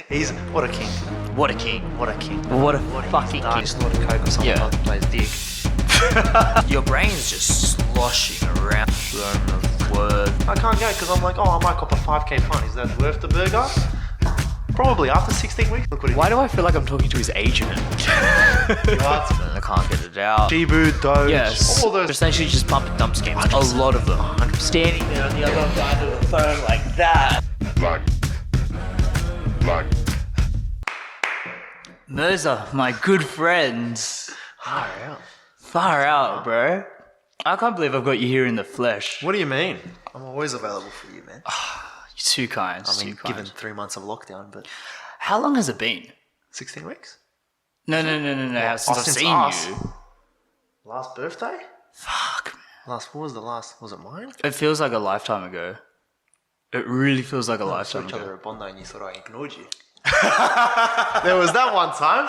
He's what a king. What a king. What a king. What a What fucking king. He's not a coke or something. Yeah. Like plays dick. Your brain's just sloshing around. Word. I can't go because I'm like, I might cop a 5k fine. Is that worth the burger? Probably after 16 weeks. Look what he Why do I feel like I'm talking to his agent? I can't get it out. Shibu, Doge, Yes. all those. Essentially just pump and dump schemes. A lot of them. Standing there on the other side of the phone like that. Black. Mirza, my good friends. Far out, bro. I can't believe I've got you here in the flesh. What do you mean? I'm always available for you, man. You're too kind. I mean, too kind. given 3 months of lockdown, but How long has it been? 16 weeks? No. Since I've since seen us. you. Last birthday? Fuck, man. What was the last? Was it mine? It feels like a lifetime ago. It really feels like a We saw lifetime each ago. other at Bondi and you thought I ignored you. There was that one time.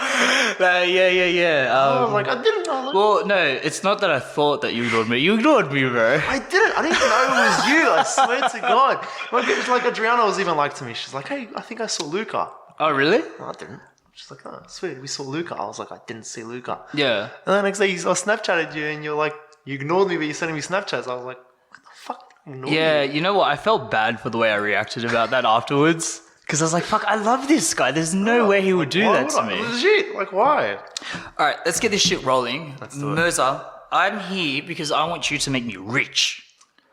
Yeah. I was like, I didn't know. Well, no, it's not that I thought that you ignored me. You ignored me, bro. I didn't know it was you. I swear to God. Like, it was like Adriana was even like to me. She's like, hey, I think I saw Luca. Oh, really? No, I didn't. She's like, oh, sweet, we saw Luca. I was like, I didn't see Luca. Yeah. And then the next day, I Snapchatted you, and you're like, you ignored me, but you're sending me Snapchats. I was like, what the fuck? Yeah, you know what? I felt bad for the way I reacted about that afterwards. Because I was like, fuck, I love this guy. There's no way he would do that to me. Legit, like why? All right, let's get this shit rolling. Let's do it. Mirza, I'm here because I want you to make me rich.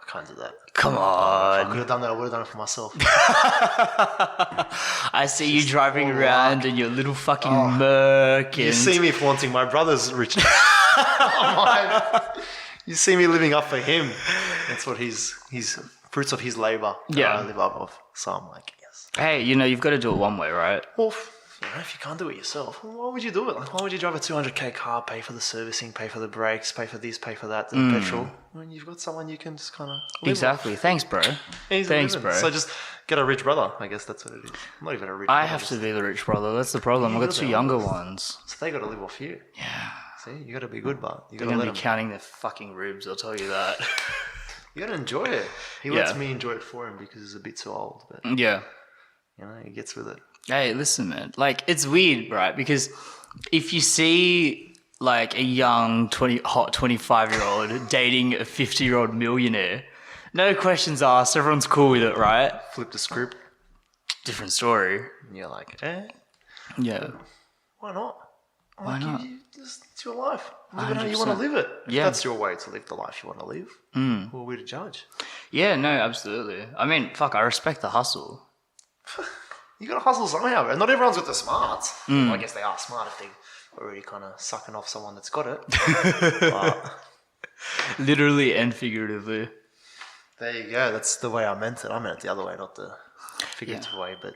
I can't do that. Come If I on. could have done that, I would have done it for myself. I see you driving around in your little fucking Merc. You And see me flaunting my brother's riches. You see me living up for him. That's what he's fruits of his labor. that Yeah. I live up of. So I'm like, yes. hey, you've got to do it one way, right? Well, if you can't do it yourself, why would you do it? Like, why would you drive a 200k car, pay for the servicing, pay for the brakes, pay for this, pay for that, the petrol? When you've got someone you can just kind of Exactly. Thanks, bro. Thanks, bro. So just get a rich brother. I guess that's what it is. I'm not even a rich. I brother, have just- to be the rich brother. That's the problem. I've got two younger ones. So they got to live off you. Yeah. See, you got to be good, but you got They're to going let to them. be counting their fucking ribs, I'll tell you that. You got to enjoy it. He Yeah. lets me enjoy it for him because he's a bit too old, but Yeah. he gets with it. Hey, listen, man. Like, it's weird, right? Because if you see, like, a young 25-year-old dating a 50-year-old millionaire, no questions asked. Everyone's cool with it, right? Flip the script, Different story. and you're like, Yeah. why not? Why not? It's your life. Live it how you want to 100%. live it. If Yeah. that's your way to live the life you want to live, who are we to judge? Yeah, no, absolutely. I mean, fuck, I respect the hustle. You got to hustle somehow, and not everyone's got the smarts. Well, I guess they are smart if they're already kind of sucking off someone that's got it. But Literally and figuratively. there you go. That's the way I meant it. I meant it the other way, not the figurative way. But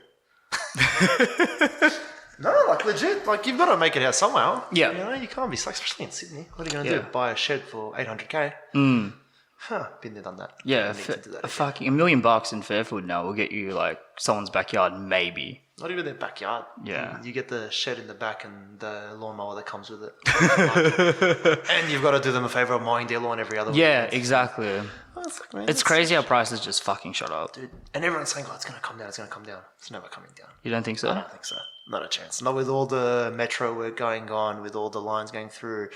no, like legit. Like you've got to make it out somehow. Yeah. You can't be stuck, especially in Sydney. What are you going to Yeah. do? Buy a shed for 800k? Been there, done that. Yeah, Don't need to do that again. fucking $1 million in Fairfield now will get you, like, someone's backyard, maybe. Not even their backyard. Yeah. You get the shed in the back and the lawnmower that comes with it. And you've got to do them a favour of mowing their lawn every other week. Yeah, exactly. Oh, it's like, man, It's that's- crazy how prices just fucking shot up. Dude. And everyone's saying, it's going to come down, it's going to come down. It's never coming down. You don't think I so? don't think so. Not a chance. Not with all the metro work going on, with all the lines going through.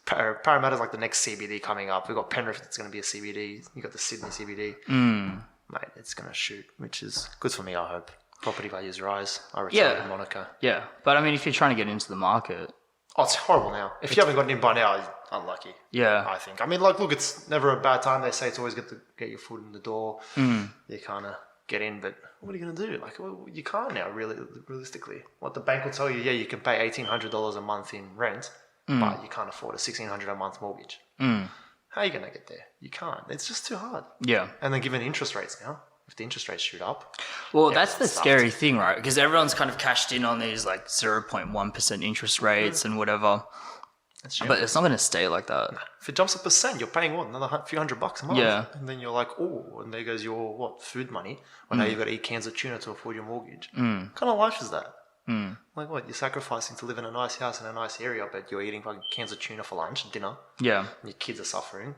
Parramatta's like the next CBD coming up. We've got Penrith that's going to be a CBD. You've got the Sydney CBD. Mate, it's going to shoot, which is good for me, I hope. Property values rise. I retire Yeah. in Monaco. Yeah, but I mean, if you're trying to get into the market, Oh, it's horrible now. If you haven't gotten in by now, you're unlucky. yeah, I think. I mean, like, look, it's never a bad time. They say it's always good to get your foot in the door. You kind of get in, but what are you going to do? Like, well, you can't now, realistically. What the bank will tell you, you can pay $1,800 a month in rent, but you can't afford a $1,600 a month mortgage. How are you going to get there? You can't. It's just too hard. yeah. And then given interest rates now, if the interest rates shoot up, Well, that's the everyone's stuffed. scary thing, right? Because everyone's kind of cashed in on these like 0.1% interest rates and whatever, that's but it's not going to stay like that. if it jumps a percent, you're paying what, another few $100 a month? Yeah. And then you're like, oh, and there goes your what, food money. Well, now you've got to eat cans of tuna to afford your mortgage. What kind of life is that? Like what? You're sacrificing to live in a nice house in a nice area, but you're eating fucking cans of tuna for lunch and dinner. Yeah, And your kids are suffering.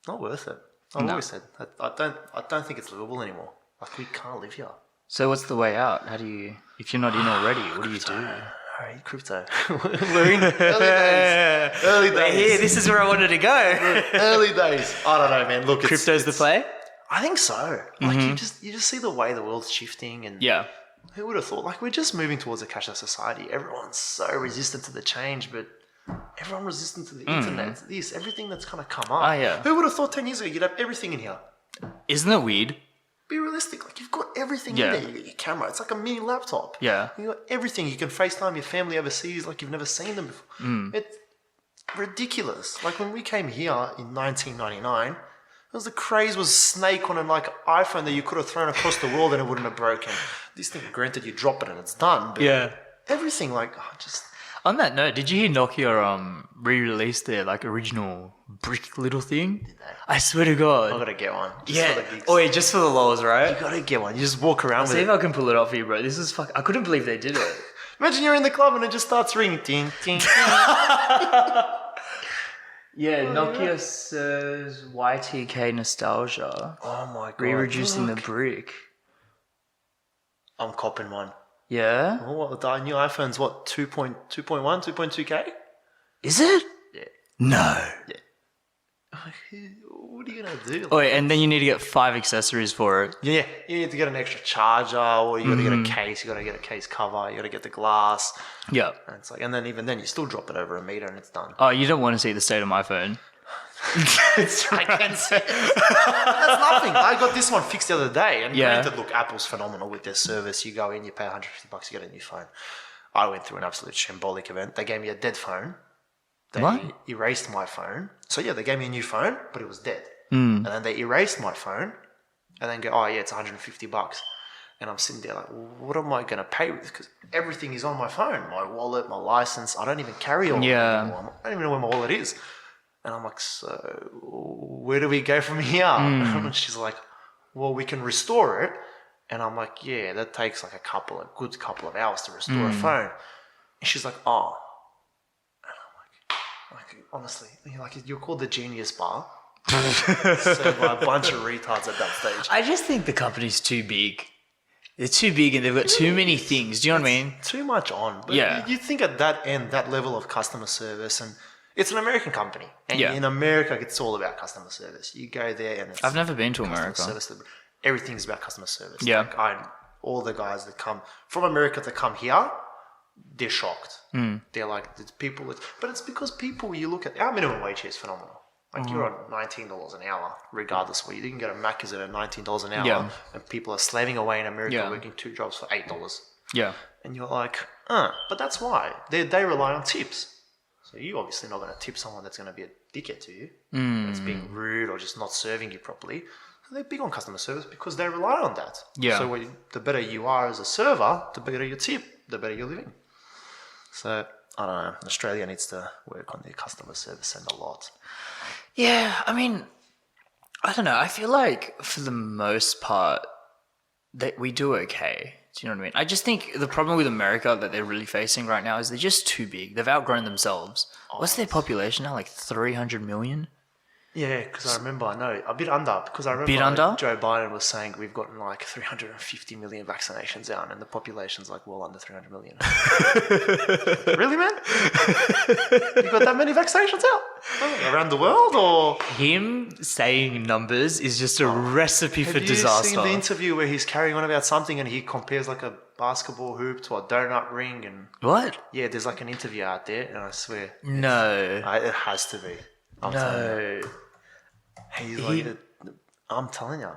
Not worth it. I've No. always said I don't think it's livable anymore. Like we can't live here. So what's the way out? How do you, if you're not in already, what do you do? All right, crypto. We're in early days. Early days. Here, this is where I wanted to go. Early days. I don't know, man. Look, Crypto's the play? I think so. Like you just see the way the world's shifting, and Yeah. who would have thought? Like we're just moving towards a cashless society. Everyone's so resistant to the change, but everyone resistant to the internet. Everything that's kind of come up. Oh, yeah. Who would have thought 10 years ago you'd have everything in here? Isn't it weird? Be realistic. Like you've got everything Yeah. in there. You got your camera. It's like a mini laptop. Yeah. You got everything. You can FaceTime your family overseas like you've never seen them before. It's ridiculous. Like when we came here in 1999, the craze was Snake on an iPhone that you could have thrown across the world and it wouldn't have broken. This thing, granted, you drop it and it's done. But Yeah. everything just. On that note, did you hear Nokia re-release their original brick little thing? Did they? I swear to God. I gotta get one. Just Yeah. For the gigs. Oh, yeah, just for the lols, right? You gotta get one. You just walk around See with if it. I can pull it up for you, bro. This is I couldn't believe they did it. Imagine you're in the club and it just starts ringing. Ting, ting, ting. Yeah, Nokia serves YTK nostalgia. Oh my god. Re-reducing the Look. brick. I'm copping one. Yeah? Oh, what, the new iPhone's what, 2.1, 2.2K? Is it? Yeah. No. What are you going to do? Oh, wait, and then you need to get 5 accessories for it. Yeah, you need to get an extra charger, or you got to get a case, you got to get a case cover, you got to get the glass. Yeah. And it's and then even then you still drop it over a meter and it's done. Oh, you don't want to see the state of my phone. I can see it. That's nothing. I got this one fixed the other day, and Yeah. granted, look, Apple's phenomenal with their service. You go in, you pay $150, you get a new phone. I went through an absolute shambolic event. They gave me a dead phone. They What? erased my phone. So yeah, they gave me a new phone, but it was dead. And then they erased my phone, and then go, oh yeah, it's $150. And I'm sitting there like, well, what am I going to pay with? Because everything is on my phone. My wallet, my license. I don't even carry all of it anymore. I don't even know where my wallet is. And I'm like, so where do we go from here? And she's like, well, we can restore it. And I'm like, yeah, that takes a good couple of hours to restore a phone. And she's like, oh. And I'm like honestly, you're called the Genius Bar. Served by a bunch of retards at that stage. I just think the company's too big. They're too big and they've got too many things. Do you know what I mean? Too much on. But Yeah. you think at that end, that level of customer service, and it's an American company. And Yeah. in America, it's all about customer service. You go there and it's I've never been to customer America. service. Everything's about customer service. Yeah. All the guys that come from America that come here, they're shocked. They're like, it's people. But it's because people, you look at, our minimum wage here is phenomenal. You're on $19 an hour, regardless where you can get a Macca's at $19 an hour, Yeah. and people are slaving away in America Yeah. working 2 jobs for $8. Yeah. And you're like, but that's why. They rely on tips. So you're obviously not going to tip someone that's going to be a dickhead to you, that's being rude or just not serving you properly. So they're big on customer service because they rely on that. Yeah. So the better you are as a server, the better your tip, the better you're living. So, I don't know. Australia needs to work on their customer service and a lot. Yeah, I mean, I don't know. I feel like for the most part that we do okay. Do you know what I mean? I just think the problem with America that they're really facing right now is they're just too big. They've outgrown themselves. What's their population now? 300 million? Yeah, because I remember, a bit under, because I remember Bit under? Joe Biden was saying we've gotten 350 million vaccinations out and the population's well under 300 million. Really, man? You got that many vaccinations out? Around the world, or? Him saying numbers is just a recipe for Have disaster. you seen the interview where he's carrying on about something and he compares a basketball hoop to a donut ring? And What? yeah, there's an interview out there, and I swear, No. it has to be. I'm telling you. No. He's I'm telling you.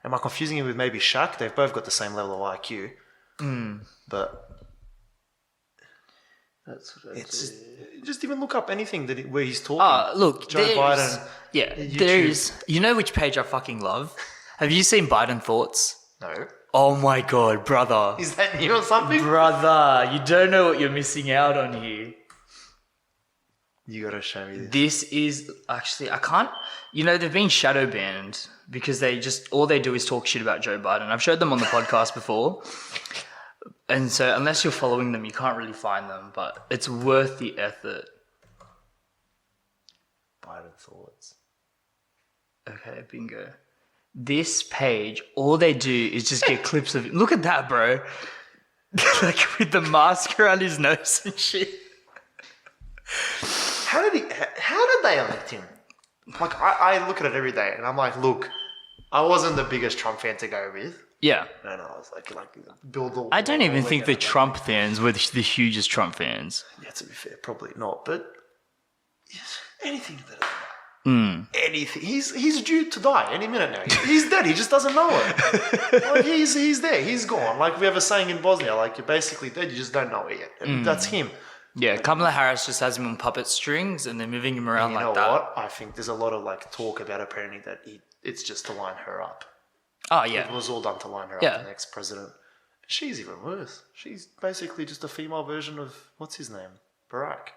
Am I confusing him with maybe Shaq? They've both got the same level of IQ. But That's what it's just even look up anything where he's talking. Look, Joe Biden. Yeah, YouTube. there's. You know which page I fucking love? Have you seen Biden Thoughts? No. Oh my god, brother. Is that new or something? Brother, you don't know what you're missing out on here. You gotta show me this. This is actually, I can't, they've been shadow banned because all they do is talk shit about Joe Biden. I've showed them on the podcast before. And so unless you're following them, you can't really find them, but it's worth the effort. Biden Thoughts. Okay, bingo. this page, all they do is just get clips of it. Look at that, bro. Like with the mask around his nose and shit. How did they elect him? Like, I look at it every day and I'm like, look, I wasn't the biggest Trump fan to go with. Yeah. And I was like build the. I don't even think the Trump fans were the hugest Trump fans. Yeah, to be fair, probably not. But yes, anything that. Anything. He's due to die any minute now. He's dead. He just doesn't know it. Like, he's there. He's gone. Like we have a saying in Bosnia, like you're basically dead. You just don't know it yet. And that's him. Yeah, Kamala Harris just has him on puppet strings and they're moving him around like that. You know what? I think there's a lot of like talk about apparently that it's just to line her up. Oh yeah, it was all done to line her up. The next president. She's even worse. She's basically just a female version of what's his name, Barack.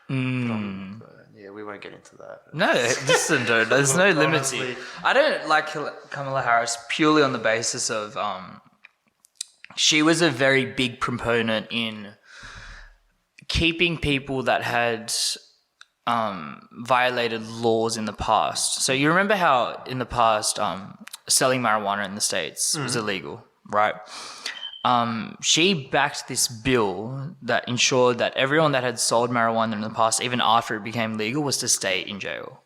Yeah, we won't get into that. No, listen, dude. There's no limit. I don't like Kamala Harris purely on the basis of she was a very big proponent in keeping people that had violated laws in the past. So you remember how in the past selling marijuana in the States was illegal, right? She backed this bill that ensured that everyone that had sold marijuana in the past, even after it became legal, was to stay in jail.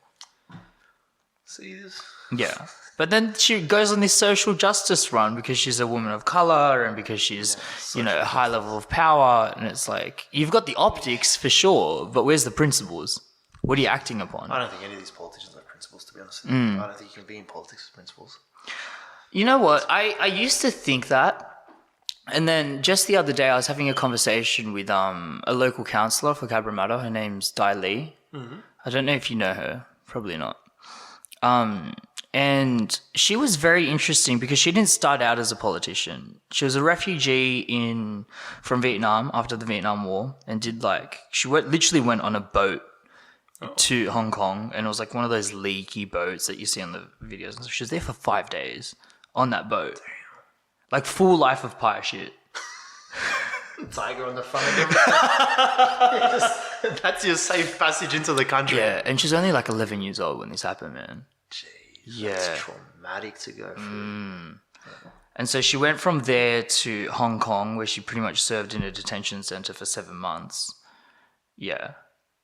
See this? Yeah. But then she goes on this social justice run because she's a woman of color and because she's, a high level of power. And it's like, you've got the optics for sure, but where's the principles? What are you acting upon? I don't think any of these politicians have principles, to be honest with you. I don't think you can be in politics with principles. You know what? I used to think that. And then just the other day, I was having a conversation with a local councillor for Cabramatta. Her name's Dai Lee. I don't know if you know her. Probably not. And she was very interesting because she didn't start out as a politician. She was a refugee from Vietnam after the Vietnam War and literally went on a boat to Hong Kong, and it was like one of those leaky boats that you see on the videos. And so she was there for 5 days on that boat. Like full Life of Pi shit. Tiger on the front of everything. That's your safe passage into the country. Yeah, and she's only like 11 years old when this happened, man. Jeez, that's traumatic to go through. And so she went from there to Hong Kong, where she pretty much served in a detention center for 7 months. Yeah.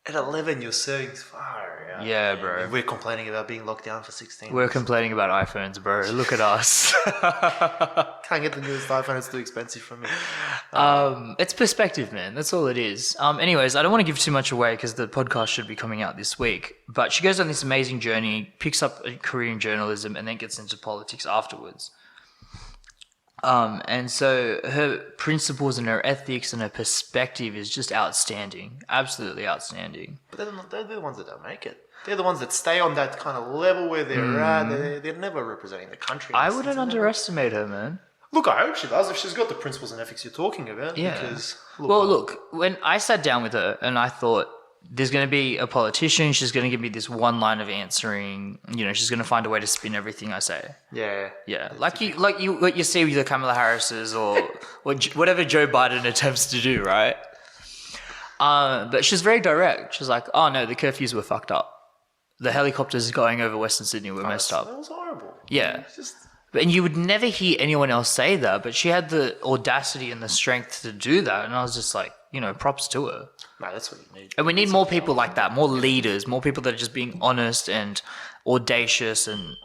At 11, you're serving far. Yeah, bro. We're complaining about being locked down for 16. We're complaining about iPhones, bro. Look at us. Can't get the newest iPhone. It's too expensive for me. It's perspective, man. That's all it is. Anyways, I don't want to give too much away because the podcast should be coming out this week. But she goes on this amazing journey, picks up a career in journalism, and then gets into politics afterwards. And so her principles and her ethics and her perspective is just outstanding. Absolutely outstanding. But they're the ones that don't make it. They're the ones that stay on that kind of level where they're at. They're never representing the country. I wouldn't underestimate her, man. Look, I hope she does if she's got the principles and ethics you're talking about. Yeah. Because, look, when I sat down with her and I thought, there's going to be a politician. She's going to give me this one line of answering. She's going to find a way to spin everything I say. Yeah. What you see with the Kamala Harris's or whatever Joe Biden attempts to do, right? But she's very direct. She's like, oh no, the curfews were fucked up. The helicopters going over Western Sydney were messed up. That was horrible. Yeah. And you would never hear anyone else say that, but she had the audacity and the strength to do that. And I was just like, props to her. No, that's what you need. And we need more people like that, more leaders, more people that are just being honest and audacious and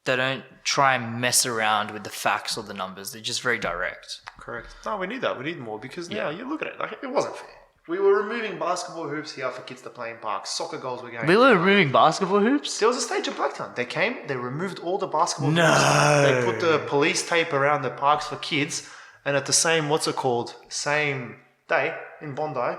they don't try and mess around with the facts or the numbers. They're just very direct. Correct. No, we need that. We need more because now you look at it. Like, it wasn't fair. We were removing basketball hoops here for kids to play in parks. Soccer goals were going. We were removing basketball hoops? There was a stage at Blacktown. They came, they removed all the basketball hoops. They put the police tape around the parks for kids. And at the same day in Bondi,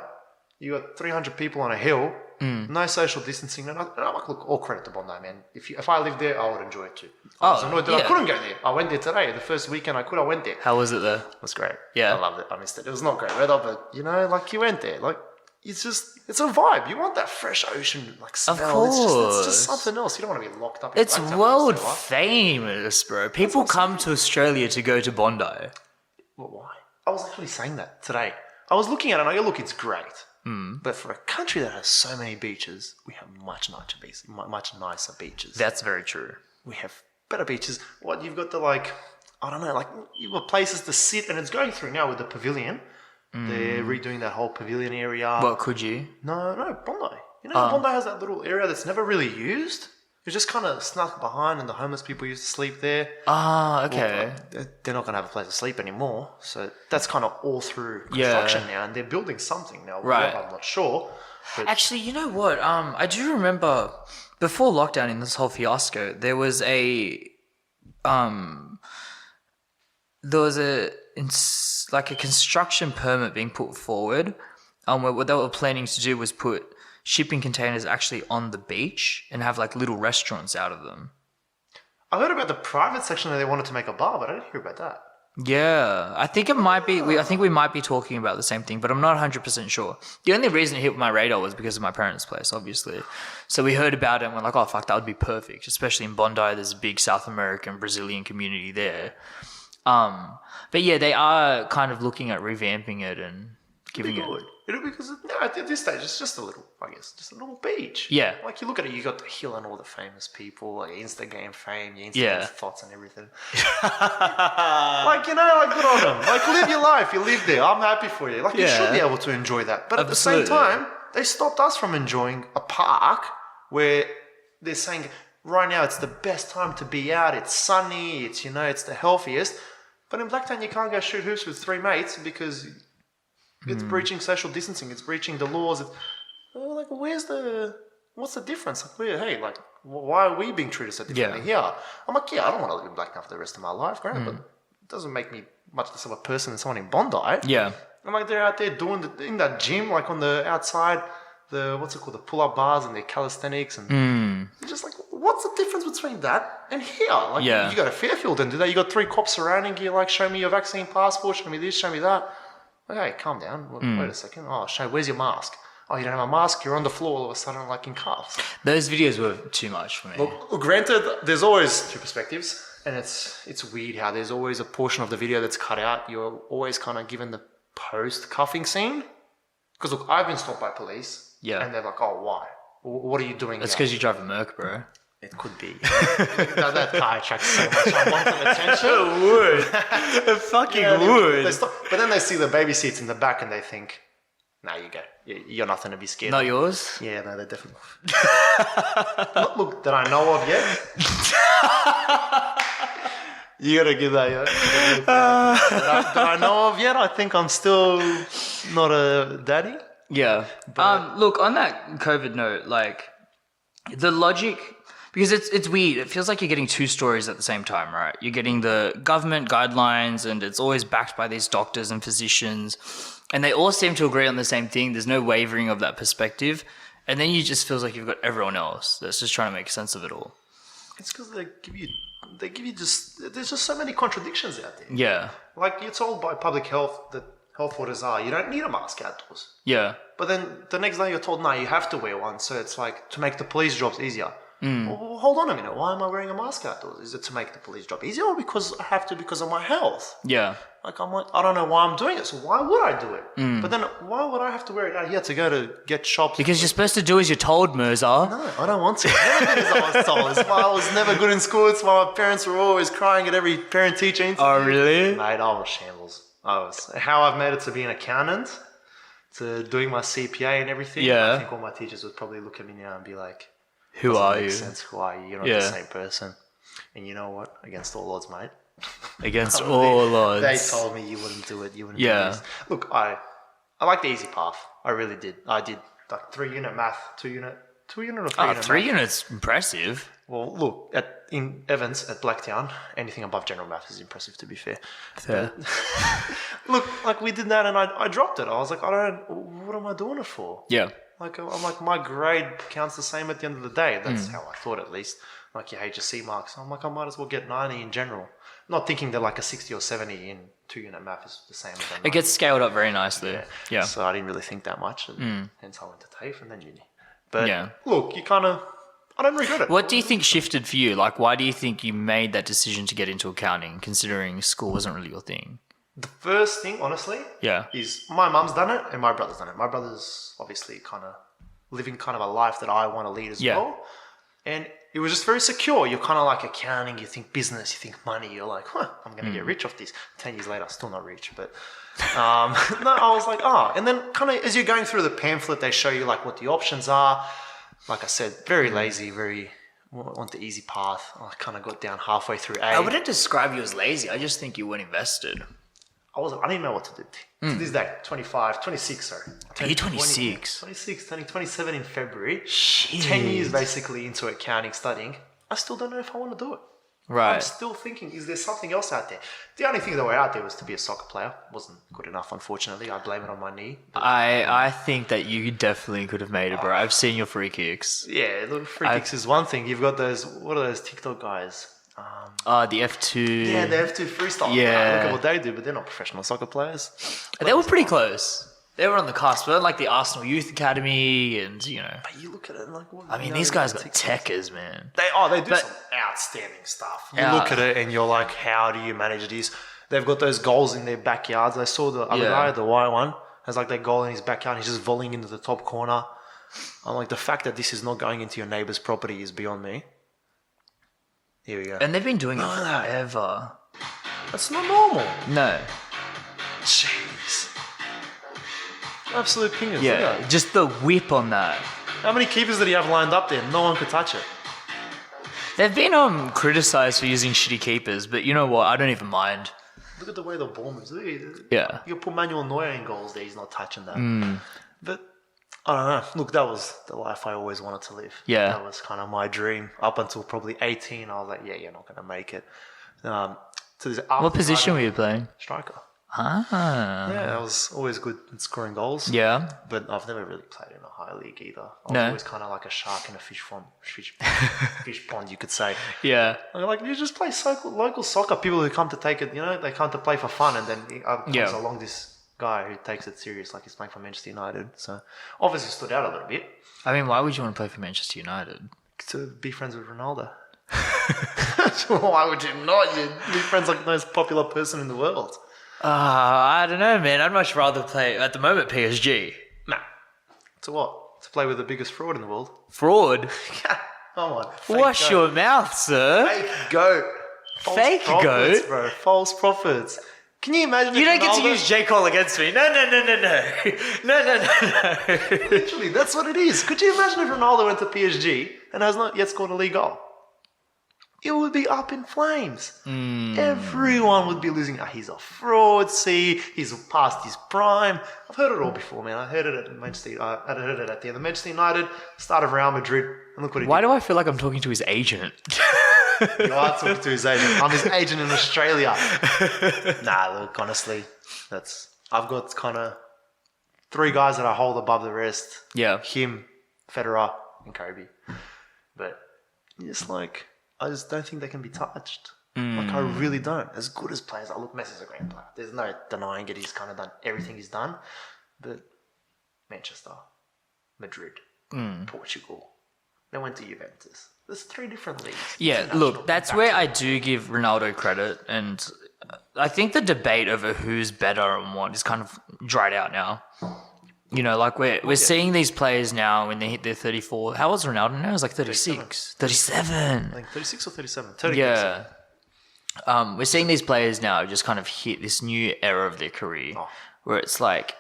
you got 300 people on a hill, no social distancing. And I'm like, look, all credit to Bondi, man. If I lived there, I would enjoy it too. I was annoyed that I couldn't go there. I went there today. The first weekend I went there. How was it there? It was great. Yeah. I loved it. I missed it. It was not great weather, but you went there. Like, it's a vibe. You want that fresh ocean, smell. Of course. It's just something else. You don't want to be locked up. It's world famous, bro. People come to Australia to go to Bondi. Well, why? I was actually saying that today. I was looking at it and I go, look, it's great. But for a country that has so many beaches, we have much nicer beaches. That's very true. We have better beaches. What you've got I don't know, like you've got places to sit, and it's going through now with the pavilion. They're redoing that whole pavilion area. What, could you? No, Bondi. Bondi has that little area that's never really used. It's just kind of snuck behind, and the homeless people used to sleep there. Okay. Well, they're not going to have a place to sleep anymore. So that's kind of all through construction now, and they're building something now. Right. I'm not sure. But Actually, you know what? I do remember before lockdown in this whole fiasco, there was a construction permit being put forward. Where what they were planning to do was put shipping containers actually on the beach and have like little restaurants out of them. I heard about the private section that they wanted to make a bar, but I didn't hear about that. Yeah, I think it might be. I think we might be talking about the same thing, but I'm not 100% sure. The only reason it hit my radar was because of my parents' place, obviously. So we heard about it and we're like, oh fuck, that would be perfect. Especially in Bondi, there's a big South American Brazilian community there. But yeah, they are kind of looking at revamping it and giving it. It'll be because at this stage it's just a little beach. Yeah. Like you look at it, you got the hill and all the famous people, like Instagram fame, your Instagram Yeah. thoughts and everything. Like good on them. Like live your life. You live there. I'm happy for you. Like you should be able to enjoy that. But at the same time, they stopped us from enjoying a park where they're saying right now it's the best time to be out. It's sunny. It's it's the healthiest. But in Blacktown you can't go shoot hoops with 3 mates because it's breaching social distancing. It's breaching the laws. What's the difference? Like, why are we being treated so differently here? I'm like, I don't want to live in Blacktown for the rest of my life, but it doesn't make me much less of a person than someone in Bondi. Yeah. I'm like, they're out there in that gym, like on the outside, the pull-up bars and their calisthenics, and you're just like, what's the difference between that and here? Like, you go to Fairfield and do that. You got 3 cops surrounding you, like, show me your vaccine passport, show me this, show me that. Okay, calm down. Wait a second. Oh, where's your mask? Oh, you don't have a mask? You're on the floor all of a sudden, like in cuffs. Those videos were too much for me. Look, granted, there's always 2 perspectives, and it's weird how there's always a portion of the video that's cut out. You're always kind of given the post-cuffing scene. Because, look, I've been stopped by police, and they're like, oh, why? What are you doing That's because you drive a Merc, bro. It could be. that car attracts so much unwanted attention. It would. It fucking would. But then they see the baby seats in the back and they think, nah, you go. You're nothing to be scared Not of. yours? Yeah, no, they're definitely... Look, that I know of yet. You gotta give that, that I know of yet. I think I'm still not a daddy. Yeah. Look, on that COVID note, like, the logic... Because it's weird. It feels like you're getting 2 stories at the same time, right? You're getting the government guidelines, and it's always backed by these doctors and physicians, and they all seem to agree on the same thing. There's no wavering of that perspective, and then you just feels like you've got everyone else that's just trying to make sense of it all. It's because they give you just there's just so many contradictions out there. Yeah. Like you're told by public health that health orders are you don't need a mask outdoors. Yeah. But then the next day you're told no, you have to wear one. So it's like to make the police jobs easier. Well, hold on a minute. Why am I wearing a mask outdoors? Is it to make the police job easier or because I have to because of my health? Yeah. Like I don't know why I'm doing it. So why would I do it? But then why would I have to wear it out here to go to get shops? Because you're supposed to do as you're told, Mirza. No, I don't want to. I never did as I was told. It's why I was never good in school. It's why my parents were always crying at every parent-teacher interview. Oh, really? Mate, I was shambles. How I've made it to be an accountant, to doing my CPA and everything. Yeah. I think all my teachers would probably look at me now and be like, Who are make you? Sense. Who are you? You're not the same person. And you know what? Against all odds, mate. Against all odds. They told me you wouldn't do it. You wouldn't do this. Look, I like the easy path. I really did. I did like 3-unit math, 2-unit or 3-unit math. 3 units, impressive. Well, look, in Evans at Blacktown, anything above general math is impressive, to be fair. Fair. Look, like we did that and I dropped it. I was like, what am I doing it for? Yeah. Like, I'm like, my grade counts the same at the end of the day. That's how I thought, at least. Like your HSC marks. I'm like, I might as well get 90 in general. Not thinking that like a 60 or 70 in 2-unit math is the same. It gets scaled up very nicely. Yeah. So I didn't really think that much. And hence I went to TAFE and then uni. But look, I don't regret it. What do you think shifted for you? Like, why do you think you made that decision to get into accounting, considering school wasn't really your thing? The first thing, honestly, is my mum's done it and my brother's done it. My brother's obviously kind of living kind of a life that I want to lead as well. And it was just very secure. You're kind of like accounting, you think business, you think money. You're like, I'm going to get rich off this. 10 years later, still not rich. But no, I was like, And then kind of as you're going through the pamphlet, they show you like what the options are. Like I said, very lazy, want the easy path. I kind of got down halfway through A. I wouldn't describe you as lazy. I just think you weren't invested. I didn't know what to do. To this day, 26, sorry. Are you 26? 26, turning 27 in February. Shit. 10 years basically into accounting, studying. I still don't know if I want to do it. Right. I'm still thinking, is there something else out there? The only thing that were out there was to be a soccer player. Wasn't good enough, unfortunately. I blame it on my knee. I think that you definitely could have made it, bro. I've seen your free kicks. Yeah, look, free kicks is one thing. You've got those, what are those TikTok guys? The F2. Yeah, the F2 freestyle. Yeah. Look at what they do, but they're not professional soccer players. They were pretty close. They were on the cusp, but like the Arsenal Youth Academy and, But you look at it and like, what? I mean, these guys got techers, man. They do some outstanding stuff. You look at it and you're like, how do you manage this? They've got those goals in their backyards. I saw the other guy, the white one, has like that goal in his backyard. He's just volleying into the top corner. I'm like, the fact that this is not going into your neighbour's property is beyond me. Here we go. And they've been doing it forever. That's not normal. No. Jeez. Absolute pingers. Yeah, just the whip on that. How many keepers did he have lined up there? No one could touch it. They've been criticised for using shitty keepers, but you know what? I don't even mind. Look at the way the ball moves. Yeah. You could put Manuel Neuer in goals there. He's not touching that. But I don't know. Look, that was the life I always wanted to live. Yeah. That was kind of my dream. Up until probably 18, I was like, yeah, you're not going to make it. What position were you playing? Striker. Ah. Yeah, I was always good at scoring goals. Yeah. But I've never really played in a high league either. I was always kind of like a shark in a fish pond, you could say. Yeah. Like, you just play local soccer. People who come to take it, they come to play for fun, and then comes along this guy who takes it serious, like he's playing for Manchester United. So obviously stood out a little bit. I mean, why would you want to play for Manchester United? To be friends with Ronaldo. Why would you not? You'd be friends like the most popular person in the world. I don't know, man. I'd much rather play, at the moment, PSG. Nah. To what? To play with the biggest fraud in the world? Fraud? Come on. Wash your mouth, sir. Fake goat. Fake goat? Bro. False prophets. Can you imagine? You don't get to use J. Cole against me. No. No. Literally, that's what it is. Could you imagine if Ronaldo went to PSG and has not yet scored a league goal? It would be up in flames. Everyone would be losing. He's a fraud. See, he's past his prime. I've heard it all before, man. I heard it at Manchester. I heard it at the end of Manchester United, start of Real Madrid, and look what he did. Why do I feel like I'm talking to his agent? You are talking to his agent. I'm his agent in Australia. Nah, look, honestly, I've got kind of 3 guys that I hold above the rest. Yeah. Him, Federer, and Kobe. But I just don't think they can be touched. Like, I really don't. As good as players are. Look, Messi's a great player. There's no denying it. He's kind of done everything he's done. But Manchester, Madrid, Portugal, they went to Juventus. There's 3 different leagues. Yeah, look, that's where I do give Ronaldo credit. And I think the debate over who's better and what is kind of dried out now. Like we're seeing these players now when they hit their 34. How old's Ronaldo now? He's like 36. 37. Like 36 or 37? 30. Yeah. We're seeing these players now just kind of hit this new era of their career where it's like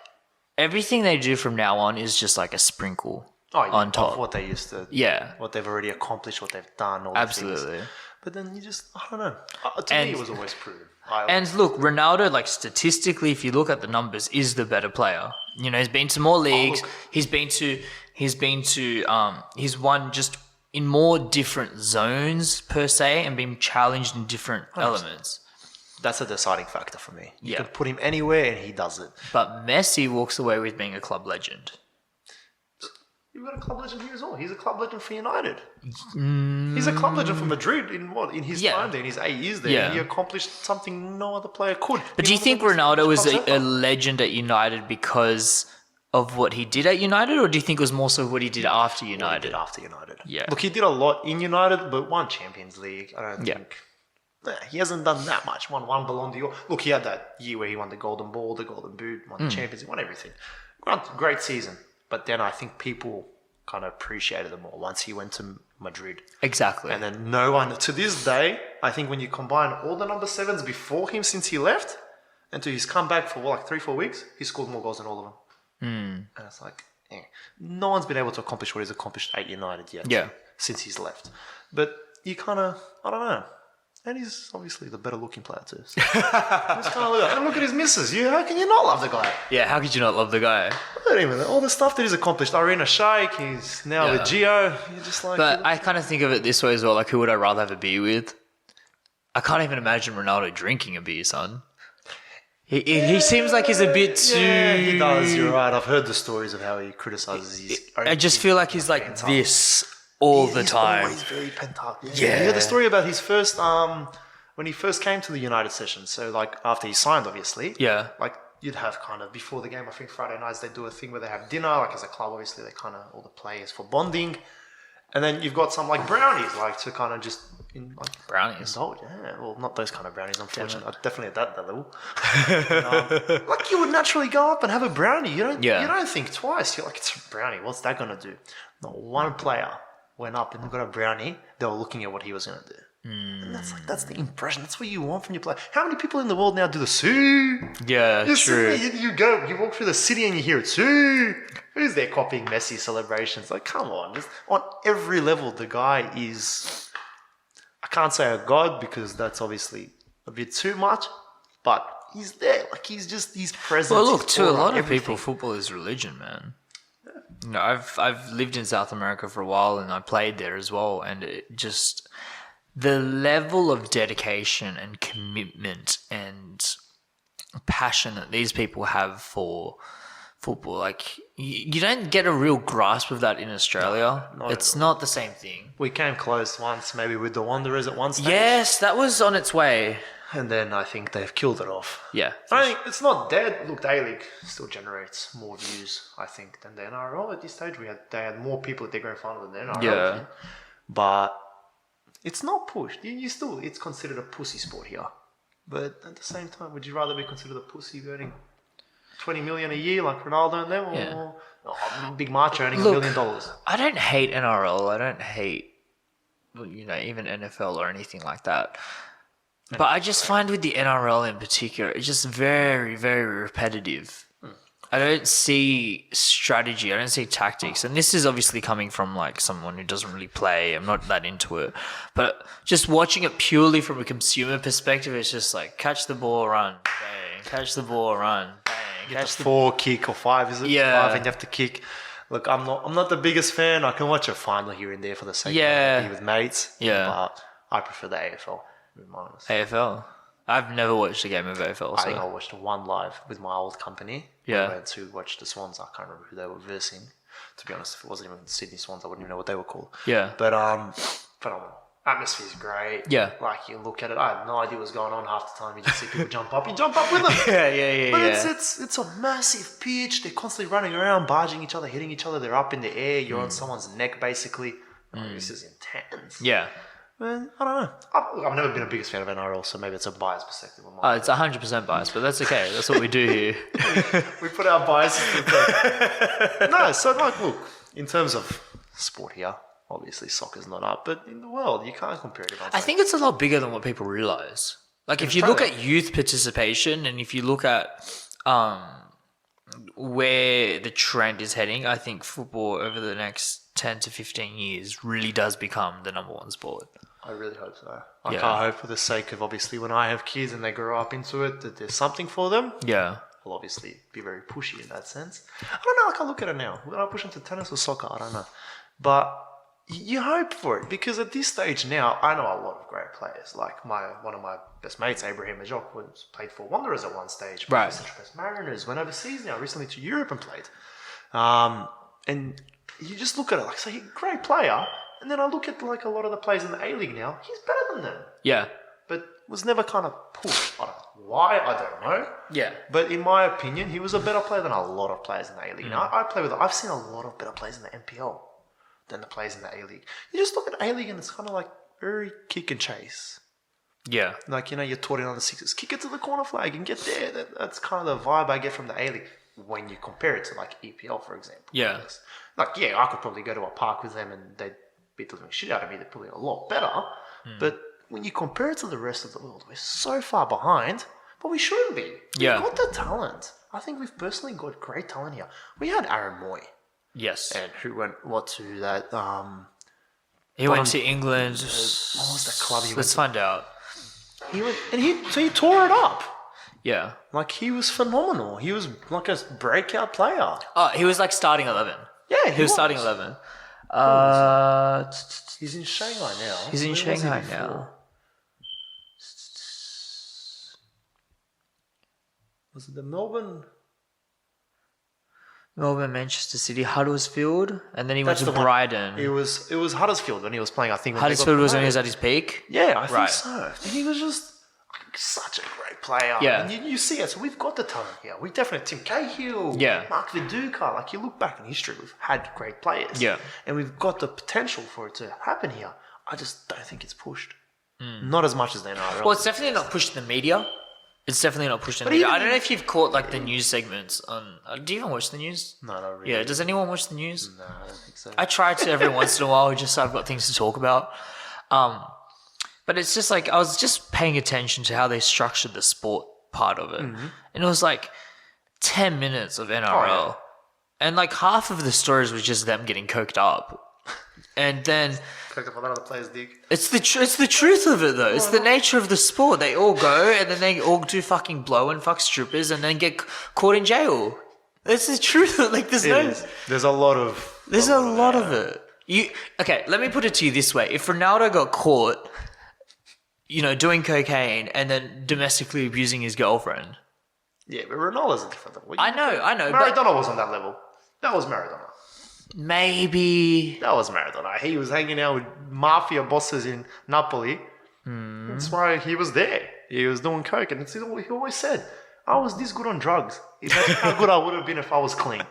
everything they do from now on is just like a sprinkle on top. Of what they used to. Yeah. What they've already accomplished, what they've done. All Absolutely. Things. But then you just, I don't know. To me, it was always proven. And look, Ronaldo, like statistically, if you look at the numbers, is the better player. He's been to more leagues. He's won just in more different zones per se, and been challenged in different elements. That's a deciding factor for me. You Yeah. could put him anywhere and he does it. But Messi walks away with being a club legend. You've got a club legend here as well. He's a club legend for United. He's a club legend for Madrid in his time there, in his 8 years there. Yeah. He accomplished something no other player could. But do you think Ronaldo was a legend at United because of what he did at United, or do you think it was more so what he did after United? What he did after United. Yeah. Look, he did a lot in United, but won Champions League. I don't think... he hasn't done that much. Won one Ballon d'Or. Look, he had that year where he won the Golden Ball, the Golden Boot, won the Champions League, won everything. Great season. But then I think people kind of appreciated it more once he went to Madrid. Exactly. And then no one, to this day, I think when you combine all the number 7s before him since he left and to his comeback for like 3-4 weeks, he scored more goals than all of them. And it's like, no one's been able to accomplish what he's accomplished at United yet since he's left. But you kind of, I don't know. And he's obviously the better looking player too. So just kind of look at his misses. How can you not love the guy? Yeah, how could you not love the guy? Not even all the stuff that he's accomplished. Irina Shayk, he's now with Gio. You're just like. But I kind of think of it this way as well. Like, who would I rather have a beer with? I can't even imagine Ronaldo drinking a beer, son. He seems like he's a bit too. Yeah, he does. You're right. I've heard the stories of how he criticizes his. I just feel like he's like this all the time. He's always very pent up. Yeah. You heard the story about his first when he first came to the United session. So like after he signed, obviously. Yeah. Like you'd have kind of before the game. I think Friday nights they do a thing where they have dinner. Like as a club, obviously they kind of all the players for bonding, and then you've got some like brownies, like to kind of just brownies. Indulge. Yeah. Well, not those kind of brownies, unfortunately. Definitely at that level. But, like you would naturally go up and have a brownie. You don't think twice. You're like, it's a brownie. What's that gonna do? Not one player went up and got a brownie. They were looking at what he was gonna do. And that's the impression. That's what you want from your player. How many people in the world now do the Sue? Yeah, true. You walk through the city and you hear it, Sue. Who's there copying Messi celebrations? Like, come on. Just on every level, the guy is, I can't say a god because that's obviously a bit too much, but he's there. Like, he's present. Well, look, to a lot of people, football is religion, man. You know, I've lived in South America for a while and I played there as well, and it just the level of dedication and commitment and passion that these people have for football, like you don't get a real grasp of that in Australia. No, it's not the same thing. We came close once, maybe with the Wanderers at one stage. Yes, that was on its way. And then I think they've killed it off. Yeah. I think it's not dead. Look, the A-League still generates more views, I think, than the NRL at this stage. They had more people at their grand final than the NRL. Yeah. But it's not pushed. It's considered a pussy sport here. But at the same time, would you rather be considered a pussy earning 20 million a year like Ronaldo and them, or Big March earning $1 million? I don't hate NRL. I don't hate, even NFL or anything like that. But I just find with the NRL in particular, it's just very, very repetitive. I don't see strategy. I don't see tactics. And this is obviously coming from like someone who doesn't really play. I'm not that into it. But just watching it purely from a consumer perspective, it's just like catch the ball, run, bang. Catch the ball, run, bang. Catch the 4 kick or 5, is it? Yeah. 5 and you have to kick. Look, I'm not the biggest fan. I can watch a final here and there for the sake of being with mates. Yeah. But I prefer the AFL. AFL? I've never watched a game of AFL. I think I watched one live with my old company. Yeah. I went to watch the Swans. I can't remember who they were versing. To be honest, if it wasn't even the Sydney Swans, I wouldn't even know what they were called. Yeah. But phenomenal. Atmosphere's great. Yeah. Like you look at it, I had no idea what was going on half the time. You just see people jump up. You jump up with them. But it's a massive pitch. They're constantly running around, barging each other, hitting each other. They're up in the air. You're on someone's neck, basically. This is intense. Yeah. Man, I don't know. I've never been a biggest fan of NRL, so maybe it's a biased perspective on Oh, it's 100% biased, but that's okay. That's what we do here. We put our biases to the No, so like, look, in terms of sport here, obviously soccer's not up, but in the world, you can't compare it. I think it's a lot bigger than what people realise. Like, if you look at youth participation and if you look at where the trend is heading, I think football over the next 10 to 15 years really does become the number one sport. I really hope so. I hope for the sake of, obviously, when I have kids and they grow up into it, that there's something for them. Yeah. I'll obviously be very pushy in that sense. I don't know, like I look at it now. Will I push them to tennis or soccer? I don't know. But you hope for it, because at this stage now, I know a lot of great players. Like one of my best mates, Abraham Majok, played for Wanderers at one stage. Right. Central Coast Mariners, went overseas now, recently to Europe and played. And you just look at it like, so he's a great player. And then I look at like a lot of the players in the A-League now, he's better than them. Yeah. But was never kind of pushed. I don't know why, I don't know. Yeah. But in my opinion, he was a better player than a lot of players in the A-League. Now, I've seen a lot of better players in the NPL than the players in the A-League. You just look at A-League and it's kind of like very kick and chase. Yeah. Like, you're taught it on the sixes. Kick it to the corner flag and get there. That's kind of the vibe I get from the A-League. when you compare it to like EPL, for example. Yeah. Like, yeah, I could probably go to a park with them and they'd beat the living shit out of me. They're probably a lot better. But when you compare it to the rest of the world, we're so far behind, but we shouldn't be. We've got the talent. I think we've personally got great talent here. We had Aaron Moy. Yes. And who went, to that, he went to England. what was that club he went Let's to? find out. He went, and he tore it up. Yeah. Like, he was phenomenal. He was like a breakout player. Oh, he was like starting 11. Yeah, He was starting 11. He's in Shanghai now. He's in Where was he Shanghai before? now. Was it the Melbourne? Melbourne, Manchester City, Huddersfield, and then he went That's to the one. Brighton. It was Huddersfield when he was playing, I think. when they got Huddersfield was when he promoted. was at his peak. Yeah, I think Right. so. And he was just such a great player. Yeah. And you see it. So we've got the talent here. We definitely, Tim Cahill, Yeah. Mark Viduka. Like, you look back in history, we've had great players. Yeah. And we've got the potential for it to happen here. I just don't think it's pushed. Not as much as the NRL. Well, it's definitely not pushed in the media. It's definitely not pushed in the media. I don't know if you've caught like the news segments on. Do you even watch the news? No, not really. Yeah. Does anyone watch the news? No, I don't think so. I try to every once in a while, just so I've got things to talk about. But it's just like I was just paying attention to how they structured the sport part of it, and it was like 10 minutes of NRL, and like half of the stories was just them getting coked up, and then. Picked up another player's dick. It's the truth of it though. It's the nature of the sport. They all go and then they all do fucking blow and fuck strippers and then get caught in jail. It's the truth. Like there's There's a lot of. there's a lot of it. Okay? Let me put it to you this way: if Ronaldo got caught, doing cocaine and then domestically abusing his girlfriend, Yeah, but Ronaldo's a different level. I know. Maradona was on that level. That was Maradona. Maybe. That was Maradona. He was hanging out with mafia bosses in Napoli. That's why he was there. He was doing coke, and he always said, "I was this good on drugs. Imagine how good I would have been if I was clean."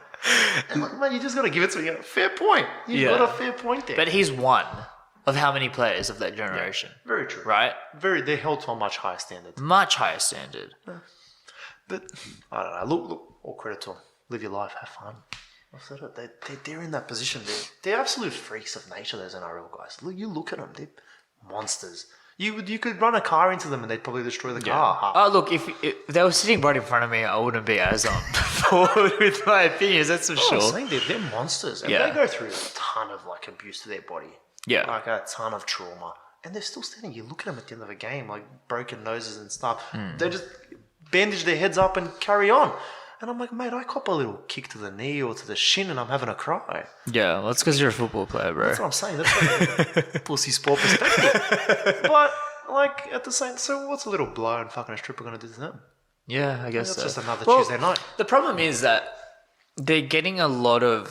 And like, man, you just gotta give it to him. Fair point. You've got a fair point there. But he's one of how many players of that generation? Very true. Right? They're held to a much higher standard. Much higher standard. But I don't know. Look, all credit to them. Live your life, have fun. I've said it. They're in that position. They're absolute freaks of nature, those NRL guys. You look at them. They're monsters. You could run a car into them and they'd probably destroy the car. Oh, look, if they were sitting right in front of me, I wouldn't be as forward with my opinions, that's for sure. I'm saying they're monsters. And they go through a ton of like abuse to their body. Yeah. Like a ton of trauma. And they're still standing. You look at them at the end of a game, like broken noses and stuff. They just bandage their heads up and carry on. And I'm like, mate, I cop a little kick to the knee or to the shin and I'm having a cry. Yeah, well, that's because you're a football player, bro. That's what I'm saying. That's like a pussy sport perspective. But, like, at the same... So what's a little blow and fucking a stripper going to do to them? Yeah, I guess That's so. just another Tuesday night. The problem is that they're getting a lot of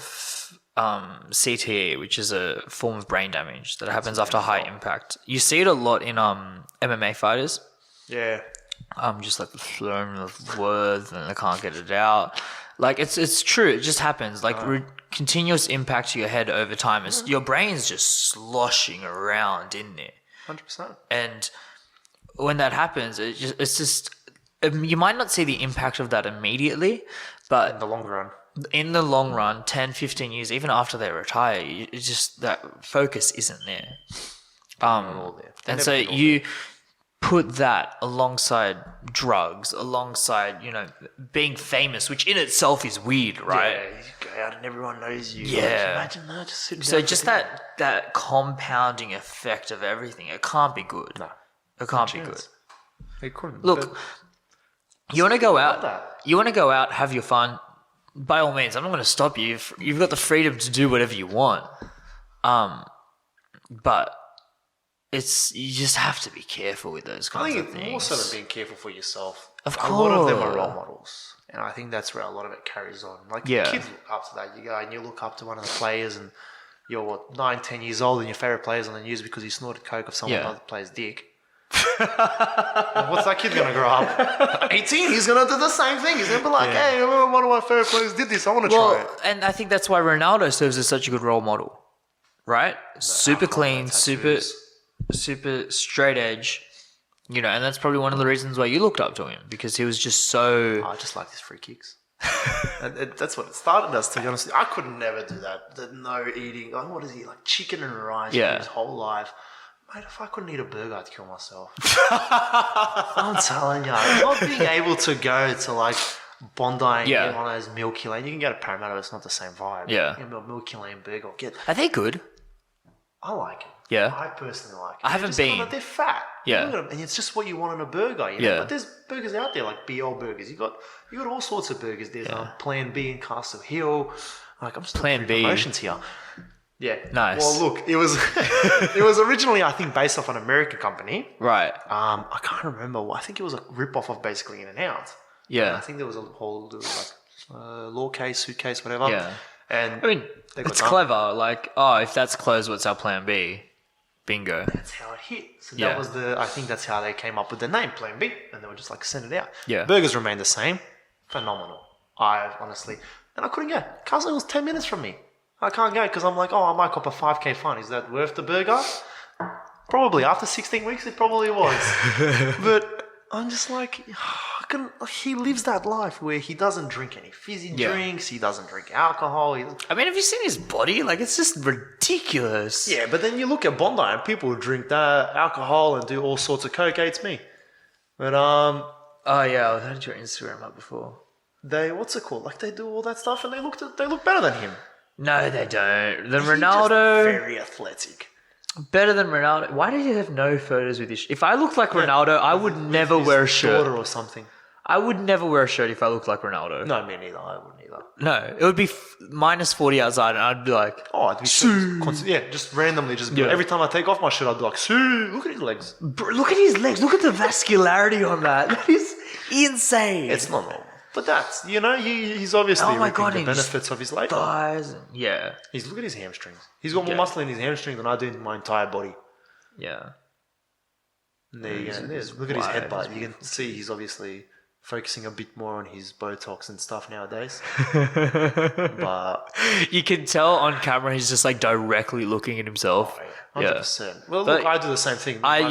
CTE, which is a form of brain damage that happens after high impact. You see it a lot in MMA fighters. Yeah. Just like the slurring of words and they can't get it out. Like it's true. It just happens. Like continuous impact to your head over time. Your brain's just sloshing around in there. 100%. And when that happens, it's just you might not see the impact of that immediately, but In the long run, 10, 15 years, even after they retire, it's just that focus isn't there. And so you put that alongside drugs, alongside, being famous, which in itself is weird, right? Yeah, you go out and everyone knows you. Yeah. Like, imagine that, just sitting So down just for dinner. that compounding effect of everything, it can't be good. No. It can't be good. It couldn't. Look, but you want to go love out, that. you want to go out, have your fun, by all means, I'm not going to stop you. You've got the freedom to do whatever you want. But you just have to be careful with those I kinds think of it's things. more so than being careful for yourself. Of A lot of them are course. role models. And I think that's where a lot of it carries on. Like, Yeah. kids look up to that. You go and you look up to one of the players and you're, 9, 10 years old and your favourite player's on the news because he snorted coke of someone Yeah. other player's dick. What's that kid going to grow up? 18, he's going to do the same thing. He's going to be like, hey, one of my favourite players did this. I want to try it. And I think that's why Ronaldo serves as such a good role model, right? Super clean, super straight edge, and that's probably one of the reasons why you looked up to him, because he was just so... I just like his free kicks. That's what it started as, to be honest. I could never do that. The no eating. Like, what is he, like chicken and rice for his whole life? Mate, if I couldn't eat a burger, I'd kill myself. I'm telling you. Not being able to go to like Bondi and get one of those Milky Lane. You can go to Parramatta, but it's not the same vibe. Yeah. You can get a Milky Lane burger. Are they good? I like it. Yeah. I personally like it. I haven't been. They're fat. Yeah. And it's just what you want in a burger. You know? Yeah. But there's burgers out there like BL burgers. You got all sorts of burgers. There's Plan B in Castle Hill. Like, I'm just Plan B. promotions here. Yeah. Nice. Well, look, it was originally, I think, based off an American company. Right. I can't remember. I think it was a rip-off of basically In-N-Out. Yeah. And I think there was a whole law case, suitcase, whatever. Yeah. And I mean, it's clever. Like, if that's closed, what's our plan B? Bingo. That's how it hit. So that was I think that's how they came up with the name, Plan B. And they were just like, send it out. Yeah. Burgers remained the same. Phenomenal. Honestly. And I couldn't go. Castle Hill's 10 minutes from me. I can't go because I'm like, I might cop a 5K fine. Is that worth the burger? Probably. After 16 weeks, it probably was. But I'm just like, he lives that life where he doesn't drink any fizzy drinks. He doesn't drink alcohol. I mean, have you seen his body? Like, it's just ridiculous. Yeah, but then you look at Bondi and people drink that alcohol and do all sorts of coke. It's me. But oh yeah, I've had your Instagram up before. What's it called? Like, they do all that stuff and they look better than him. No, they don't. Then He's Ronaldo, just very athletic. Better than Ronaldo. Why did you have no photos with his? If I looked like Ronaldo, I would never wear a shirt. Or something. I would never wear a shirt if I looked like Ronaldo. No, me neither. I wouldn't either. No, it would be minus 40 outside, and I'd be like, I'd be just randomly, every time I take off my shirt, I'd be like, look at his legs. Bro, look at his legs. Look at the vascularity on that. That is insane. It's not normal. But that's, he's obviously reaping the benefits of his labor. Thighs and, Look at his hamstrings. He's got more muscle in his hamstring than I do in my entire body. Yeah. And there you go. Look at his headbutt. You can see he's obviously focusing a bit more on his Botox and stuff nowadays. But you can tell on camera he's just like directly looking at himself. 100%. Well, look, I do the same thing. I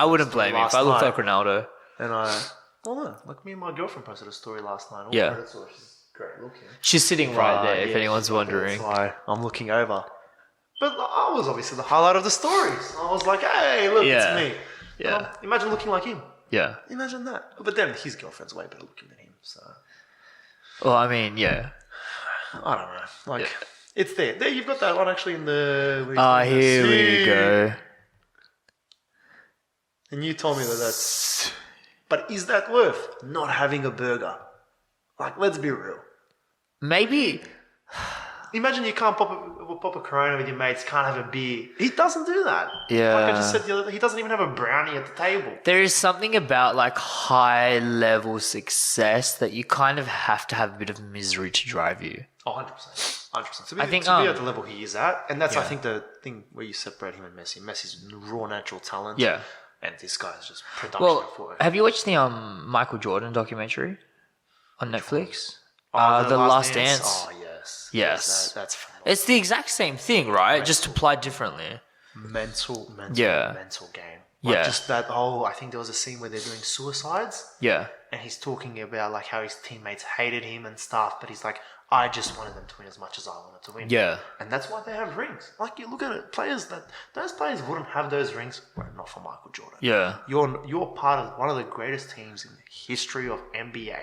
wouldn't blame him if I looked like Ronaldo. And like me and my girlfriend posted a story last night. She's great looking. She's sitting right there, if anyone's wondering. That's why I'm looking over. But I was obviously the highlight of the stories. I was like, hey, look, it's me. Yeah. Imagine looking like him. Yeah. Imagine that. But then his girlfriend's way better looking than him, so. Well, I mean, yeah. I don't know. Like, it's there. There, you've got that one actually in the... here we go. And you told me that's... But is that worth not having a burger? Like, let's be real. Maybe. Imagine you can't pop a Corona with your mates, can't have a beer. He doesn't do that. Yeah. Like I just said the other day, he doesn't even have a brownie at the table. There is something about like high level success that you kind of have to have a bit of misery to drive you. Oh, 100%. 100%. To be at the level he is at, and that's, I think, the thing where you separate him and Messi. Messi's raw natural talent. Yeah. And this guy's just production for it. Have you watched the Michael Jordan documentary on Netflix? Oh, The Last Dance. Oh, yes. Yes. That's phenomenal. It's the exact same thing, right? Just applied differently. Mental game. Like just that whole, I think there was a scene where they're doing suicides. Yeah. And he's talking about like how his teammates hated him and stuff, but he's like, I just wanted them to win as much as I wanted to win. Yeah. And that's why they have rings. Like, you look at it, those players wouldn't have those rings were it not for Michael Jordan. Yeah. You're part of one of the greatest teams in the history of NBA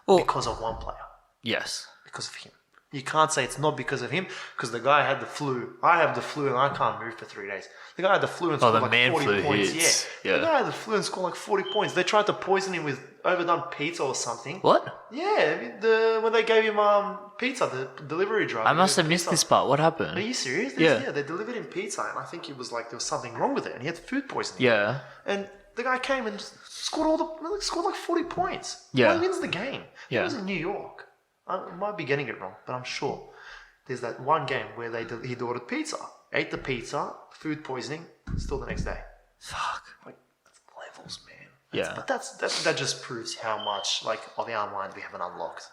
because of one player. Yes. Because of him. You can't say it's not because of him, because the guy had the flu. I have the flu and I can't move for 3 days. The guy had the flu and scored like 40 points. Yeah. The guy had the flu and scored like 40 points. They tried to poison him with overdone pizza or something. What? Yeah, when they gave him pizza, the delivery driver. I must have missed this part. What happened? Are you serious? Yeah, they delivered him pizza, and I think it was like there was something wrong with it, and he had food poisoning. Yeah. And the guy came and just scored like 40 points. Yeah. He wins the game. Yeah. It was in New York. I might be getting it wrong, but I'm sure. There's that one game where he ordered pizza, ate the pizza, food poisoning, still the next day. Fuck. Like, that's levels, man. Yeah. But that just proves how much like of our mind we haven't unlocked,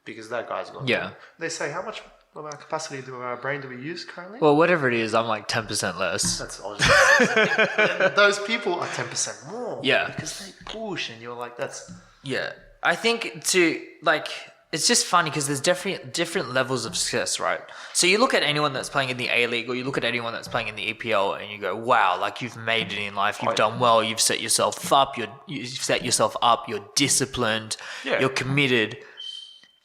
because that guy's got. Yeah. They say how much of our capacity of our brain do we use currently? Well, whatever it is, I'm like 10% less. That's and those people are 10% more. Yeah. Because they push, and you're like, that's. Yeah. I think to like it's just funny because there's definitely different levels of success, right? So you look at anyone that's playing in the A-League or you look at anyone that's playing in the EPL and you go, wow, like you've made it in life, you've done well, you've set yourself up, you're disciplined, you're committed.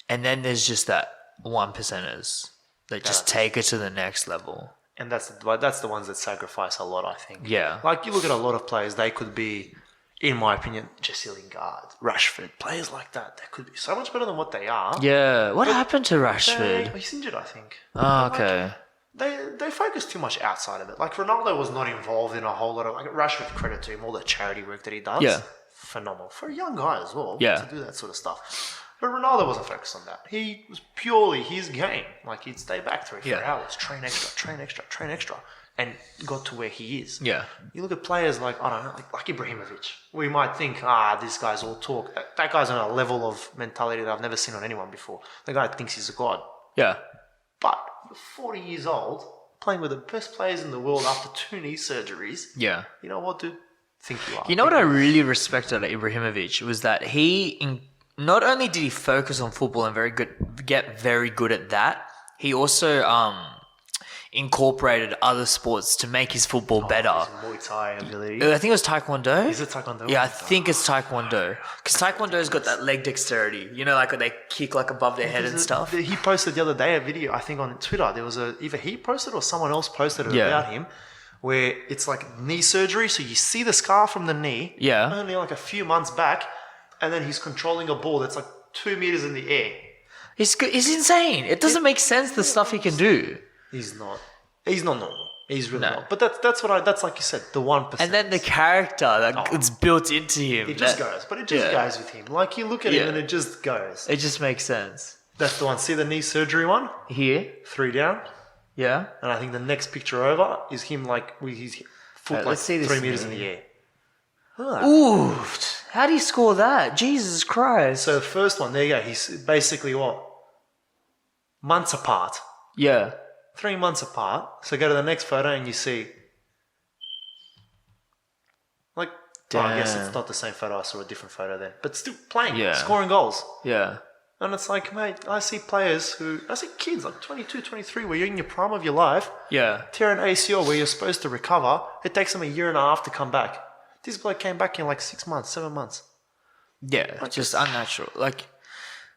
And then there's just that 1%ers that just take it to the next level. And that's the ones that sacrifice a lot, I think. Yeah. Like you look at a lot of players, they could be, in my opinion, Jesse Lingard, Rashford, players like that. They could be so much better than what they are. Yeah. What happened to Rashford? He's injured, I think. Oh, okay. They focus too much outside of it. Like Ronaldo was not involved in a whole lot of, like Rashford, credit to him, all the charity work that he does. Yeah. Phenomenal. For a young guy as well. Yeah. To do that sort of stuff. But Ronaldo wasn't focused on that. He was purely his game. Like he'd stay back 3-4 hours, train extra, and got to where he is. Yeah. You look at players like, I don't know, like Ibrahimovic. We might think, this guy's all talk. That guy's on a level of mentality that I've never seen on anyone before. The guy thinks he's a god. Yeah. But you're 40 years old, playing with the best players in the world after 2 knee surgeries. Yeah. You know what, dude? Think you are. You know what I really respected at Ibrahimovic was that not only did he focus on football and get very good at that, he also incorporated other sports to make his football better. His Muay Thai ability. I think it was Taekwondo. Is it Taekwondo? Yeah, I think it's Taekwondo. Because Taekwondo's got that leg dexterity. You know, like when they kick like above their head and stuff. He posted the other day a video, I think on Twitter. There was either he posted or someone else posted about him, where it's like knee surgery. So you see the scar from the knee. Yeah. Only like a few months back. And then he's controlling a ball that's like 2 meters in the air. It's insane. It doesn't make sense, the stuff he can do. He's not normal. He's really not. But that's like you said, the 1%. And then the character that's built into him. It just goes. But it just goes with him. Like you look at him and it just goes. It just makes sense. That's the one. See the knee surgery one? Here. 3 down. Yeah. And I think the next picture over is him like with his foot like 3 meters in the air. Ooh, how do you score that? Jesus Christ. So the first one, there you go. He's basically what? Months apart. Yeah. 3 months apart. So go to the next photo and you see, like, I guess it's not the same photo. I saw a different photo then. But still playing, scoring goals. Yeah. And it's like, mate, I see kids like 22, 23, where you're in your prime of your life. Yeah. Tear an ACL where you're supposed to recover. It takes them 1.5 years to come back. This bloke came back in like 6 months, 7 months. Yeah, like just unnatural. Like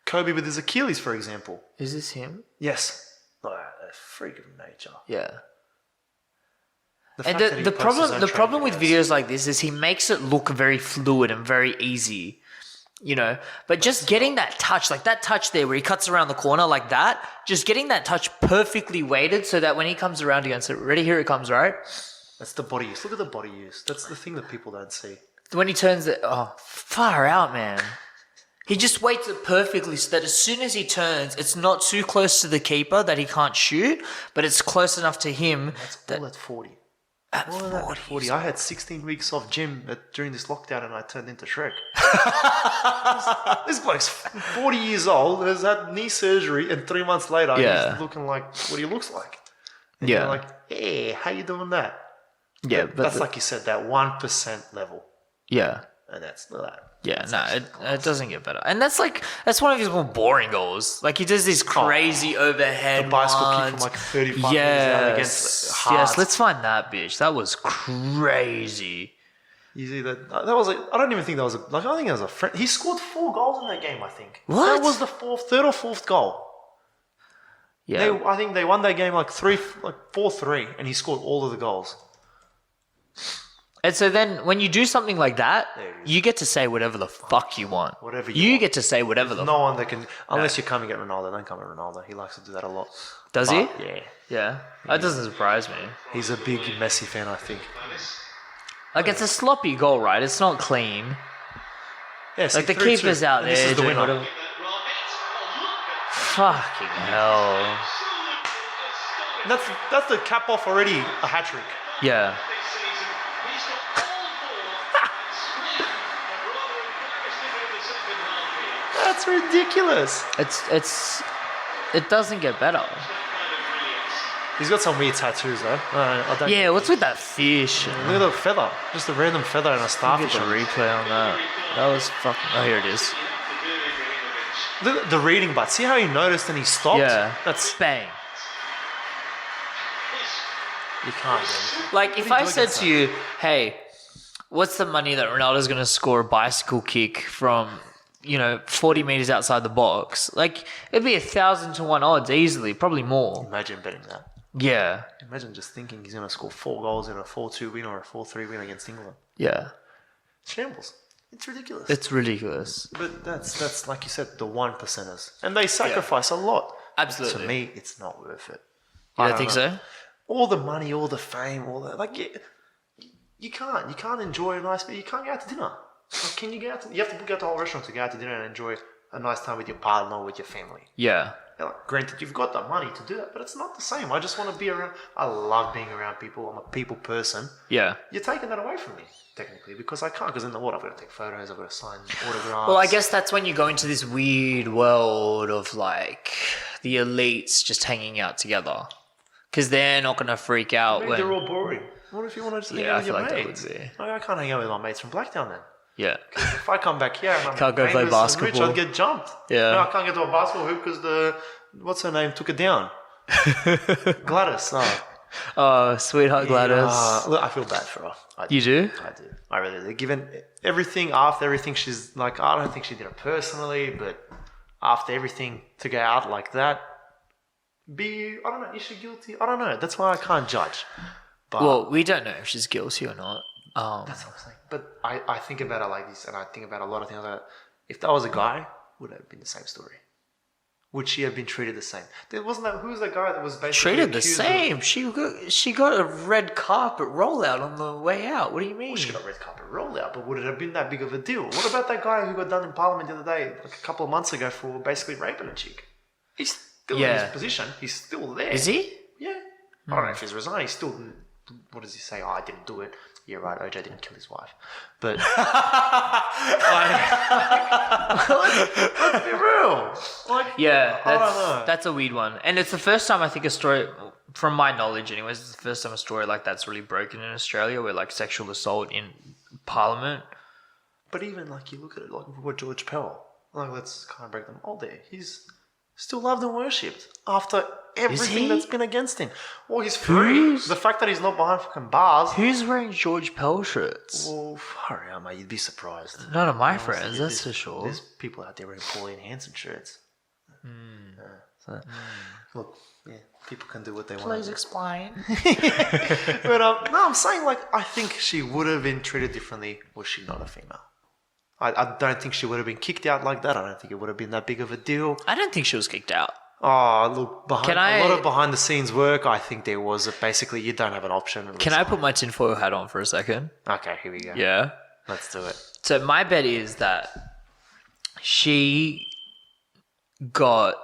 Kobe with his Achilles, for example. Is this him? Yes. A freak of nature. Yeah. The problem with videos like this is he makes it look very fluid and very easy. You know, but just getting that touch, like that touch there where he cuts around the corner like that, just getting that touch perfectly weighted so that when he comes around again, so ready, here it comes, right? That's the body use. Look at the body use. That's the thing that people don't see. When he turns it, far out, man. He just waits it perfectly so that as soon as he turns, it's not too close to the keeper that he can't shoot, but it's close enough to him. All at 40. At All at 40. I had 16 weeks off gym during this lockdown and I turned into Shrek. This bloke's 40 years old, has had knee surgery, and 3 months later he's looking like what he looks like. And you're like, hey, how you doing that? Yeah, but that's like you said, that 1% level. Yeah. And that's that. Yeah, it doesn't get better. And that's one of his more boring goals. Like he does this crazy overhead the bicycle ones. kick from like 35 meters out against Heart. Yes, let's find that bitch. That was crazy. You see that was like, I don't even think that was I think that was a friend. He scored 4 goals in that game, I think. What? That was the third or fourth goal. Yeah. I think they won that game like 4-3, and he scored all of the goals. And so then when you do something like that, you get to say whatever the fuck you want. Whatever you want. get to say whatever the fuck. No one that can, unless you're coming at Ronaldo, don't come at Ronaldo. He likes to do that a lot. Does he? Yeah. Yeah. That doesn't surprise me. He's a big Messi fan, I think. Like it's a sloppy goal, right? It's not clean. Yeah, like the keeper's out there. This is the winner. Fucking hell. That's the cap off already, a hat trick. Yeah. That's ridiculous. It doesn't get better. He's got some weird tattoos though. Yeah, what's with that fish? Look at the feather. Just a random feather and a starfish. Get the replay on that. That was fucking... Oh, here it is. Look at the reading button. See how he noticed and he stopped? Yeah. That's... Bang. You can't, man. Like, if I said to you, hey, what's the money that Ronaldo's going to score a bicycle kick from, 40 meters outside the box? Like, it'd be 1,000 to 1 odds easily, probably more. Imagine betting that. Yeah. Imagine just thinking he's going to score 4 goals in a 4-2 win or a 4-3 win against England. Yeah. Shambles. It's ridiculous. It's ridiculous. But that's like you said, the 1%ers. And they sacrifice a lot. Absolutely. To me, it's not worth it. You don't think so? All the money, all the fame, all that. Like, you can't enjoy a nice meal. You can't go out to dinner. Like, can you go out to... You have to book out the whole restaurant to go out to dinner and enjoy a nice time with your partner or with your family. Yeah. Like, granted, you've got the money to do that, but it's not the same. I just want to be around... I love being around people. I'm a people person. Yeah. You're taking that away from me, technically, because I can't. Because in the world, I've got to take photos, I've got to sign autographs. Well, I guess that's when you go into this weird world of, like, the elites just hanging out together. Because they're not going to freak out when... They're all boring. What if you want to just hang out with your mates? That would be... I can't hang out with my mates from Blacktown then. Yeah. If I come back here and I'm can't go play basketball. Rich, I'd get jumped. Yeah. No, I can't get to a basketball hoop because what's her name took it down. Gladys. Oh, sweetheart Gladys. Look, I feel bad for her. You do? I do. I really do. Given everything, after everything, she's like, I don't think she did it personally, but after everything to go out like that, I don't know, is she guilty? I don't know. That's why I can't judge. But Well, we don't know if she's guilty or not. That's what I'm saying. But I think about it like this, and I think about a lot of things like that. If that was a guy, would it have been the same story? Would she have been treated the same? There wasn't that. Who was that guy that was basically treated the same? She got a red carpet rollout on the way out. What do you mean? Well, she got a red carpet rollout, but would it have been that big of a deal? What about that guy who got done in Parliament the other day, like a couple of months ago, for basically raping a chick? He's still in his position. He's still there. Is he? Yeah. I don't know if he's resigned. He's still. What does he say? Oh, I didn't do it. Yeah, right. OJ didn't kill his wife. But let's be real. Like, Yeah, that's a weird one. And it's the first time I think a story, from my knowledge anyways, it's the first time a story like that's really broken in Australia, where like sexual assault in Parliament. But even like you look at it, like with George Pell, like let's kind of break them all there. He's still loved and worshipped after everything that's been against him. Well, he's free. The fact that he's not behind fucking bars. Who's wearing George Pell shirts? Well, hurry up, mate. You'd be surprised. None of my friends, that's for sure. There's people out there wearing Pauline Hanson shirts. Look, yeah, people can do what they want. Please explain. But no, I'm saying like I think she would have been treated differently was she not a female. I don't think she would have been kicked out like that. I don't think it would have been that big of a deal. I don't think she was kicked out. Oh, look, a lot of behind the scenes work, I think there was basically you don't have an option. Can I put my tinfoil hat on for a second? Okay, here we go. Yeah. Let's do it. So my bet is that she got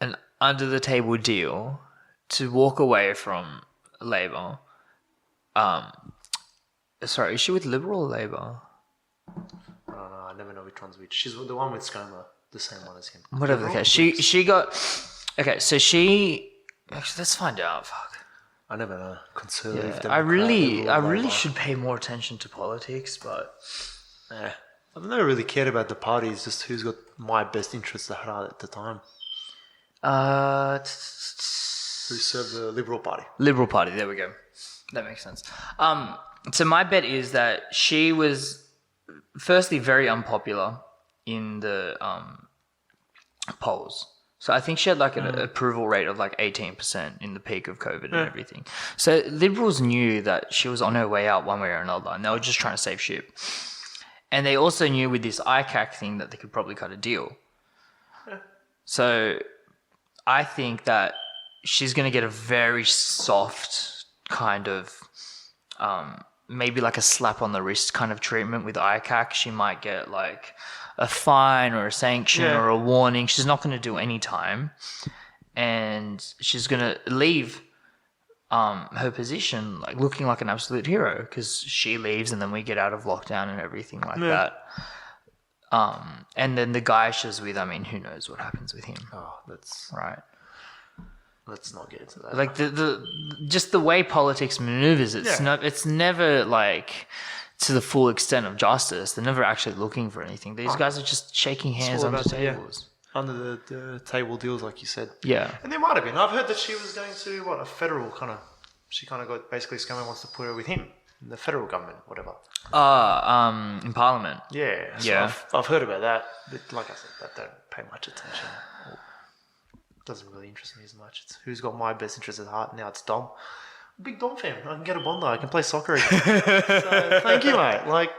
an under the table deal to walk away from Labour. Sorry, is she with Liberal or Labour? I don't know. I never know which one's which. She's the one with ScoMo, the same one as him. Whatever the case. She got... Okay, so she... Actually, let's find out. Fuck. I never know. Conservative, Yeah, I really should pay more attention to politics, but... I've never really cared about the parties, just who's got my best interests at heart at the time. Who served the Liberal Party? Liberal Party, there we go. That makes sense. So my bet is that she was... Firstly, very unpopular in the polls. So I think she had like an approval rate of like 18% in the peak of COVID and everything. So Liberals knew that she was on her way out one way or another, and they were just trying to save ship. And they also knew with this ICAC thing that they could probably cut a deal. Yeah. So I think that she's going to get a very soft kind of... maybe like a slap on the wrist kind of treatment with ICAC. She might get like a fine or a sanction or a warning. She's not going to do any time, and she's going to leave her position like looking like an absolute hero because she leaves and then we get out of lockdown and everything like that. And then the guy she's with, I mean, who knows what happens with him? Oh, that's right. Let's not get into that. Like the just the way politics maneuvers, it's never like to the full extent of justice. They're never actually looking for anything. These guys are just shaking hands on the tables. under the table deals, like you said. Yeah. And there might have been. I've heard that she was going to a federal kind of. She kind of got basically Scummy wants to put her with him in the federal government, whatever. In Parliament. Yeah. So Yeah. I've heard about that, but like I said, I don't pay much attention. It doesn't really interest me as much. It's who's got my best interest at heart. Now it's Dom. Big Dom fan. I can get a Bondi. I can play soccer again. So thank you, mate. Like,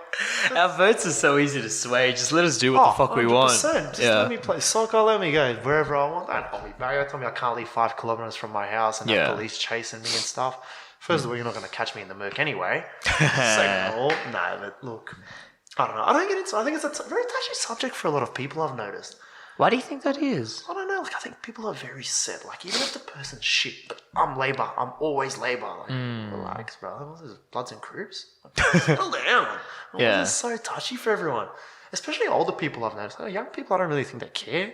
our votes are so easy to sway. Just let us do what the fuck we want. 100%. Just let me play soccer. Let me go wherever I want. Don't hold me back. They told me I can't leave 5 kilometers from my house and have police chasing me and stuff. First of all, you're not going to catch me in the murk anyway. Second of all, no, but look, I don't know. I don't get into. I think it's a very touchy subject for a lot of people. I've noticed. Why do you think that is? I don't know. Like, I think people are very set. Like, even if the person's shit, but I'm Labour. I'm always Labour. Like, relax, bro. There's Bloods and Crips. Like, settle down. It's so touchy for everyone, especially older people. I've noticed. Like, young people, I don't really think they care.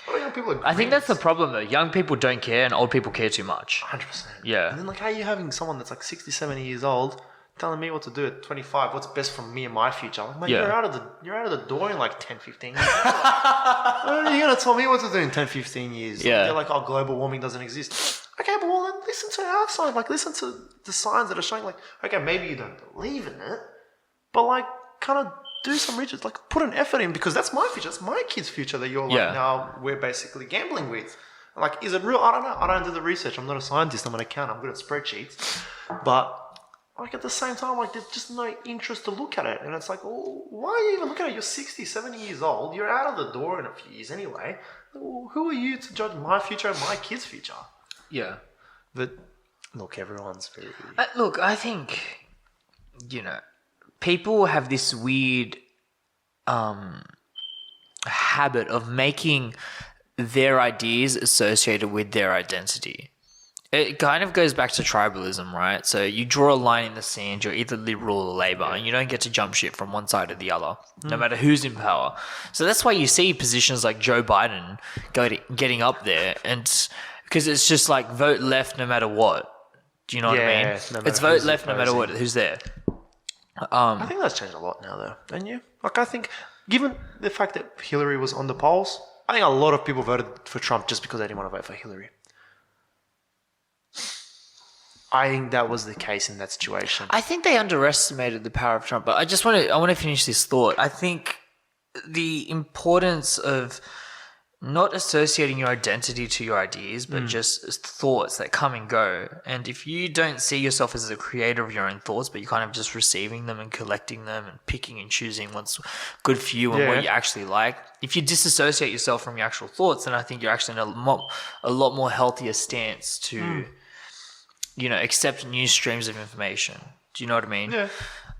Young people are I think that's the problem, though. Young people don't care, and old people care too much. 100%. Yeah. And then, like, how are you having someone that's like 60, 70 years old telling me what to do at 25? What's best for me and my future? I'm like, mate, you're out of the door in like 10, 15 years. What are you going to tell me what to do in 10, 15 years? Yeah. They're like, oh, global warming doesn't exist. Okay, but well, then listen to our side. Like, listen to the signs that are showing, like, okay, maybe you don't believe in it, but like, kind of do some research, like, put an effort in, because that's my future. That's my kid's future that you're like, now we're basically gambling with. Like, is it real? I don't know. I don't do the research. I'm not a scientist. I'm an accountant. I'm good at spreadsheets. But like, at the same time, like, there's just no interest to look at it. And it's like, well, why are you even looking at it? You're 60, 70 years old. You're out of the door in a few years anyway. Well, who are you to judge my future and my kid's future? Yeah. But look, everyone's very... Look, I think, people have this weird habit of making their ideas associated with their identity. It kind of goes back to tribalism, right? So you draw a line in the sand, you're either Liberal or Labor, and you don't get to jump ship from one side or the other, no matter who's in power. So that's why you see positions like Joe Biden getting up there, and because it's just like vote left no matter what. Do you know what I mean? It's vote left no matter what, who's there. I think that's changed a lot now, though, don't you? Like, I think, given the fact that Hillary was on the polls, I think a lot of people voted for Trump just because they didn't want to vote for Hillary. I think that was the case in that situation. I think they underestimated the power of Trump, but I want to finish this thought. I think the importance of not associating your identity to your ideas, but just thoughts that come and go. And if you don't see yourself as a creator of your own thoughts, but you're kind of just receiving them and collecting them and picking and choosing what's good for you and what you actually like, if you disassociate yourself from your actual thoughts, then I think you're actually in a lot more healthier stance to... accept new streams of information. Do you know what I mean? Yeah.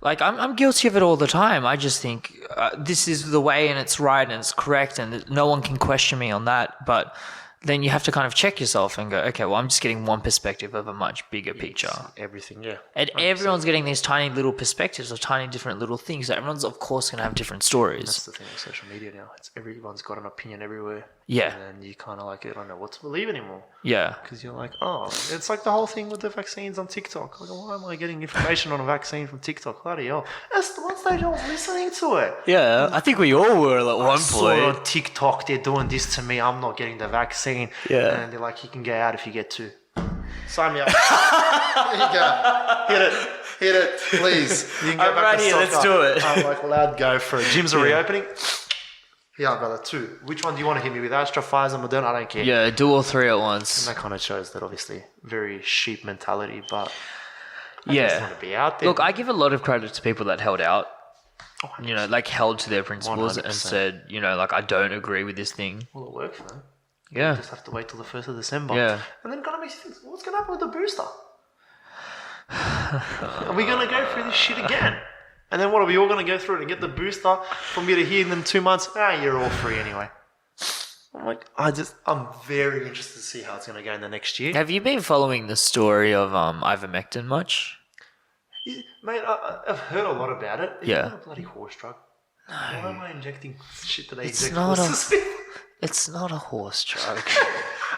Like, I'm guilty of it all the time. I just think this is the way and it's right and it's correct and no one can question me on that. But then you have to kind of check yourself and go, okay, well, I'm just getting one perspective of a much bigger picture. Everything, yeah. And 100%. Everyone's getting these tiny little perspectives of tiny different little things. So everyone's, of course, going to have different stories. That's the thing with social media now. Everyone's got an opinion everywhere. Yeah. And you kind of like, I don't know what to believe anymore. Yeah. Because you're like, oh, it's like the whole thing with the vaccines on TikTok. Like, why am I getting information on a vaccine from TikTok? Bloody hell. That's the one stage I was listening to it. Yeah, I think we all were at one point. Saw it on TikTok, they're doing this to me. I'm not getting the vaccine. Yeah. And they're like, you can get out if you get 2. Sign me up. There you go. Hit it, please. You can go back right to here, soccer. let's do it. I'm like, allowed, go for it. Gyms are reopening. Yeah, I've got 2. Which one do you want to hit me with? Astra, Pfizer, Moderna? I don't care. Yeah, do all 3 at once. And that kind of shows that obviously very sheep mentality, but I just want to be out there. Look, I give a lot of credit to people that held out. Like held to their principles 100%. And said, I don't agree with this thing. Well, it worked for them. Yeah. You just have to wait till the 1st of December. Yeah. And then kind of makes you think, what's going to happen with the booster? Are we going to go through this shit again? And then what, are we all going to go through it and get the booster from you to here in them 2 months? You're all free anyway. I'm like, I'm very interested to see how it's going to go in the next year. Have you been following the story of ivermectin much? Mate, I've heard a lot about it. Is Yeah. it a bloody horse drug? No. Why am I injecting shit that they It's inject not horses? It's not a horse drug.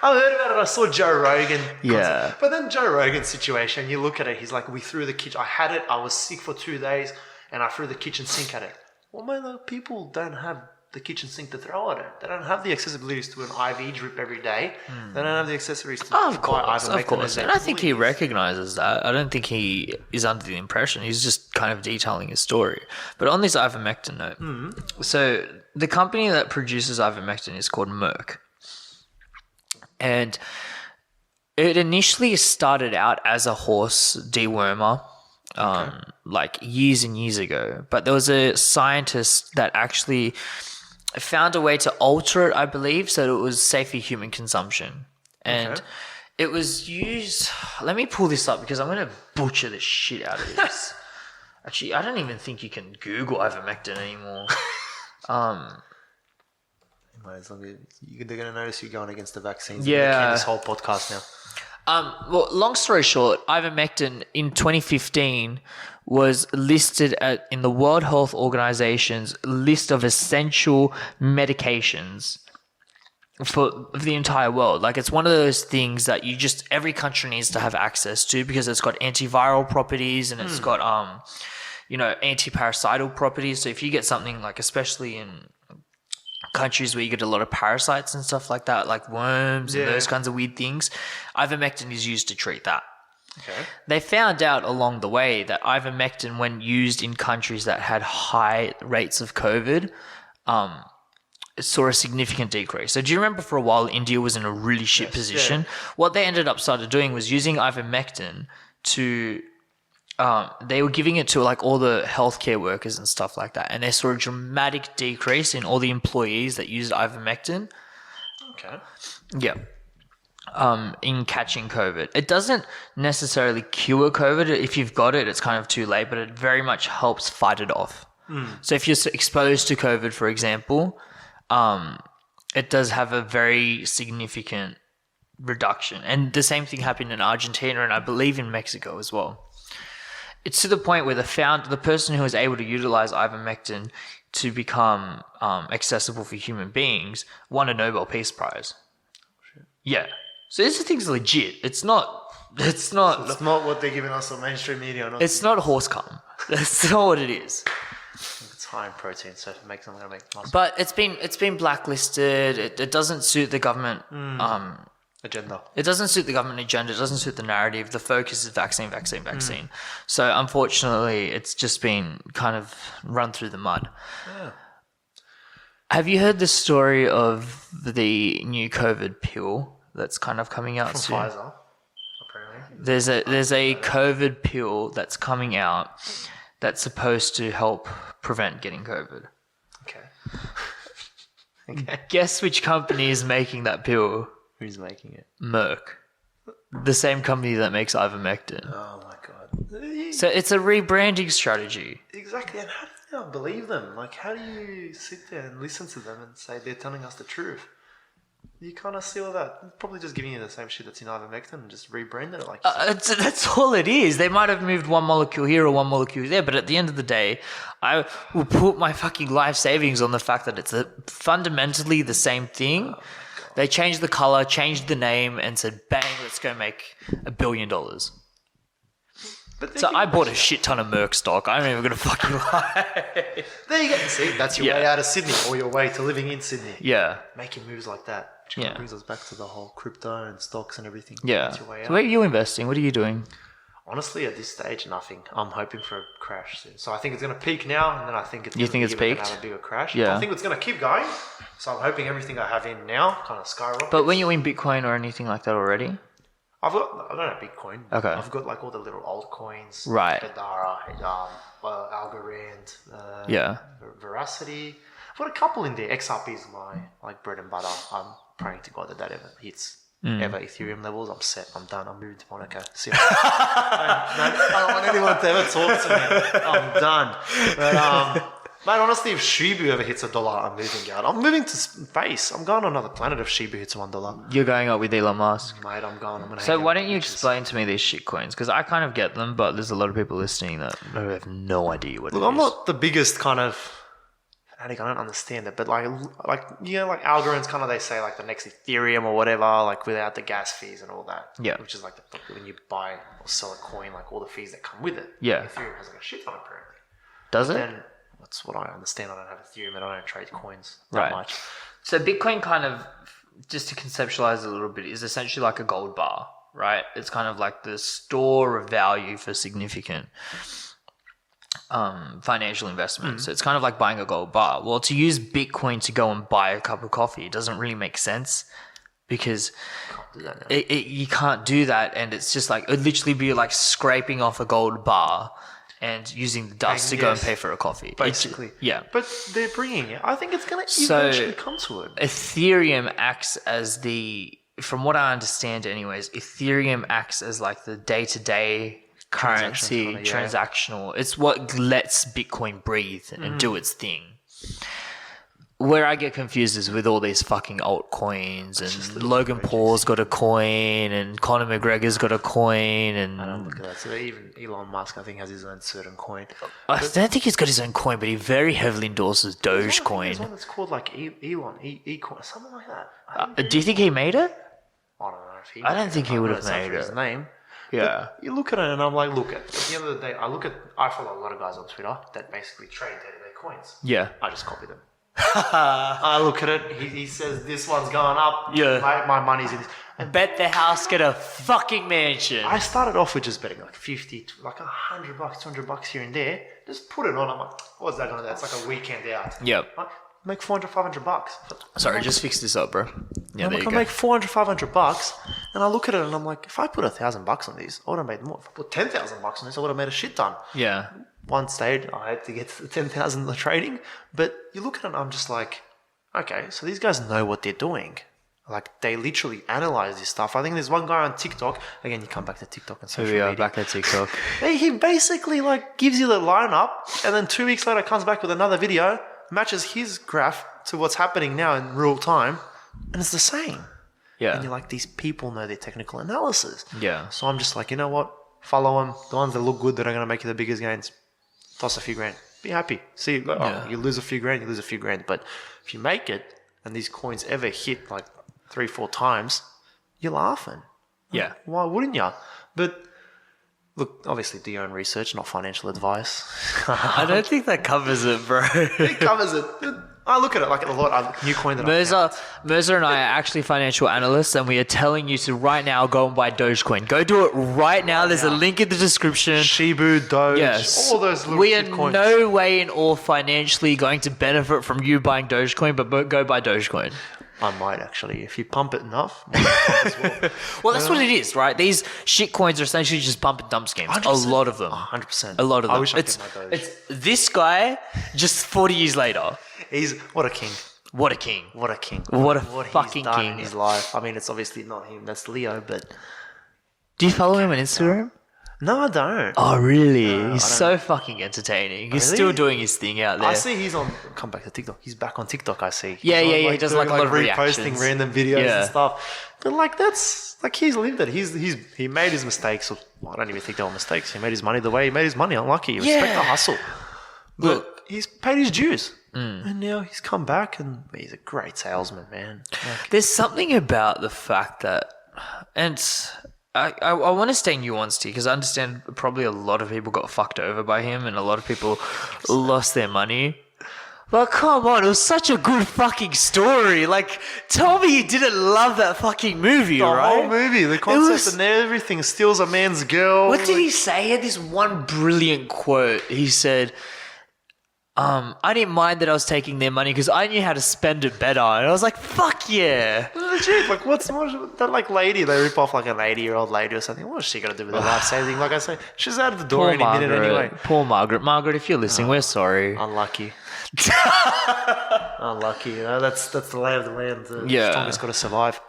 I heard about it. I saw Joe Rogan. Yeah. But then Joe Rogan's situation, you look at it, he's like, we threw the kitchen. I had it. I was sick for 2 days, and I threw the kitchen sink at it. Well, man, people don't have the kitchen sink to throw at it. They don't have the accessibilities to an IV drip every day. They don't have the accessories to Of buy course, ivermectin. of course. And I think he recognizes that. I don't think he is under the impression. He's just kind of detailing his story. But on this ivermectin note, so the company that produces ivermectin is called Merck. And it initially started out as a horse dewormer, like years and years ago. But there was a scientist that actually found a way to alter it, I believe, so that it was safe for human consumption. And it was used... Let me pull this up because I'm going to butcher the shit out of this. Actually, I don't even think you can Google ivermectin anymore. As long as they're going to notice you're going against the vaccines. Yeah. This whole podcast now. Well, long story short, ivermectin in 2015 was listed in the World Health Organization's list of essential medications for the entire world. Like, it's one of those things that every country needs to have access to because it's got antiviral properties and it's got anti-parasital properties. So if you get something like, especially in countries where you get a lot of parasites and stuff like that, like worms and those kinds of weird things, ivermectin is used to treat that. Okay. They found out along the way that ivermectin, when used in countries that had high rates of COVID, saw a significant decrease. So do you remember for a while India was in a really shit position? Yeah. What they ended up started doing was using ivermectin to... they were giving it to like all the healthcare workers and stuff like that, and they saw a dramatic decrease in all the employees that used ivermectin. Okay. Yeah. In catching COVID. It doesn't necessarily cure COVID. If you've got it, it's kind of too late, but it very much helps fight it off. So if you're exposed to COVID, for example, it does have a very significant reduction. And the same thing happened in Argentina and I believe in Mexico as well. It's to the point where the person who was able to utilize ivermectin to become accessible for human beings won a Nobel Peace Prize. Shit. Yeah. So this thing's legit. It's not what they're giving us on mainstream media. It's not horse cum. That's not what it is. It's high in protein, so if it makes them going to make muscle. But it's been blacklisted. It doesn't suit the government agenda. It doesn't suit the government agenda. It doesn't suit the narrative. The focus is vaccine. So unfortunately, it's just been kind of run through the mud. Yeah. Have you heard the story of the new COVID pill that's kind of coming out from soon? Pfizer, apparently. There's a COVID pill that's coming out that's supposed to help prevent getting COVID. Okay. Guess which company is making that pill? Who's making it? Merck. The same company that makes ivermectin. Oh my god. So it's a rebranding strategy. Exactly. And how do you not believe them? Like, how do you sit there and listen to them and say they're telling us the truth? You kind of see all that. They're probably just giving you the same shit that's in ivermectin and just rebranded it like that's all it is. They might have moved one molecule here or one molecule there, but at the end of the day, I will put my fucking life savings on the fact that it's fundamentally the same thing. They changed the color, changed the name, and said, bang, let's go make $1 billion. So I bought a shit ton of Merck stock. I'm not even going to fucking lie. There you go. See, that's your way out of Sydney or your way to living in Sydney. Yeah. Making moves like that. Which kind of brings us back to the whole crypto and stocks and everything. Yeah. That's your way out. So where are you investing? What are you doing? Honestly, at this stage, nothing. I'm hoping for a crash soon. So I think it's going to peak now, and then I think it's peaked? Going to have a bigger crash. Yeah. I think it's going to keep going. So I'm hoping everything I have in now kind of skyrockets. But when you in Bitcoin or anything like that already? I don't have Bitcoin. Okay. I've got like all the little altcoins. Right. Hedara, Algorand, Veracity. I've got a couple in there. XRP is my like bread and butter. I'm praying to God that ever hits ever Ethereum levels. I'm set. I'm done. I'm moving to Monaco. See I don't want anyone to ever talk to me. I'm done. But mate, honestly, if Shibu ever hits $1, I'm moving out. I'm moving to space. I'm going to another planet if Shibu hits $1. You're going up with Elon Musk. Mate, I'm going. So why don't you explain to me these shit coins? Because I kind of get them, but there's a lot of people listening that have no idea what it is. I'm not the biggest kind of... I don't understand it, but like Algorand's kind of, they say like the next Ethereum or whatever, like without the gas fees and all that. Yeah. Which is like when you buy or sell a coin, like all the fees that come with it. Yeah. Ethereum has like a shit ton apparently. Does it? Then That's what I understand. I don't have Ethereum and I don't trade coins Right. that much. So Bitcoin kind of, just to conceptualize a little bit, is essentially like a gold bar, right? It's kind of like the store of value for significant financial investment. So it's kind of like buying a gold bar. Well, to use Bitcoin to go and buy a cup of coffee doesn't really make sense because you can't do that. And it's just like, it'd literally be like scraping off a gold bar and using the dust to go and pay for a coffee. Basically. Yeah. But they're bringing it. I think it's going to eventually come to it. Ethereum acts as from what I understand anyways, Ethereum acts as like the day-to-day currency, transactional. It's what lets Bitcoin breathe and do its thing. Where I get confused is with all these fucking altcoins and Logan Paul's got a coin and Conor McGregor's got a coin and I don't look at that. So even Elon Musk, I think, has his own certain coin. I don't think he's got his own coin, but he very heavily endorses Dogecoin. There's one that's called like Elon, E-coin, something like that. Do you think he made it? I don't know if he. I don't think he would have made his it. name. Yeah. But you look at it and I'm like, look at the end of the day, I follow a lot of guys on Twitter that basically trade day-to-day coins. Yeah. I just copy them. I look at it. He says this one's going up. Yeah. My money's in this. And bet the house get a fucking mansion. I started off with just betting like 50, like $100, $200 here and there. Just put it on. I'm like, what's that going to do? It's like a weekend out. Yep. Like, make $400, $500. Sorry, just fix this up, bro. Yeah, I'm there like, you I go. make $400, $500, and I look at it and I'm like, if I put $1,000 on these, I would have made more. If I put $10,000 on this, I would have made a shit ton. Yeah. One stage, I had to get to the 10,000 in the trading, but you look at it and I'm just like, okay, so these guys know what they're doing. Like, they literally analyze this stuff. I think there's one guy on TikTok. Again, you come back to TikTok and social Here we are, media. back at TikTok. He basically, like, gives you the lineup, and then 2 weeks later comes back with another video, matches his graph to what's happening now in real time, and it's the same. Yeah. And you're like, these people know their technical analysis. Yeah. So I'm just like, you know what? Follow them. The ones that look good that are going to make you the biggest gains, toss a few grand. Be happy. See, you lose a few grand, you lose a few grand. But if you make it, and these coins ever hit like 3-4 times, you're laughing. Yeah. Why wouldn't you? But look, obviously do your own research, not financial advice. I don't think that covers it, bro. It covers it. I look at it like a lot of new coin that Mirza and I are actually financial analysts, and we are telling you to right now go and buy Dogecoin. Go do it right now. There's a link in the description. Shibu, Doge, Yes. all those little we are shit coins. no way in all financially going to benefit from you buying Dogecoin, but go buy Dogecoin. I might actually, if you pump it enough. I might pump as well. Well, that's what it is, right? These shit coins are essentially just pump and dump schemes. 100%. A lot of them. 100%. A lot of them. I wish I could my Doge. It's this guy just 40 years later. He's what a king. What a king. What a king. What a he's fucking done king. in his life. I mean, it's obviously not him. That's Leo, but Do you follow him on Instagram? no, I don't. Oh, really? He's so fucking entertaining. He's Really? still doing his thing out there. I see he's on. Come back to TikTok. He's back on TikTok. I see. Yeah, He's on, yeah, he does, like, a lot of reposting reactions. random videos Yeah. and stuff. But like that's like he's lived it. He made his mistakes. Well, I don't even think they were mistakes. He made his money the way he made his money. Unlucky. Respect Yeah. the hustle. But Look. he's paid his dues, and now he's come back, and he's a great salesman, man. Like, There's something about the fact that, and I want to stay nuanced here because I understand probably a lot of people got fucked over by him and a lot of people lost their money. But come on, it was such a good fucking story. Like, tell me you didn't love that fucking movie, the right? whole movie, the concept was- and everything, steals a man's girl. What did he say? He had this one brilliant quote. He said, I didn't mind that I was taking their money because I knew how to spend it better. And I was like, fuck yeah. Legit, like what's that like lady? They rip off like an 80-year-old lady or something. What's she got to do with her life saving? Like I say, she's out of the door Poor any minute anyway. Poor Margaret. Margaret, if you're listening, we're sorry. Unlucky. Unlucky. You know, that's the lay of the land. The Yeah. strongest got to survive.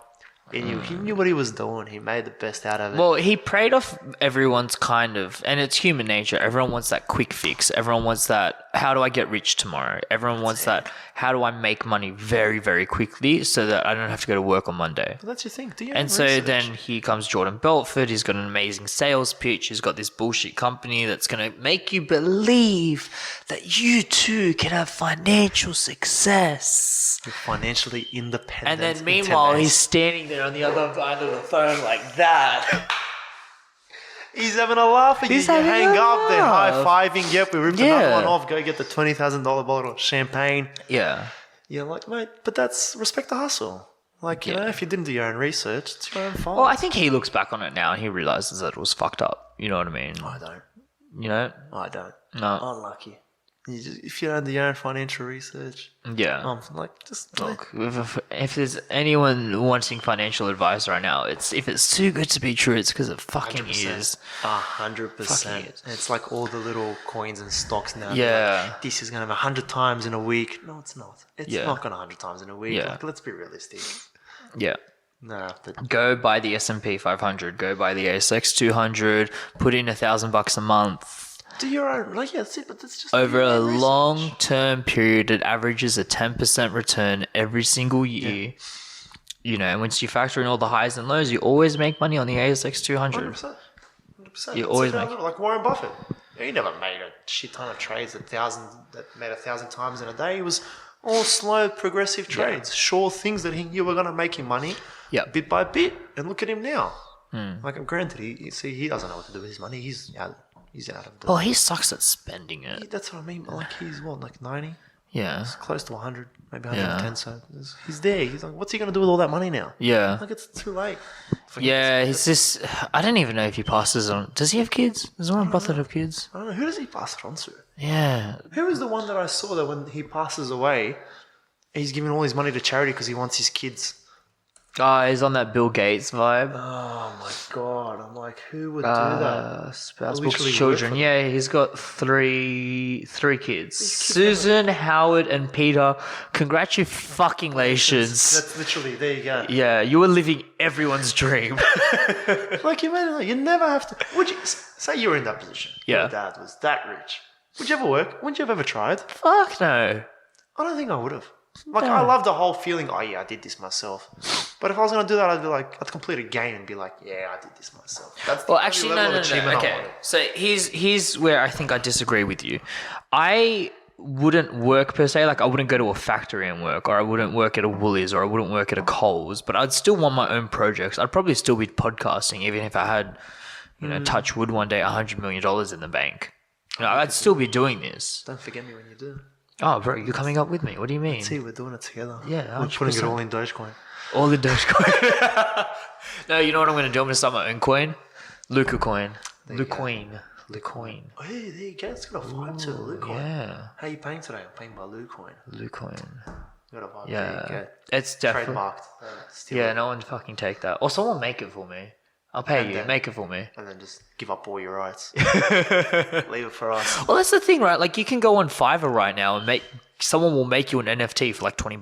He knew what he was doing. He made the best out of it. Well, he preyed off everyone's kind of, and it's human nature. Everyone wants that quick fix. Everyone wants that, how do I get rich tomorrow? Everyone wants that, how do I make money very, very quickly so that I don't have to go to work on Monday? But that's your thing. Do you And so then here comes Jordan Belfort. He's got an amazing sales pitch. He's got this bullshit company that's going to make you believe that you too can have financial success. you're financially independent. And then in meanwhile, 10 days. he's standing there on the other side of the phone like that. He's having a laugh at you. You hang up, they're high-fiving. Yep, we ripped another one off. Go get the $20,000 bottle of champagne. Yeah. You're like, mate, but that's respect the hustle. Like, you know, if you didn't do your own research, it's your own fault. Well, I think he looks back on it now and he realizes that it was fucked up. You know what I mean? I don't. You know? I don't. No. Unlucky. If you don't do your own financial research, just look. If there's anyone wanting financial advice right now, if it's too good to be true, it's because it fucking 100%. is. 100%. It's like all the little coins and stocks now. Yeah. Like, this is gonna have 100 times in a week. No, it's not. It's not gonna 100 times in a week. Yeah. Like, let's be realistic. Yeah. Nah, but go buy the S&P 500. Go buy the ASX 200. Put in $1,000 a month. Do your own, that's it, but that's just over a long-term period. It averages a 10% return every single year. You know, and once you factor in all the highs and lows, you always make money on the ASX 200. 100%. You always make like Warren Buffett. He never made a shit ton of trades that made 1,000 times in a day. It was all slow, progressive trades, sure things that he knew were going to make him money, bit by bit. And look at him now. Like, granted, he doesn't know what to do with his money. He's out of the... Well, he sucks at spending it. That's what I mean. Like, he's like 90? Yeah. It's close to 100, maybe 110. So he's there. He's like, what's he going to do with all that money now? Yeah. Like, it's too late. He's just... I don't even know if he passes on... Does he have kids? Does Warren Buffett have kids? I don't know. Who does he pass it on to? Yeah. Who was the one that I saw that when he passes away, he's giving all his money to charity because he wants his kids... He's on that Bill Gates vibe. Oh my god! I'm like, who would do that? Spouse, books, children. Yeah, he's got three kids. Susan, Howard, and Peter. Congratulations. That's literally, there you go. Yeah, you were living everyone's dream. Like, you never have to. Would you say you were in that position? Yeah. Your dad was that rich. Would you ever work? Wouldn't you have ever tried? Fuck no. I don't think I would have. Like, I love the whole feeling, I did this myself. But if I was going to do that, I'd be like, I'd complete a game and be like, I did this myself. That's the actually, level no. of achievement I Okay, wanted. so here's where I think I disagree with you. I wouldn't work per se, like I wouldn't go to a factory and work, or I wouldn't work at a Woolies, or I wouldn't work at a Coles, but I'd still want my own projects. I'd probably still be podcasting, even if I had, touch wood one day, $100 million in the bank. I'd still be doing this. Don't forget me when you do. Oh, bro, you're coming up with me. What do you mean? See, we're doing it together. Yeah, we're putting it all in Dogecoin. All in Dogecoin. No, you know what I'm going to do? I'm going to start my own coin. Luca coin. Lucoin. Oh, hey, there you go. It's got a vibe to it, Lucoin. Yeah. How are you paying today? I'm paying by Lucoin. Lucoin. Got a vibe. Yeah. There you go. It's definitely... Trademarked. No one fucking take that. Or someone make it for me. I'll pay you. Make it for me. And then just give up all your rights. Leave it for us. Well, that's the thing, right? Like, you can go on Fiverr right now and someone will make you an NFT for like $20.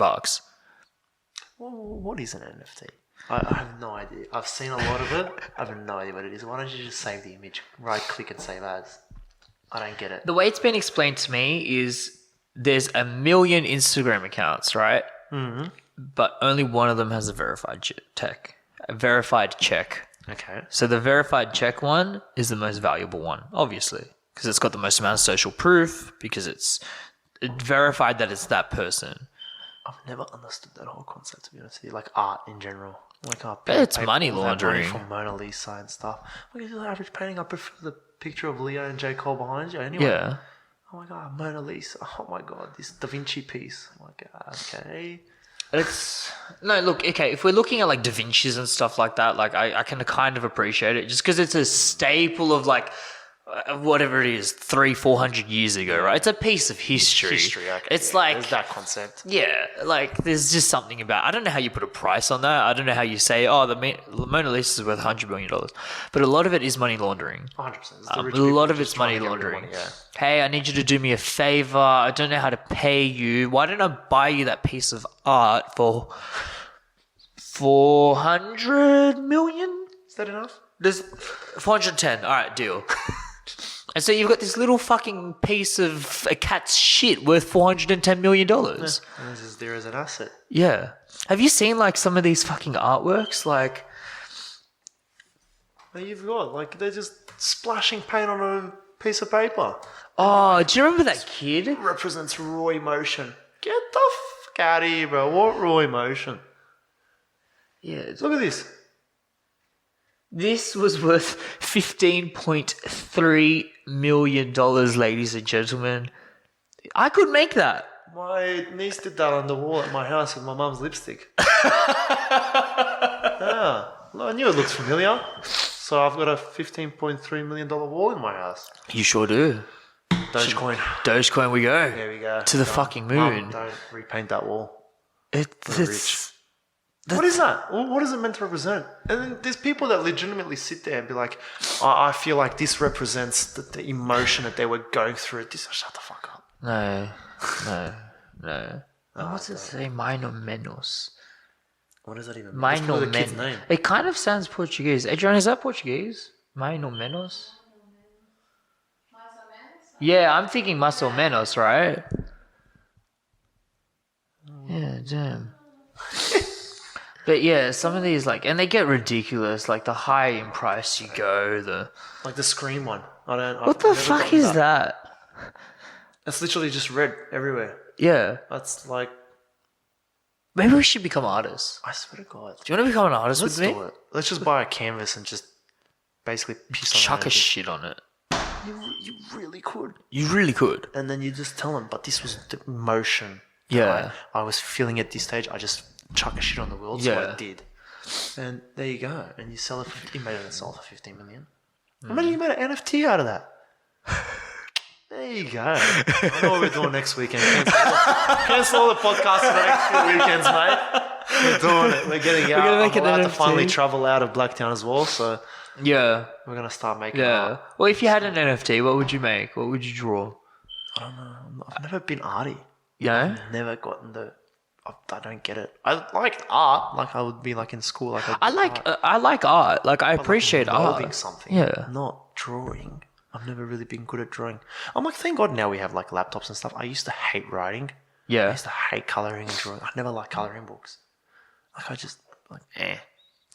Well, what is an NFT? I have no idea. I've seen a lot of it. I have no idea what it is. Why don't you just save the image? Right click and save as. I don't get it. The way it's been explained to me is there's 1 million Instagram accounts, right? Mm-hmm. But only one of them has a verified check. Okay. So the verified check one is the most valuable one, obviously, because it's got the most amount of social proof, because it's verified that it's that person. I've never understood that whole concept, to be honest with you. Like art in general. Like it's money laundering. Money from Mona Lisa and stuff. Like, it's an average painting. I prefer the picture of Leo and J. Cole behind you. Anyway. Yeah. Oh my god, Mona Lisa. Oh my god, this Da Vinci piece. Oh my god, okay. Okay, if we're looking at like Da Vinci's and stuff like that, like I can kind of appreciate it just because it's a staple of like whatever it is, 300-400 years ago, right? It's a piece of history. Okay, it's like there's that concept. Yeah, like there's just something about. I don't know how you put a price on that. I don't know how you say, the Mona Lisa is worth $100 million, but a lot of it is money laundering. 100%. A lot of it's money laundering. Money, yeah. Hey, I need you to do me a favor. I don't know how to pay you. Why don't I buy you that piece of art for 400 million? Is that enough? There's 410. All right, deal. And so you've got this little fucking piece of a cat's shit worth $410 million. Yeah. And this is there as an asset. Yeah. Have you seen like some of these fucking artworks? Like, you've got like they're just splashing paint on a piece of paper. Oh, do you remember that kid? It represents raw emotion. Get the fuck out of here, bro. What raw emotion? Yeah. Look at this. This was worth $15.3 million, ladies and gentlemen. I could make that. My niece did that on the wall at my house with my mum's lipstick. Yeah. Well, I knew it looked familiar. So I've got a $15.3 million wall in my house. You sure do. Dogecoin we go. There we go. To the fucking moon. Mum, don't repaint that wall. It's What is that? What is it meant to represent? And then there's people that legitimately sit there and be like, I feel like this represents the emotion that they were going through. Shut the fuck up. No. What's it say? Minor menos. What does that even mean? Minor It's the kid's menos. name. It kind of sounds Portuguese. Adrian, is that Portuguese? Minor menos? Yeah, I'm thinking más o menos, right? Yeah, damn. But yeah, some of these and they get ridiculous. Like the higher in price you go, Like the Scream one. What the fuck is that? It's literally just red everywhere. Yeah. That's like, Maybe we should become artists. I swear to God. Do you want to become an artist Let's with me? do it. Let's just buy a canvas and just basically piss on Chuck it. a shit on it. You really could. You really could. And then you just tell them, but this was the emotion. Yeah. I was feeling at this stage. I just chuck a shit on the world, so I did. And there you go. And you sell it you made it sold for 15 million. Imagine you made an NFT out of that. There you go. I know what we're doing next weekend. Cancel all the podcasts for the next few weekends, mate. We're doing it. We're getting out. gonna make I'm allowed an to NFT. finally travel out of Blacktown as well, so Yeah. we're going to start making Yeah. art. Well, if you had an NFT, what would you make? What would you draw? I don't know. I've never been arty. You know? Never gotten I don't get it. I like art. Like I would be like in school. Like I like art. Like I appreciate molding art. something. Yeah. Not drawing. I've never really been good at drawing. I'm like, thank God now we have like laptops and stuff. I used to hate writing. I Yeah. used to hate coloring and drawing. I never liked coloring books. Like I just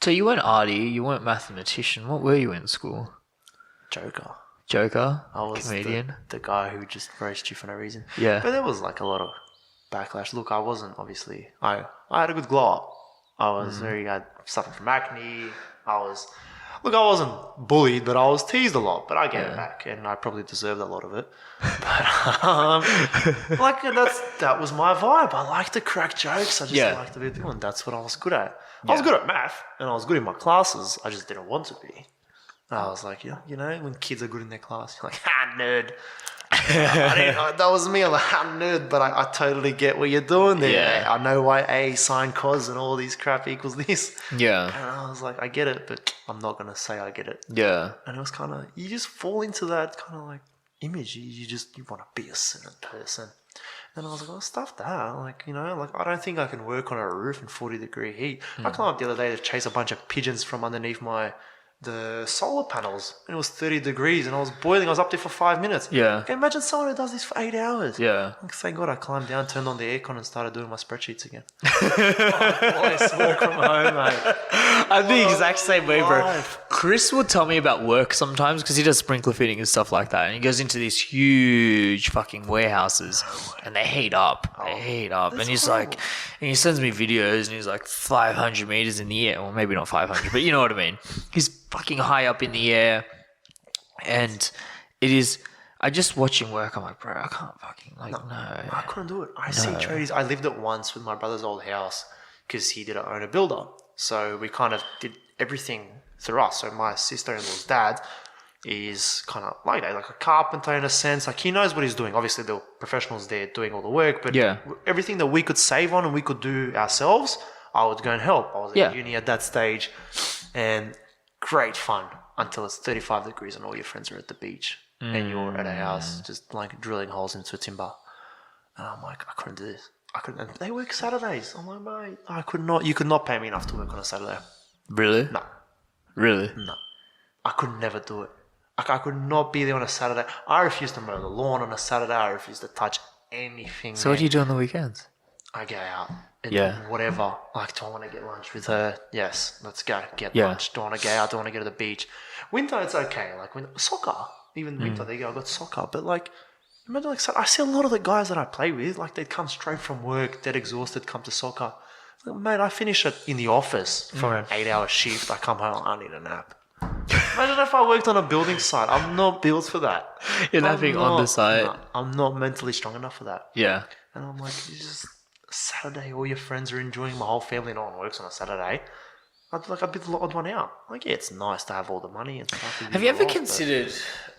So you weren't arty. You weren't mathematician. What were you in school? Joker. Joker. I was Comedian. the guy who just roast you for no reason. Yeah. But there was like a lot of backlash. Look, I wasn't obviously. I had a good glow up. I was I had suffering from acne. I wasn't bullied, but I was teased a lot. But I gave it back, and I probably deserved a lot of it. But that was my vibe. I like to crack jokes. I just like to be doing. That's what I was good at. I was good at math, and I was good in my classes. I just didn't want to be. I was like, you know, when kids are good in their class, you're like, nerd. That was me. I'm like, nerd, but I totally get what you're doing there. Yeah. I know why A sine cos and all these crap equals this. Yeah. And I was like, I get it, but I'm not going to say I get it. Yeah. And it was kind of, you just fall into that kind of like image. You want to be a certain person. And I was like, oh, stuff that. Like, you know, like I don't think I can work on a roof in 40-degree heat. I climbed up the other day to chase a bunch of pigeons from underneath the solar panels, and it was 30 degrees and I was boiling. I was up there for 5 minutes. Yeah. Okay, imagine someone who does this for 8 hours. Yeah. Like, thank God I climbed down, turned on the aircon and started doing my spreadsheets again. Boys, work from home, mate. I'm the exact same way, bro. life. Chris will tell me about work sometimes because he does sprinkler fitting and stuff like that. And he goes into these huge fucking warehouses and they heat up. And he's like, and he sends me videos and he's like 500 meters in the air. Well, maybe not 500, but you know what I mean. He's fucking high up in the air. And I just watch him work. I'm like, bro, I can't fucking, no. I couldn't do it. I see tradies. I lived it once with my brother's old house because he did own a builder. So we kind of did everything through us. So my sister-in-law's dad is kind of like that, like a carpenter in a sense. Like he knows what he's doing. Obviously, there were professionals there doing all the work, but everything that we could save on and we could do ourselves, I would go and help. I was at uni at that stage, and great fun until it's 35 degrees and all your friends are at the beach and you're at a house just like drilling holes into a timber. And I'm like, I couldn't do this. I couldn't. And they work Saturdays. I'm like, mate, I could not. You could not pay me enough to work on a Saturday. Really? No. Really? No. I could never do it. I could not be there on a Saturday. I refuse to mow the lawn on a Saturday. I refuse to touch anything. So what do you do on the weekends? I go out and whatever. Like, do I want to get lunch with her? Yes, let's go get lunch. Do I want to go out? Do I want to go to the beach? Winter, it's okay. Like soccer, even winter, there you go. I got soccer, but like, imagine like I see a lot of the guys that I play with. Like they'd come straight from work, dead exhausted, come to soccer. Like, mate, I finish it in the office for an 8-hour shift. I come home, I need a nap. Imagine if I worked on a building site. I'm not built for that. You're napping on the site. No, I'm not mentally strong enough for that. Yeah. And I'm like, it's just Saturday, all your friends are enjoying, my whole family, no one works on a Saturday. I'd be the odd one out. Like, yeah, it's nice to have all the money and stuff. Have you ever considered,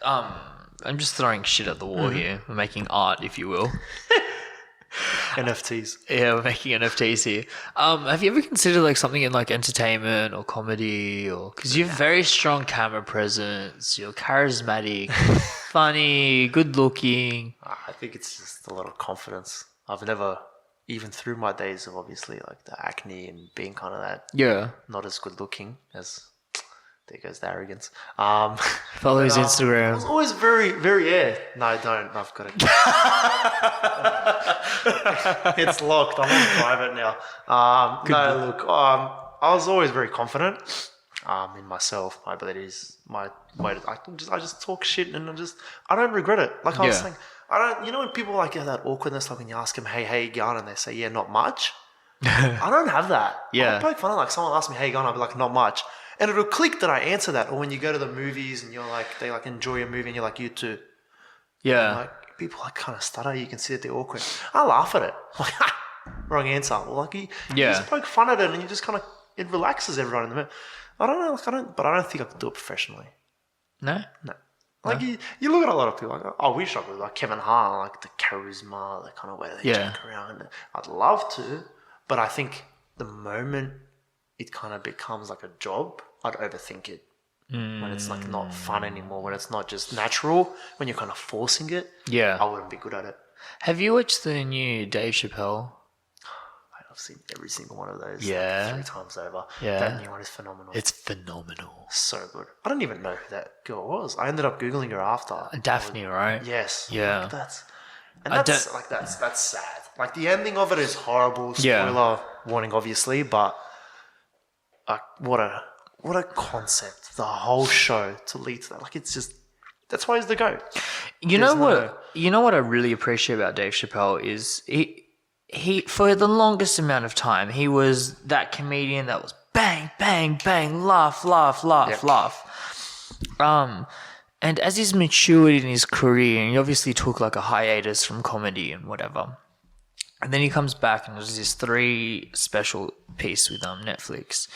I'm just throwing shit at the wall here. We're making art, if you will. NFTs. Yeah, we're making NFTs here. Have you ever considered like something in like entertainment or comedy, or because you have very strong camera presence, you're charismatic, funny, good looking. I think it's just a lot of confidence. I've never, even through my days of obviously like the acne and being kind of that, not as good looking as, there goes the arrogance. Follow his Instagram. I was always very, very, no, don't. I've got it. It's locked. I'm on private now. I was always very confident in myself, my abilities, my way. I just talk shit, and I don't regret it. Like I was saying, you know when people like have that awkwardness, like when you ask them, hey, how you going? And they say, yeah, not much. I don't have that. Yeah. I poke fun at like someone asks me, how you going? I'll be like, not much. And it'll click that I answer that. Or when you go to the movies and you're like, they like enjoy a movie and you're like, you too. Yeah. Like people like kind of stutter. You can see that they're awkward. I laugh at it. I'm like, wrong answer. Well, like you just poke fun at it and you just kind of, it relaxes everyone in the moment. I don't know. Like but I don't think I could do it professionally. No. Like you look at a lot of people like, I wish I could, like Kevin Hart, like the charisma, the kind of way they joke around. I'd love to, but I think the moment it kind of becomes like a job, I'd overthink it. When it's like not fun anymore, when it's not just natural, when you're kind of forcing it, I wouldn't be good at it. Have you watched the new Dave Chappelle? I've seen every single one of those like 3 times over. Yeah. That new one is phenomenal. It's phenomenal. So good. I don't even know who that girl was. I ended up Googling her after. Daphne, right? Yes. Yeah. Like that's sad. Like the ending of it is horrible. Spoiler warning, obviously, but what a concept. The whole show to lead to that. Like it's just, that's why he's the GOAT. You know what I really appreciate about Dave Chappelle is he for the longest amount of time he was that comedian that was bang bang bang, laugh laugh laugh laugh. And as he's matured in his career, and he obviously took like a hiatus from comedy and whatever, and then he comes back and there's this 3 special piece with Netflix.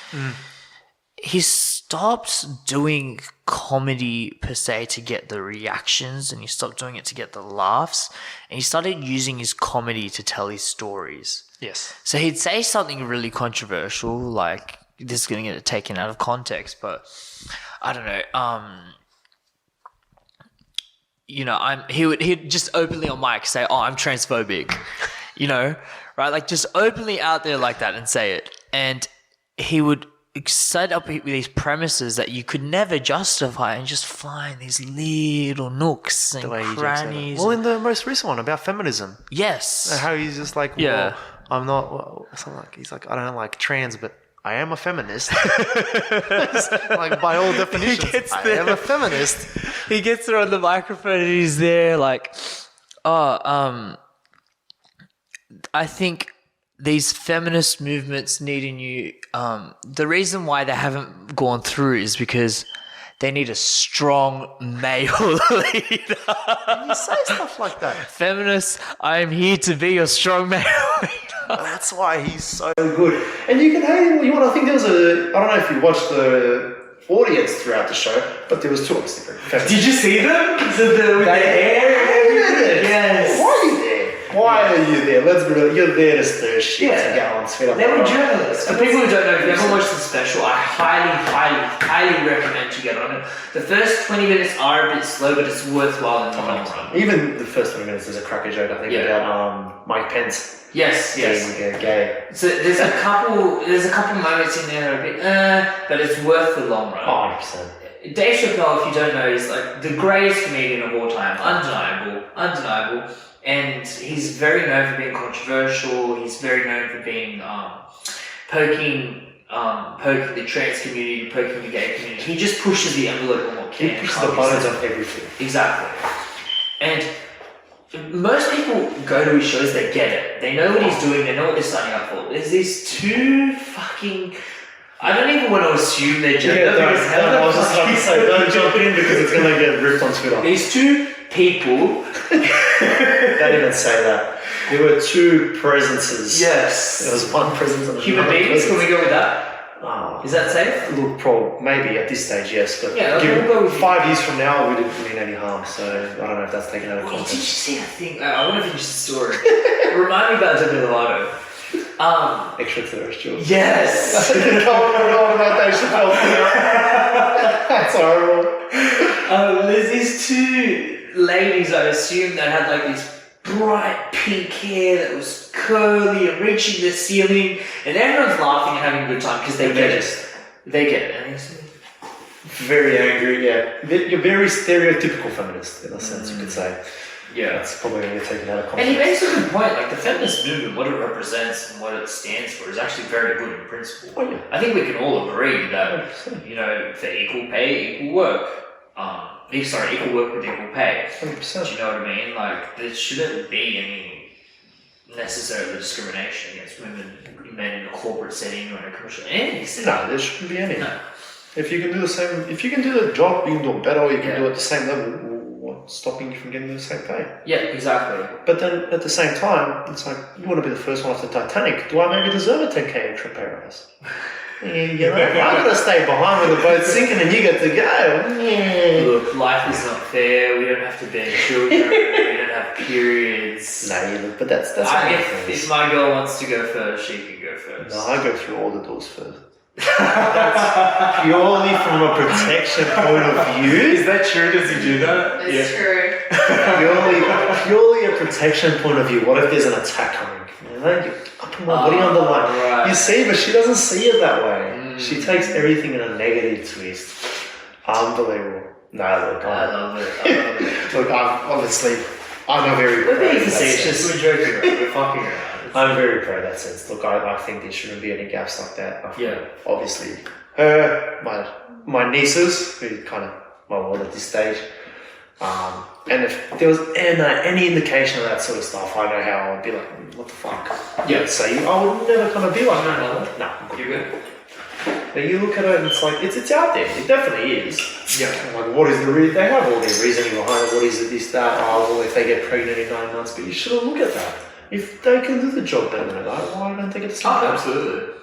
He stopped doing comedy per se to get the reactions, and he stopped doing it to get the laughs, and he started using his comedy to tell his stories. Yes. So he'd say something really controversial, like this is going to get taken out of context, but I don't know. He'd just openly on mic say, "Oh, I'm transphobic," right? Like just openly out there like that and say it, and he would set up with these premises that you could never justify and just find these little nooks and crannies. Well, in the most recent one about feminism. Yes. How he's just like, well, I'm not, something like, he's like, I don't like trans, but I am a feminist. Like by all definitions, I am a feminist. He gets there on the microphone and he's there like, I think these feminist movements need a new... the reason why they haven't gone through is because they need a strong male leader. And you say stuff like that. Feminists, I am here to be your strong male leader. That's why he's so good. And you can hate him all you want. I think there was I don't know if you watched the audience throughout the show, but there was 2 obviously. Did you see them? With their hair and everything? Yes. Why are you there? Why are you there? Let's be real. You're there to stir shit to get on spit up. They were journalists. For people who don't know, if you haven't watched the special, I highly recommend you get on it. The first 20 minutes are a bit slow, but it's worthwhile in the long run. Even the first 20 minutes is a cracker joke, I think, about Mike Pence. Yes. Being gay. So there's a couple moments in there that are a bit, but it's worth the long run. 100%. Dave Chappelle, if you don't know, is like the greatest comedian of all time. Undeniable. And he's very known for being controversial. He's very known for being poking the trans community, poking the gay community. He just pushes the envelope on what can. He pushes the buttons on everything. Exactly. And most people go to his shows, they get it. They know what he's doing, they know what they're signing up for. There's these 2 fucking... I don't even want to assume they're gender because how the fuck say don't jump in because it's going to get ripped on Twitter. These two people. Don't even say that. There were two presences. Yes. There was one presence and human beings. Can we go with that? Oh, is that safe? Look, maybe at this stage, yes. But yeah, we'll go with 5 years from now, we didn't mean any harm. So I don't know if that's taken out of Did you context. see that thing? I want to finish the story. Remind me about Demi Lovato. Extraterrestrials. Yes. Come on about Dave Chappelle. That's horrible. There's these two ladies, I assume, that had like this bright pink hair that was curly and reaching the ceiling, and everyone's laughing and having a good time because they get it. They get it. And it's very angry, yeah. You're very stereotypical feminist in a sense, you could say. Yeah. That's probably going to get taken out of context. And he makes a good point, like the feminist movement, what it represents and what it stands for is actually very good in principle. Oh, yeah. I think we can all agree that, 100%. you know, for equal pay, equal work. Equal work with equal pay. 100%. Do you know what I mean? Like, there shouldn't be any necessarily discrimination against women, men in a corporate setting or in a commercial anything. No, there shouldn't be any. No. If you can do the same, if you can do the job, you can do it better, or you can do it at the same level, what's stopping you from getting the same pay? Yeah, exactly. But then at the same time, it's like, you want to be the first one off the Titanic. Do I maybe deserve a 10k extra pay rise? You know, I gotta stay behind when the boat's sinking and you get to go. Look, life is not fair. We don't have to bear children. We don't have periods. No, but that's if my girl wants to go first, she can go first. No, I go through all the doors first. That's purely from a protection point of view. Is that true? Does he do that? It's true. Purely a protection point of view. What if there's an attack coming? You know, you up my body on the line. Right. You see, but she doesn't see it that way. She takes everything in a negative twist. Unbelievable. No, look, I love it. look, I'm a very We're being pro in that facetious. sense. We're joking around. We're fucking around. I'm very pro in that sense. Look, I think there shouldn't be any gaps like that. I think obviously, her, my nieces, who kind of my world at this stage, and if there was any indication of that sort of stuff, I know how I'd be like, what the fuck? Yeah. So I would never kind of be like, no, You're good. But you look at it and it's like, it's out there. It definitely is. Yeah. Like, what is the reason? They have all their reasoning behind it. What is it, this, that? Oh, well, if they get pregnant in 9 months, but you shouldn't look at that. If they can do the job better than a guy, why don't they get the same job? Absolutely.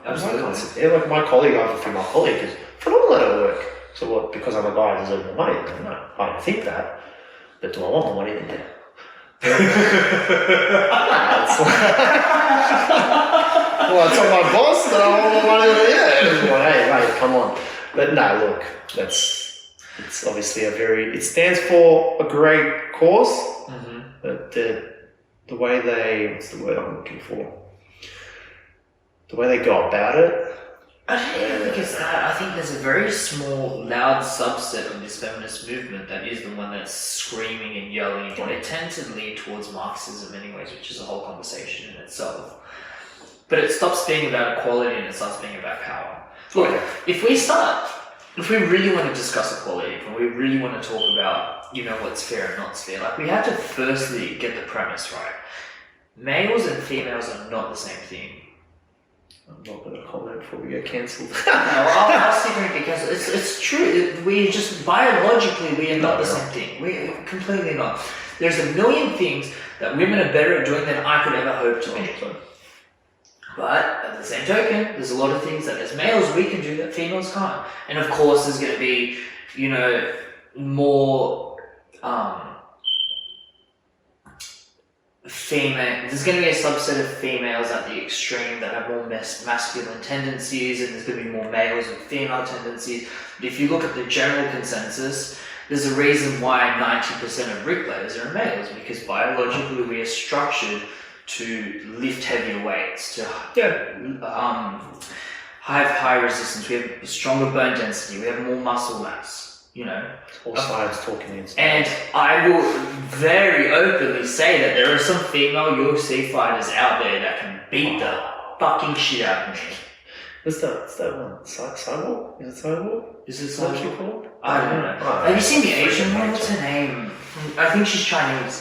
Absolutely. Yeah, like my colleague, I have a female colleague, is phenomenal at her work. So what, because I'm a guy, I deserve more money? No, I don't think that. But do I want more money? Yeah. Well, I told my boss that I want more money. Yeah. Well, hey, mate, come on. But no, look, it's obviously it stands for a great cause, but the way what's the word I'm looking for? The way they go about it. I don't even think it's that. I think there's a very small, loud subset of this feminist movement that is the one that's screaming and yelling, and they tend to lean towards Marxism anyways, which is a whole conversation in itself. But it stops being about equality and it starts being about power. Look, if we really want to discuss equality, if we really want to talk about, you know, what's fair and not fair, like we have to firstly get the premise right. Males and females are not the same thing. I'm not going to comment before we get cancelled. No, I'll see if we get cancelled. It's true. We just, biologically, we are not the same thing. We're completely not. There's a million things that women are better at doing than I could ever hope to be. But at the same token, there's a lot of things that as males we can do that females can't. And of course, there's going to be, you know, more there's going to be a subset of females at the extreme that have more masculine tendencies, and there's going to be more males with female tendencies. But if you look at the general consensus, there's a reason why 90% of bricklayers are males, because biologically we are structured to lift heavier weights, to have high resistance, we have stronger bone density, we have more muscle mass, you know. All science talking in. And I will very openly say that there are some female UFC fighters out there that can beat the fucking shit out of me. What's that one? Cyborg? Is it Cyborg? Is it What she Cyborg? called? I don't know. Have you seen the Asian one? What's her name? I think she's Chinese.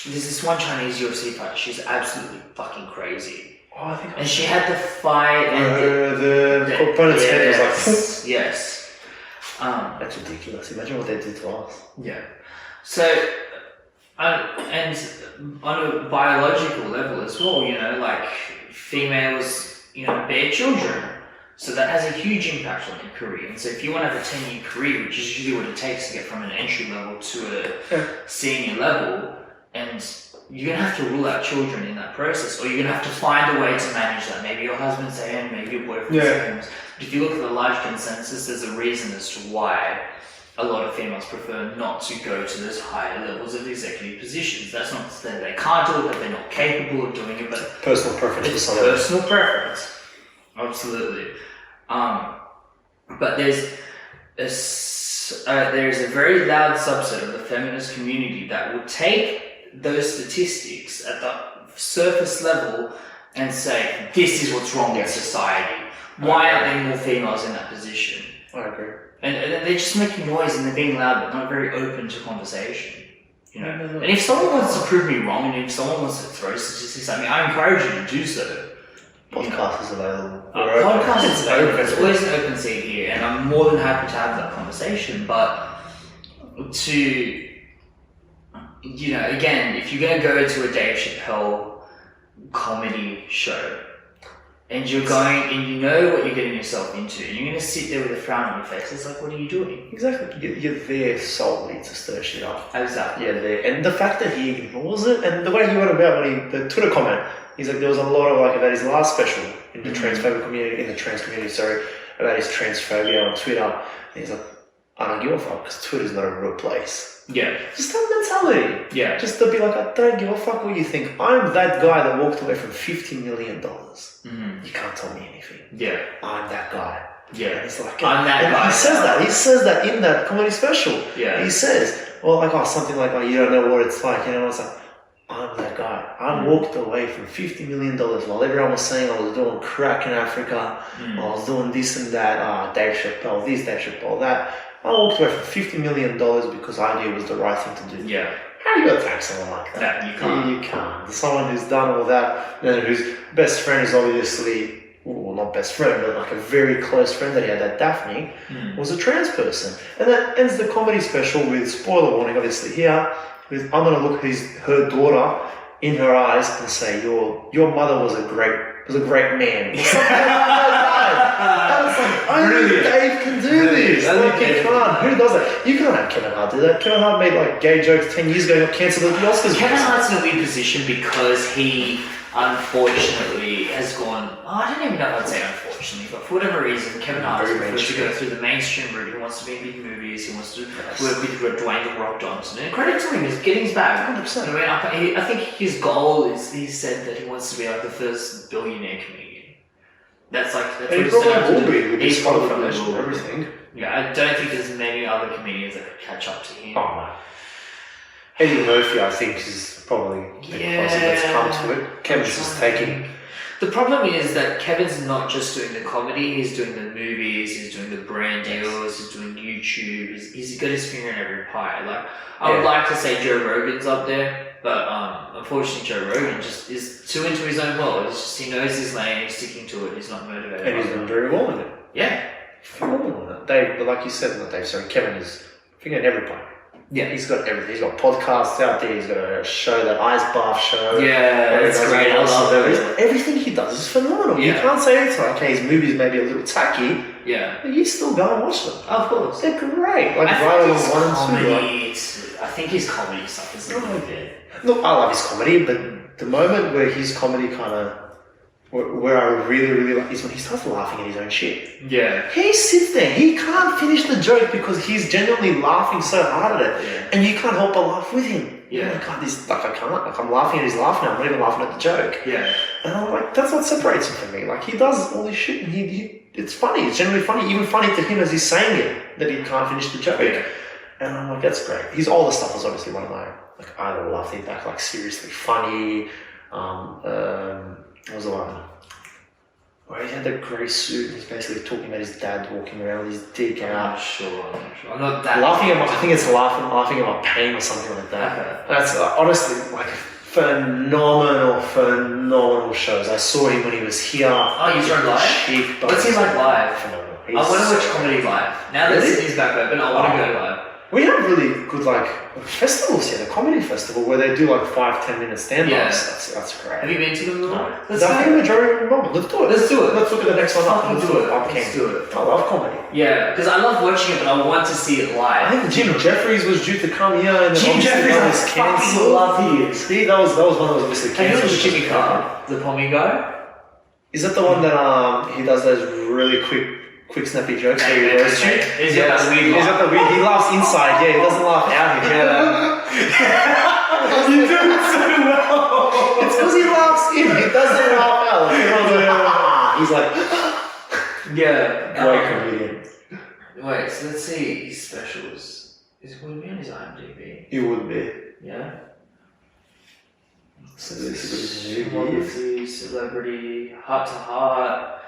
There's this one Chinese UFC fighter. She's absolutely fucking crazy. Oh, I think. And she had to fight. And the opponent's head was like. Yes. That's ridiculous. Imagine what they did to us. Yeah. So, and on a biological level as well, you know, like females, you know, bear children. So that has a huge impact on their career. And so if you want to have a 10-year career, which is usually what it takes to get from an entry level to a senior level, and you're going to have to rule out children in that process, or you're going to have to find a way to manage that. Maybe your husband's at home, maybe your boyfriend's at home. But if you look at the large consensus, there's a reason as to why a lot of females prefer not to go to those higher levels of executive positions. That's not to say they can't do it, that they're not capable of doing it, but personal preference for someone. Personal preference. Absolutely. But there's a very loud subset of the feminist community that will take those statistics at the surface level and say, this is what's wrong with society. Why aren't there more females in that position? I agree. And they're just making noise and they're being loud but not very open to conversation. You know? And if someone wants to prove me wrong and if someone wants to throw statistics at me, I encourage you to do so. Podcast is available. Podcast is available. It's always an open seat here, and I'm more than happy to have that conversation. But to, you know, again, if you're going to go to a Dave Chappelle comedy show, and you're going and you know what you're getting yourself into, and you're going to sit there with a frown on your face, it's like, what are you doing? Exactly. You're there solely to stir shit up. Exactly. Yeah, there. And the fact that he ignores it, and the way he went about the Twitter comment, he's like, there was a lot of like about his last special in the transphobic community, about his transphobia on Twitter. And he's like, I don't give a fuck because Twitter's not a real place. Yeah. Just that mentality. Yeah. Just to be like, I don't give a fuck what you think. I'm that guy that walked away from $50 million. Mm-hmm. You can't tell me anything. Yeah. I'm that guy. Yeah. And it's like, I'm that guy. He says that in that comedy special. Yeah. He says, well, like, something like, you don't know what it's like. You know, it's like, I'm that guy. I walked away from $50 million while everyone was saying I was doing crack in Africa. I was doing this and that. Dave Chappelle this, Dave Chappelle that. I walked away from $50 million because I knew it was the right thing to do. Yeah. How are you going to thank someone like that? No, you can't. You can't. Someone who's done all that, and whose best friend is obviously, well, not best friend, but like a very close friend that he had, that Daphne, was a trans person. And that ends the comedy special with, spoiler warning obviously here, with I'm going to look her daughter in her eyes and say, your mother was a great man. That's like, only Dave can do this. Like, you can't. Who does that? You can't have Kevin Hart do that. Kevin Hart made like gay jokes 10 years ago, got cancelled at the Oscars. Kevin Hart's in a weird position because he unfortunately has gone, I don't even know if I'd say unfortunately, but for whatever reason, Kevin Hart has preferred to go through the mainstream route. He wants to be in big movies, he wants to work with Dwayne The Rock Johnson. And credit to him, he's getting his bag. 100%. I mean, I think his goal is, he said that he wants to be like the first billionaire comedian. That's like, that's what he probably will be with his Spotify Foundation and everything. Yeah, I don't think there's many other comedians that could catch up to him. Oh, no. Eddie Murphy, I think, is probably the closest that's come to it. Kevin's just taking... The problem is that Kevin's not just doing the comedy, he's doing the movies, he's doing the brand deals, he's doing YouTube, he's got his finger in every pie. Like, I would like to say Joe Rogan's up there, but unfortunately Joe Rogan just is too into his own world. It's just, he knows his lane, he's sticking to it, he's not motivated. And he's doing very well in it. Yeah. Phenomenal in it. Dave, like you said, not Dave, sorry, Kevin is finger in every pie. Yeah, he's got everything. He's got podcasts out there. He's got a show, that Ice Bath show. Yeah, that's great. I love it. Everything he does is phenomenal. Yeah. You can't say it's like, okay, his movies may be a little tacky. Yeah, but you still go and watch them. Of course, they're great. Like right on 1 and 2. I think his comedy stuff is really good. Look, I love his comedy, but the moment where his comedy kind of, where I really, really like is when he starts laughing at his own shit. Yeah. He sits there, he can't finish the joke because he's genuinely laughing so hard at it. Yeah. And you can't help but laugh with him. Yeah. I can't. Like, I'm laughing at his laugh now, I'm not even laughing at the joke. Yeah. And I'm like, that's what separates him from me. Like, he does all this shit and it's funny. It's generally funny, even funny to him as he's saying it, that he can't finish the joke. Yeah. And I'm like, that's great. His older stuff was obviously one of my, like, I love it back, like, seriously funny. What was the one? Where he had the grey suit and he's basically talking about his dad walking around with his dick out. I'm not sure. I'm not that... Laughing at my, I think it's laughing at my pain or something like that. Okay. That's honestly like phenomenal shows. I saw him when he was here. Oh, you saw him live? What's he like live? Phenomenal. I want to watch comedy live. Now that Sydney's back open, I want to go live. We have really good festivals here. The comedy festival where they do 5-10 minute stand-ups. Yeah. That's great. Have you been to them before? No. I think the majority of them are. Let's do it. Let's look at the next one up. Let's do it. I love comedy. Yeah, because I love watching it, but I want to see it live. I think Jim Jeffries was due to come here, and Jim Jeffries, I fucking love him. See, that was one of those obviously cancelled. Have you heard of Jimmy Carr, the Pommy guy? Is that the one that he does those really quick snappy jokes? Is that the weird? He laughs inside. Yeah, he doesn't laugh out here. You do it so well. It's because he laughs in. He doesn't laugh out. He's like, yeah, great comedian. Wait, so let's see his specials. Would it be on his IMDb? It would be. Yeah. Celebrity, Heart to Heart,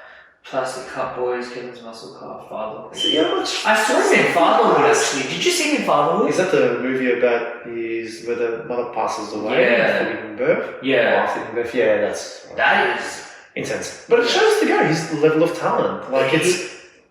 Plastic Cup Boys, Kevin's Muscle Car, Fatherhood. So yeah, I saw him in Fatherhood actually. Did you see him in Fatherhood? Is that the movie about where the mother passes away after giving birth? Yeah. After giving birth, yeah, that is intense. But it shows the guy his level of talent.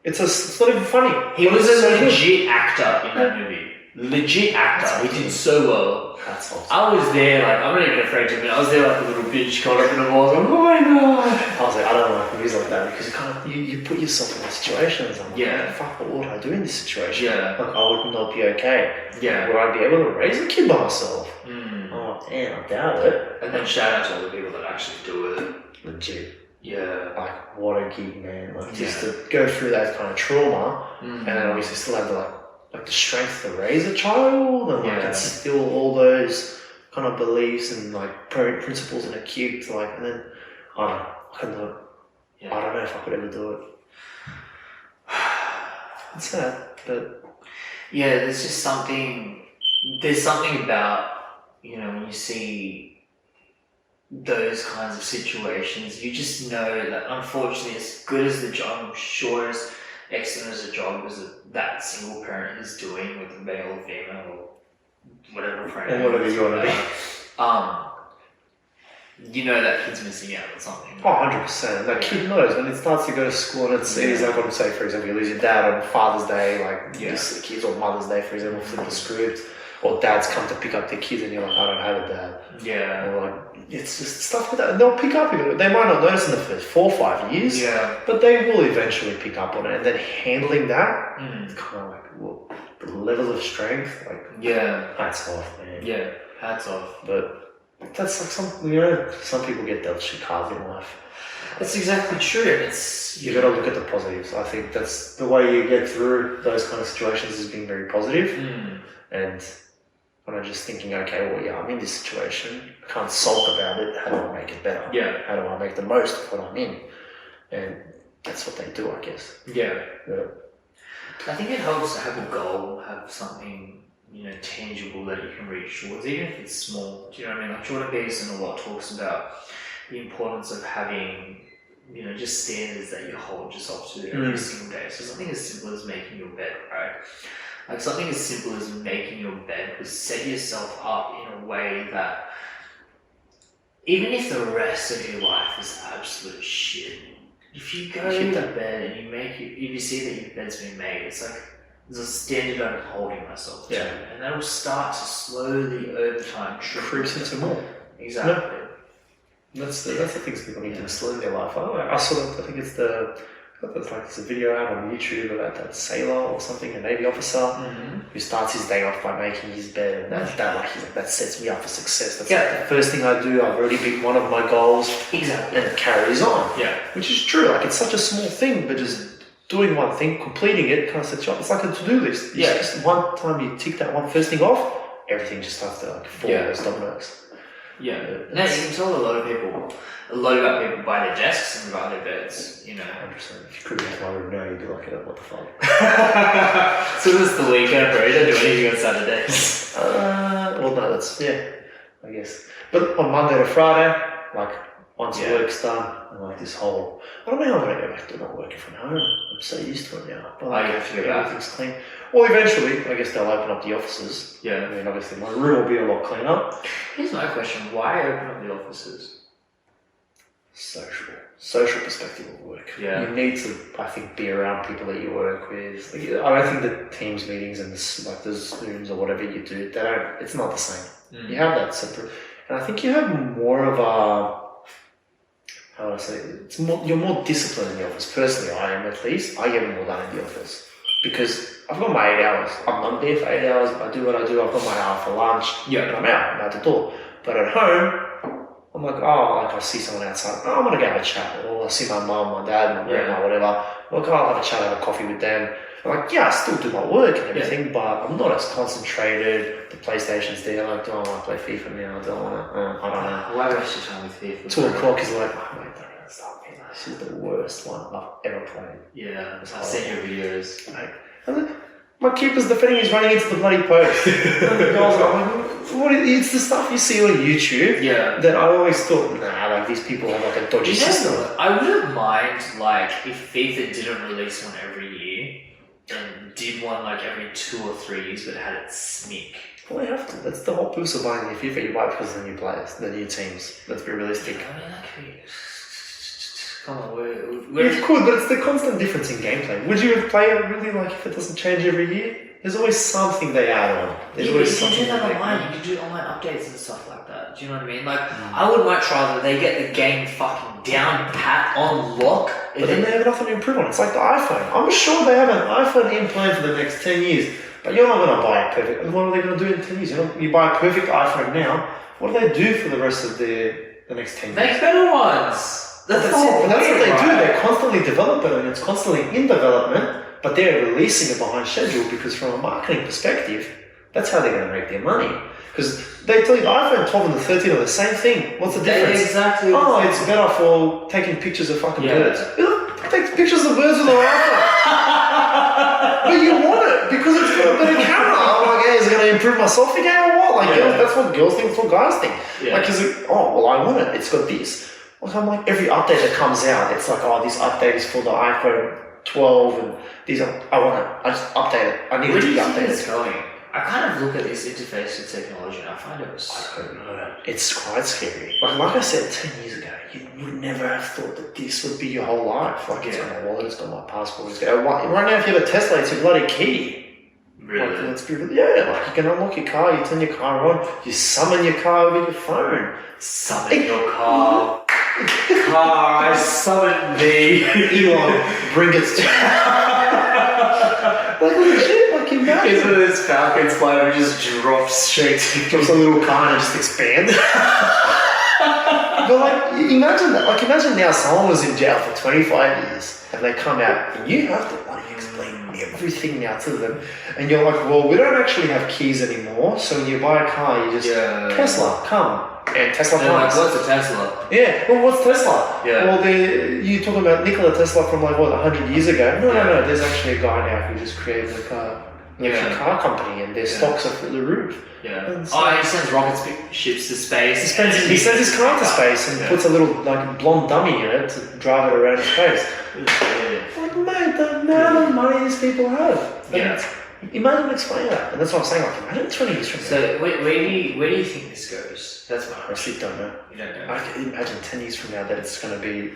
It's not even funny. He was a legit actor in that movie. Legit actor. He did so well. That's awesome. I was there, I'm not even afraid to admit, I was there like a little bitch caught up in a ball. I was like, oh my god. I was like, I don't like movies like that because you put yourself in those situations. I'm like, fuck, what would I do in this situation? Yeah. I would not be okay. Yeah. Would I be able to raise a kid by myself? Oh, damn, I doubt it. And then shout out to all the people that actually do it. Legit. Yeah. What a gig, man. Just to go through that kind of trauma and then obviously still have the strength to raise a child and instill all those kind of beliefs and principles in a kid and then I can do it. Yeah. I don't know if I could ever do it. It's sad, but yeah, there's something about, when you see those kinds of situations, you just know that unfortunately as good as the job, I'm sure as excellent as a job as that single parent is doing with a male or female or whatever pronoun. Or whatever you want to be. You know that kid's missing out on something. Oh, 100%. That kid knows when it starts to go to school and it sees, say, for example, you lose your dad on Father's Day, the kids, or Mother's Day, for example, flip the script, or dads come to pick up their kids and you're like, I don't have a dad. Yeah. Or it's just stuff like that. And they'll pick up. They might not notice in the first 4 or 5 years, but they will eventually pick up on it. And then handling that, it's kind of the level of strength, hats off, man. Yeah, hats off. But that's some people get dealt shit cards in life. That's exactly true. You got to look at the positives. I think that's the way you get through those kind of situations is being very positive. And when I'm just thinking, okay, I'm in this situation. I can't sulk about it. How do I make it better? Yeah. How do I make the most of what I'm in? And that's what they do, I guess. Yeah. I think it helps to have a goal, have something, tangible that you can reach towards, even if it's small. Do you know what I mean? Jordan Peterson a lot talks about the importance of having, just standards that you hold yourself to every single day. So something as simple as making your bed, right? Something as simple as making your bed will set yourself up in a way that even if the rest of your life is absolute shit, if you go to bed and if you see that your bed's been made, it's there's a standard I'm holding myself to. And that will start to slowly over time creeps into more. Exactly. That's the things people need to instill in their life. I saw that. I think it's there's a video out on YouTube about that sailor or something, a Navy officer who starts his day off by making his bed, and that sets me up for success. That's the first thing I do. I've already beat one of my goals. Exactly. And it carries on. Yeah. Which is true. It's such a small thing, but just doing one thing, completing it, kind of sets you up. It's like a to-do list. Just one time you tick that one first thing off, everything just starts to fall as dominoes. Yeah. No, you can tell a lot about people by their desks and by their beds, 100%. If you couldn't have my room now, you'd be like, what the fuck? So this is the weekend, bro. You don't do anything on Saturdays. Well, no, that's, I guess. But on Monday to Friday, once work's done, and this whole, I don't know how I'm going to go back to not working from home. I'm so used to it now. But you have to go back. Everything's clean. Well, eventually, I guess they'll open up the offices. Yeah. I mean, obviously, my room will be a lot cleaner. Here's my question. Why open up the offices? social perspective of work. Yeah. You need to, I think, be around people that you work with. Like, I don't think the Teams meetings and the Zooms or whatever you do, it's not the same. You have that separate, and I think you have more of a, how do I say it? You're more disciplined in the office. Personally, I am at least. I get more done in the office because I've got my 8 hours. I'm there for 8 hours. I do what I do. I've got my hour for lunch. Yeah. And I'm out the door. But at home, I'm like, I see someone outside. I'm gonna go have a chat. Or I see my mum, my dad, my grandma, whatever. I'll have a chat, have a coffee with them. I'm like, I still do my work and everything, but I'm not as concentrated. The PlayStation's there. Like, do I want to play FIFA now? Do I want to? I don't know. Why waste your time with FIFA? 2 o'clock is like, oh, mate, don't even start me. This is the worst one I've ever played. Yeah, I've seen your videos. Like, my keeper's defending, he's running into the bloody post. And the guy's like, it's the stuff you see on YouTube that I always thought, like these people have like a dodgy system. I wouldn't mind like if FIFA didn't release one every year and did one like every 2 or 3 years but had it sneak. Well, they have to. That's the whole purpose of buying the FIFA. You buy it because of the new players, the new teams. Let's be realistic. I mean, come on, It could, but it's the constant difference in gameplay. Would you play it really like if it doesn't change every year? There's always something they add on. There's always you can do that online. You can do online updates and stuff like that. Do you know what I mean? Like, I would much rather they get the game fucking down pat on lock. But then they have nothing to improve on. It's like the iPhone. I'm sure they have an iPhone in plan for the next 10 years. But you're not going to buy it perfect. And what are they going to do in 10 years? You buy a perfect iPhone now. What do they do for the rest of the next 10 years? Make better ones. That's it. But that's what they do. They're constantly developing and it's constantly in development, but they're releasing it behind schedule because from a marketing perspective, that's how they're going to make their money. Because they tell you the iPhone 12 and the 13 are the same thing. What's the difference? Exactly. It's better for taking pictures of fucking birds. Take pictures of birds with an iPhone. But you want it because it's got a better camera. I'm like, is it going to improve my selfie game or what? Like, that's what girls think, that's what guys think. Yeah. Like, I want it. It's got this. Like, I'm like, every update that comes out, it's like, this update is for the iPhone 12 and these are, I want it. I just update it. I need to be updated. It's going. I kind of look at this interface to technology and I find it I don't know. It's quite scary. Like I said 10 years ago, you would never have thought that this would be your whole life. Like, it's got my wallet, it's got my passport. Right now, if you have a Tesla, it's a bloody key. Really? Like, let's be real. Yeah, like you can unlock your car, you turn your car on, you summon your car over your phone. Summon your car. Car, I summon thee. Elon, bring it to like legit, like imagine. It's one of those Falcons flying and just drops straight to drops a little car and just expands. But like, imagine that. Like, imagine now someone was in jail for 25 years and they come out and you have to like explain everything now to them. And you're like, well, we don't actually have keys anymore. So when you buy a car, you just, Tesla, come. And Tesla comes. Like, what's a Tesla? Yeah, well, what's Tesla? Yeah. Well, you talking about Nikola Tesla from like, 100 years ago? No. There's actually a guy now who just created a car company and their stocks are through the roof. Yeah. He sends rocket ships to space. He sends his car to space and puts a little like blonde dummy in it to drive it around in space. Like, mate, the amount of money these people have. Imagine explaining that. And that's what I'm saying. Like, imagine 20 years from now. So where do you think this goes? That's my question. I actually don't know. You don't know. I can imagine 10 years from now that it's going to be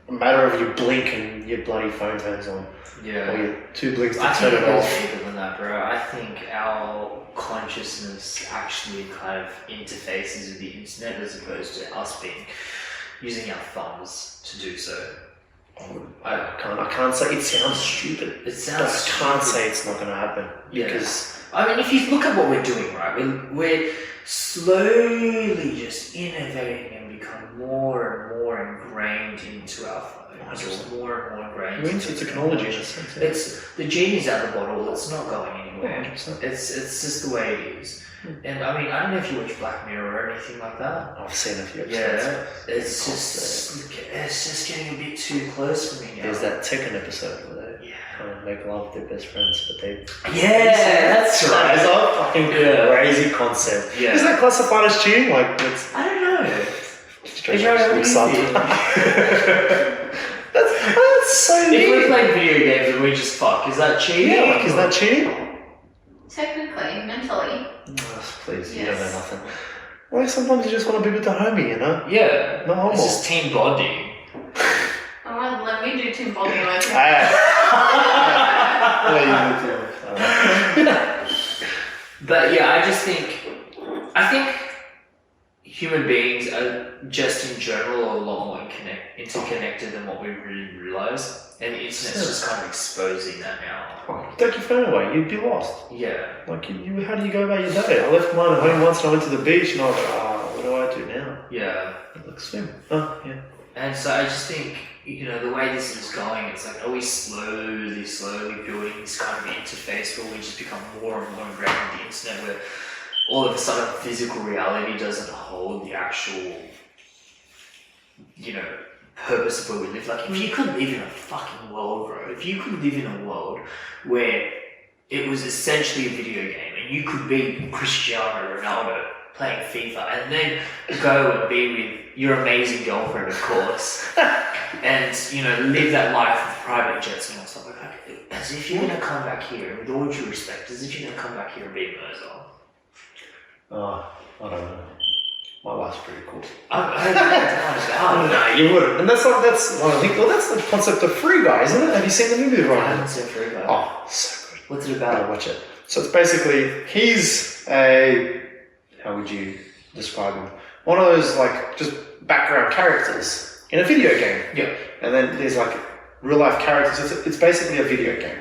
a matter of you blink and your bloody phone turns on. Yeah. Or your 2 blinks to turn it off. I think it goes deeper than that, bro. I think our consciousness actually kind of interfaces with the internet as opposed to us using our thumbs to do so. I can't say it sounds stupid. It sounds stupid. I can't say it's not going to happen. Because I mean, if you look at what we're doing, right, we're slowly just innovating and become more and more ingrained into our phones. More and more ingrained. Into technology. It's the genie's out of the bottle. It's not going anywhere. 100%. It's just the way it is. And I mean, I don't know if you watch Black Mirror or anything like that. I've seen a few episodes. Yeah, it's just getting a bit too close for me now. There's that second episode where they kind of make love with their best friends, but they... that's right. It's a fucking crazy concept. Yeah. Is that classified as cheating? Like, it's... I don't know. That's so neat. If we play video games and we just fuck, is that cheating? Yeah, like, is that cheating? Technically, mentally. Oh, please, you don't know nothing. Like sometimes you just want to be with the homie, you know? Yeah. No homo. It's just team bonding. Oh, let me do team bonding with you. But yeah, I think human beings are just in general a lot more interconnected than what we really realise. And the internet's just kind of exposing that now. Take your phone away, you'd be lost. Yeah. Like, how do you go about your day? I left mine at home once and I went to the beach and I was like, what do I do now? Yeah. Like, swim. Oh, yeah. And so I just think, the way this is going, it's like, are we slowly building this kind of interface where we just become more and more ingrained in the internet, where all of a sudden physical reality doesn't hold the actual, purpose of where we live. Like, if you could live in a fucking world, bro, if you could live in a world where it was essentially a video game and you could be Cristiano Ronaldo playing FIFA and then go and be with your amazing girlfriend, of course, and, live that life with private jets and all stuff like that, as if you're going to come back here, with all due respect, as if you're going to come back here and be Mirza. Oh, I don't know. My life's pretty cool. No, you wouldn't. And that's what I think. Well, that's the concept of Free Guy, isn't it? Have you seen the movie, Ryan? I haven't seen Free Guy. Oh, so good. What's it about? Watch it. So it's basically, he's a, how would you describe him? One of those, like, just background characters in a video game. Yeah. And then there's, like, real life characters. It's basically a video game.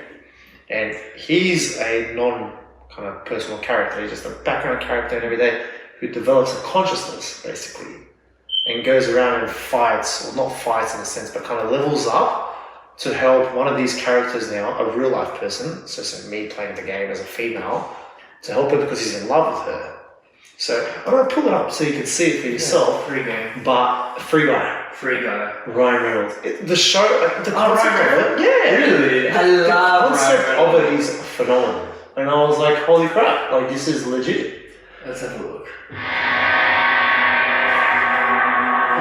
And he's a kind of personal character. He's just a background character in every day who develops a consciousness, basically, and goes around and fights, or not fights in a sense, but kind of levels up to help one of these characters now, a real life person, so me playing the game as a female, to help her because he's in love with her. So I'm going to pull it up so you can see it for yourself. Free game. But Free Guy. Free Guy. Ryan Reynolds. The show, the concept Ryan of it, yeah. Really? I love the concept of it is phenomenal. And I was like, holy crap, like this is legit. Let's have a look. That's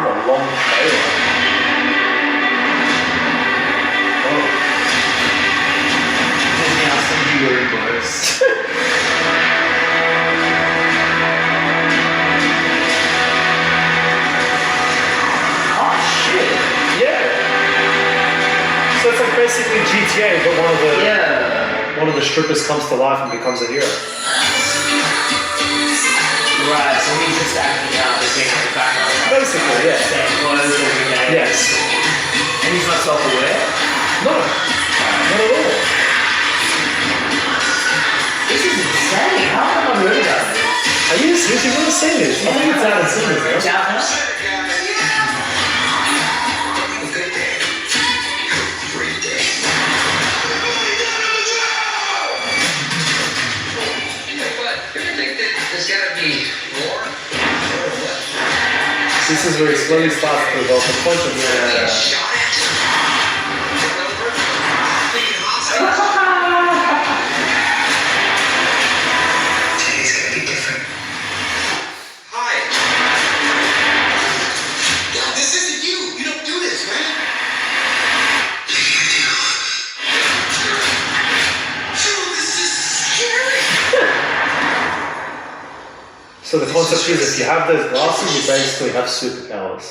a long trailer. Oh. Now some of you are embarrassed. Oh shit! Yeah. So it's like basically GTA, but one of the strippers comes to life and becomes a hero. Right, so he's just acting out the thing in the background. Basically, yeah. Same clothes every day. Yes. And he's not self-aware? No. Not at all. This is insane. How have I not heard about this? Are you serious? You've never seen this? I think it's out in cinemas now. It's out now? This is where he slowly starts to develop a conscience. Today's gonna be different. Hi. Yo, this isn't you. You don't do this, man. Maybe I do. Dude, this is scary. So the concept is if you have those glasses, you basically have superpowers.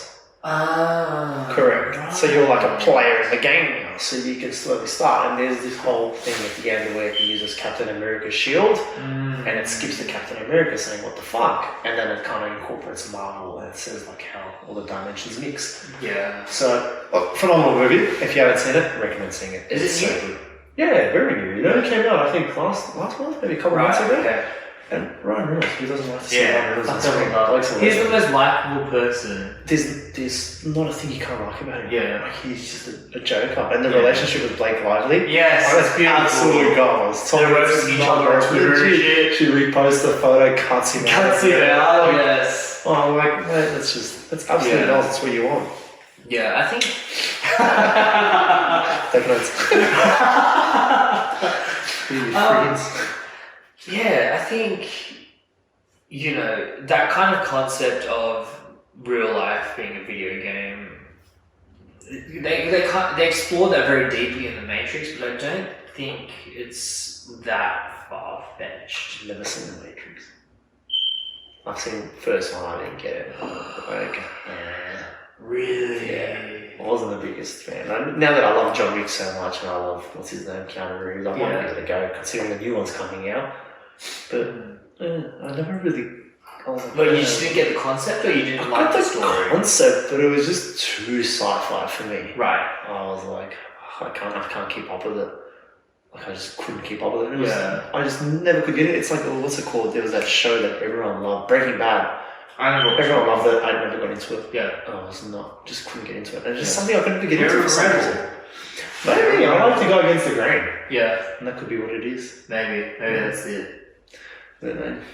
Correct. Right. So you're like a player in the game now, so you can slowly start. And there's this whole thing at the end where he uses Captain America's shield, and it skips to Captain America saying, what the fuck? And then it kind of incorporates Marvel, and it says like how all the dimensions mix. Yeah. So, phenomenal movie. If you haven't seen it, recommend seeing it. Is it new? Good. Yeah, very new. It only came out, I think, last month, maybe a couple months ago. Okay. And Ryan Reynolds, who doesn't like to see Ryan Reynolds on screen? He's the most likable person. There's not a thing you can't like about him. Yeah. Like, he's just a joker. And the relationship with Blake Lively. Yes, that's beautiful. Absolute goals. They're roasting each other on Twitter and shit. She reposts the photo, cuts him out. Cuts him out, yes. Oh, I'm like, mate, that's absolute goals. That's what you want. Yeah, I think... Take notes. Yeah, I think, that kind of concept of real life being a video game, they explore that very deeply in The Matrix, but I don't think it's that far-fetched. Never seen The Matrix. I've seen the first one, I didn't get it. Like, Really? yeah, I wasn't the biggest fan. Now that I love John Wick so much, and I love, what's his name, Keanu Reeves, I might give it a go, considering the new one's coming out. But I never really... But you just didn't get the concept, or you didn't like the story? Concept, but it was just too sci-fi for me. Right. I was like, I can't keep up with it. Like I just couldn't keep up with it. I just never could get it. It's like, what's it called? There was that show that everyone loved, Breaking Bad. Everyone loved it. I never got into it. Yeah. I was not, just couldn't get into it. And it's just something I couldn't get into for some Rebel. reason. Maybe I like to go against the grain. Yeah. And that could be what it is. Maybe that's it. But then,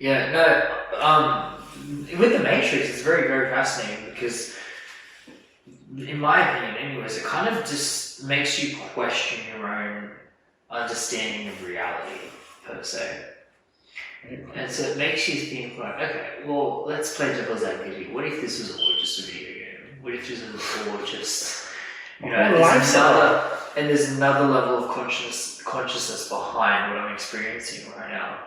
Yeah, no, with The Matrix, it's very, very fascinating because, in my opinion anyways, it kind of just makes you question your own understanding of reality, per se. And so it makes you think like, okay, well, let's play devil's advocate. What if this was all just a video game? What if this was all just, there's another level of consciousness behind what I'm experiencing right now.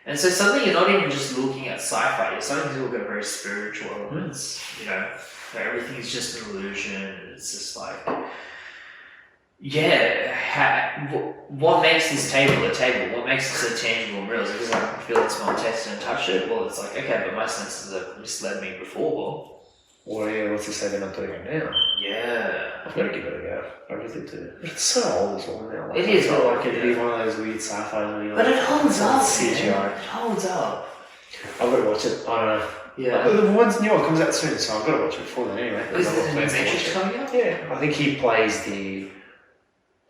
And so suddenly you're not even just looking at sci-fi, you're starting to look at very spiritual elements, where everything is just an illusion, it's just like, what makes this table a table? What makes it so tangible and real? Is it because I can feel it, smell, taste it, and touch it? Well, it's like, okay, but my senses have misled me before. what's to say they're not doing it now? Yeah. I've got to give it a go. I really do. But it's so old as well now. Like, It is I feel old, like it'd be one of those weird sci-fi. But it holds up, CGI. man. It holds up. I've got to watch it. I don't know. Yeah. The new one comes out soon, so I've got to watch it before then anyway. Is I've got the new plans to watch Matrix it. coming out? Yeah. I think he plays the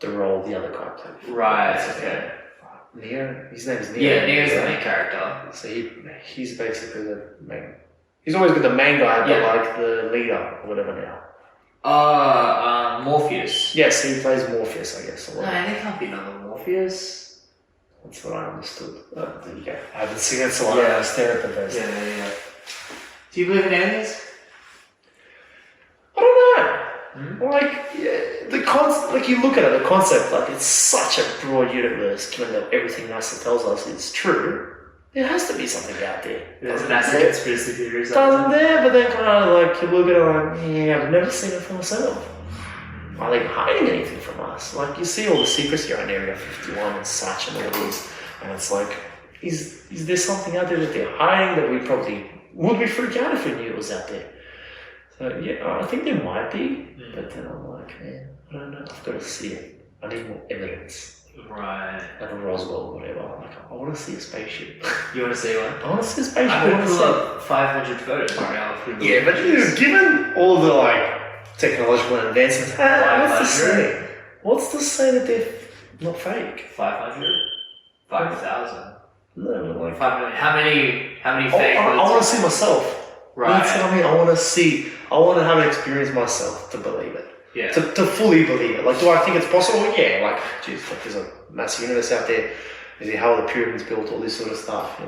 role the other guy played. Right, okay. Neo? His name is Neo. Yeah, Neo's the main character. So he's basically the main... He's always been the main guy, but like the leader or whatever now. Morpheus. Yes, he plays Morpheus, I guess. No, there can't be another Morpheus. That's what I understood. There you go. I haven't seen it, so I stare at the best. Yeah. Do you believe in aliens? I don't know. Like, like you look at it, the concept, like it's such a broad universe, given that everything NASA tells us is true. There has to be something out there. There's NASA conspiracy theories. Doesn't there? But then kind of like you look at it like, I've never seen it for myself. Are they hiding anything from us? Like you see all the secrets here in Area 51 and such and all this, and it's like, is there something out there that they're hiding that we probably would we freak out if we knew it was out there? So yeah, I think there might be, but then I'm like, man, I don't know. I've got to see it. I need more evidence. Right. Like a Roswell or whatever. Like, I want to see a spaceship. You want to see one? I want to see a spaceship. I'm going to pull up 500 photos right now. Yeah, but given all the like technological advancements, what's to say that they're not fake? 500? 5,000? No, but like 500. How many fake? I want to see myself. Right. That's what I mean. I want to have an experience myself to believe it. Yeah. To fully believe it. Like, do I think it's possible? Yeah. Like, geez, like there's a massive universe out there. Is how are the pyramids built? All this sort of stuff.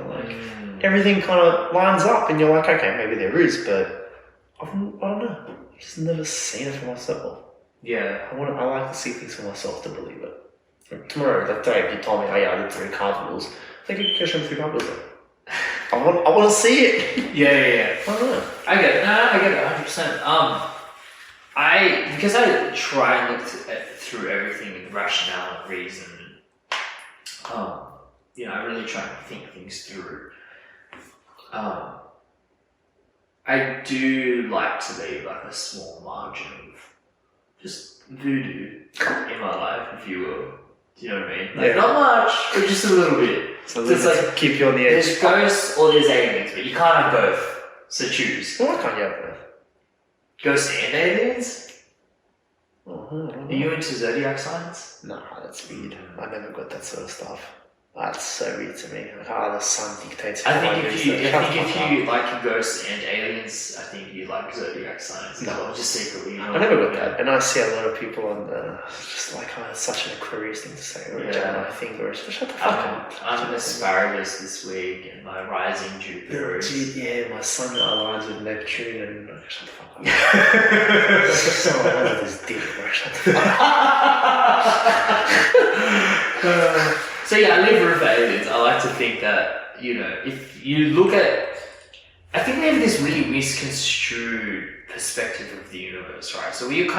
Everything kind of lines up, and you're like, okay, maybe there is, but I don't know. I've just never seen it for myself. Yeah. I like to see things for myself to believe it. Like tomorrow, like today, if you told me, oh yeah, I did 3 cartwheels, I think you can show me 3 cartwheels. I want to see it. Yeah. I don't know. I get it. No, I get it 100%. Because I try and look through everything with rationale and reason. I really try and think things through. I do like to leave like a small margin of just voodoo in my life, if you will. Do you know what I mean? Like not much, but just a little bit. So it's like keep you on the edge. There's ghosts or there's aliens, but you can't have both. So choose. Why can't you have both? Ghosts and aliens? Are Are you into zodiac signs? Nah, that's weird. I never got that sort of stuff. That's so weird to me. Like, the sun dictates. I think if you like ghosts and aliens, I think you like zodiac signs. No, just secretly. I never got that, and I see a lot of people on just like, it's such an Aquarius thing to say, or a Gemini thing, or shut the fuck up. I'm an asparagus this week, and my rising Jupiter is. Yeah, my sun aligns with Neptune, and shut the fuck up. So I love this dick, bro. Shut the fuck up. So yeah, I live room for aliens. I like to think that, if you look at I think we have this really misconstrued perspective of the universe, right? So we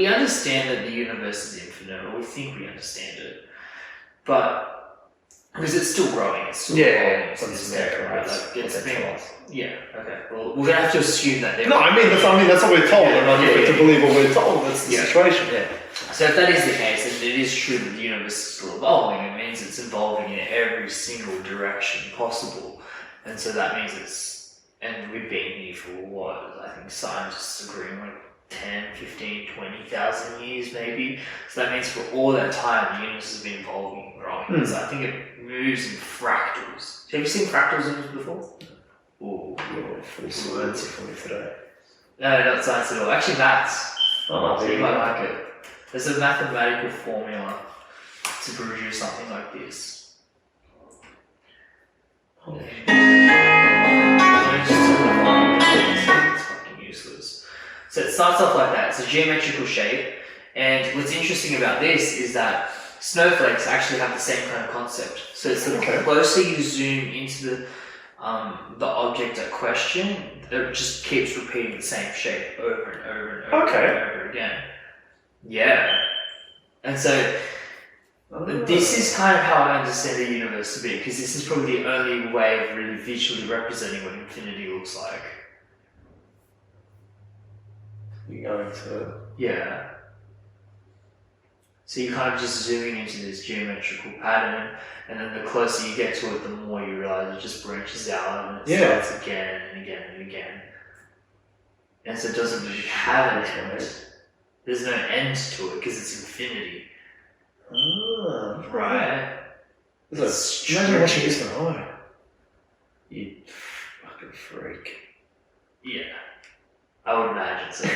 understand that the universe is infinite, or we think we understand it, but because it's still growing, it's still growing, it's there, right? Like it's been, yeah. Okay. Well, we're gonna have to assume that. No, I mean that's what we're told, and I need to believe what we're told. That's the situation. Yeah. So if that is the case, then it is true that the universe is still evolving. It means it's evolving in every single direction possible, and so that means and we've been here for what, I think scientists agreeing like 10, 15, 20,000 years maybe. So that means for all that time the universe has been evolving and growing. So I think it moves in fractals. Have you seen fractals in this before? Ooh. Full science for me today. No, not science at all. Actually maths. Oh, So you might like it. There's a mathematical formula to produce something like this. Oh. It's fucking useless. So it starts off like that. It's a geometrical shape, and what's interesting about this is that snowflakes actually have the same kind of concept. So it's the closer you zoom into the object at question, it just keeps repeating the same shape over and over and over and over again. Yeah. And so this is kind of how I understand the universe to be, because this is probably the only way of really visually representing what infinity looks like. You're going to... Yeah. So you're kind of just zooming into this geometrical pattern, and then the closer you get to it, the more you realize it just branches out and it starts again and again and again. And so it doesn't really have an end. There's no end to it because it's infinity. Ah, right. Imagine watching this one. Oh, you fucking freak. Yeah. I would imagine so.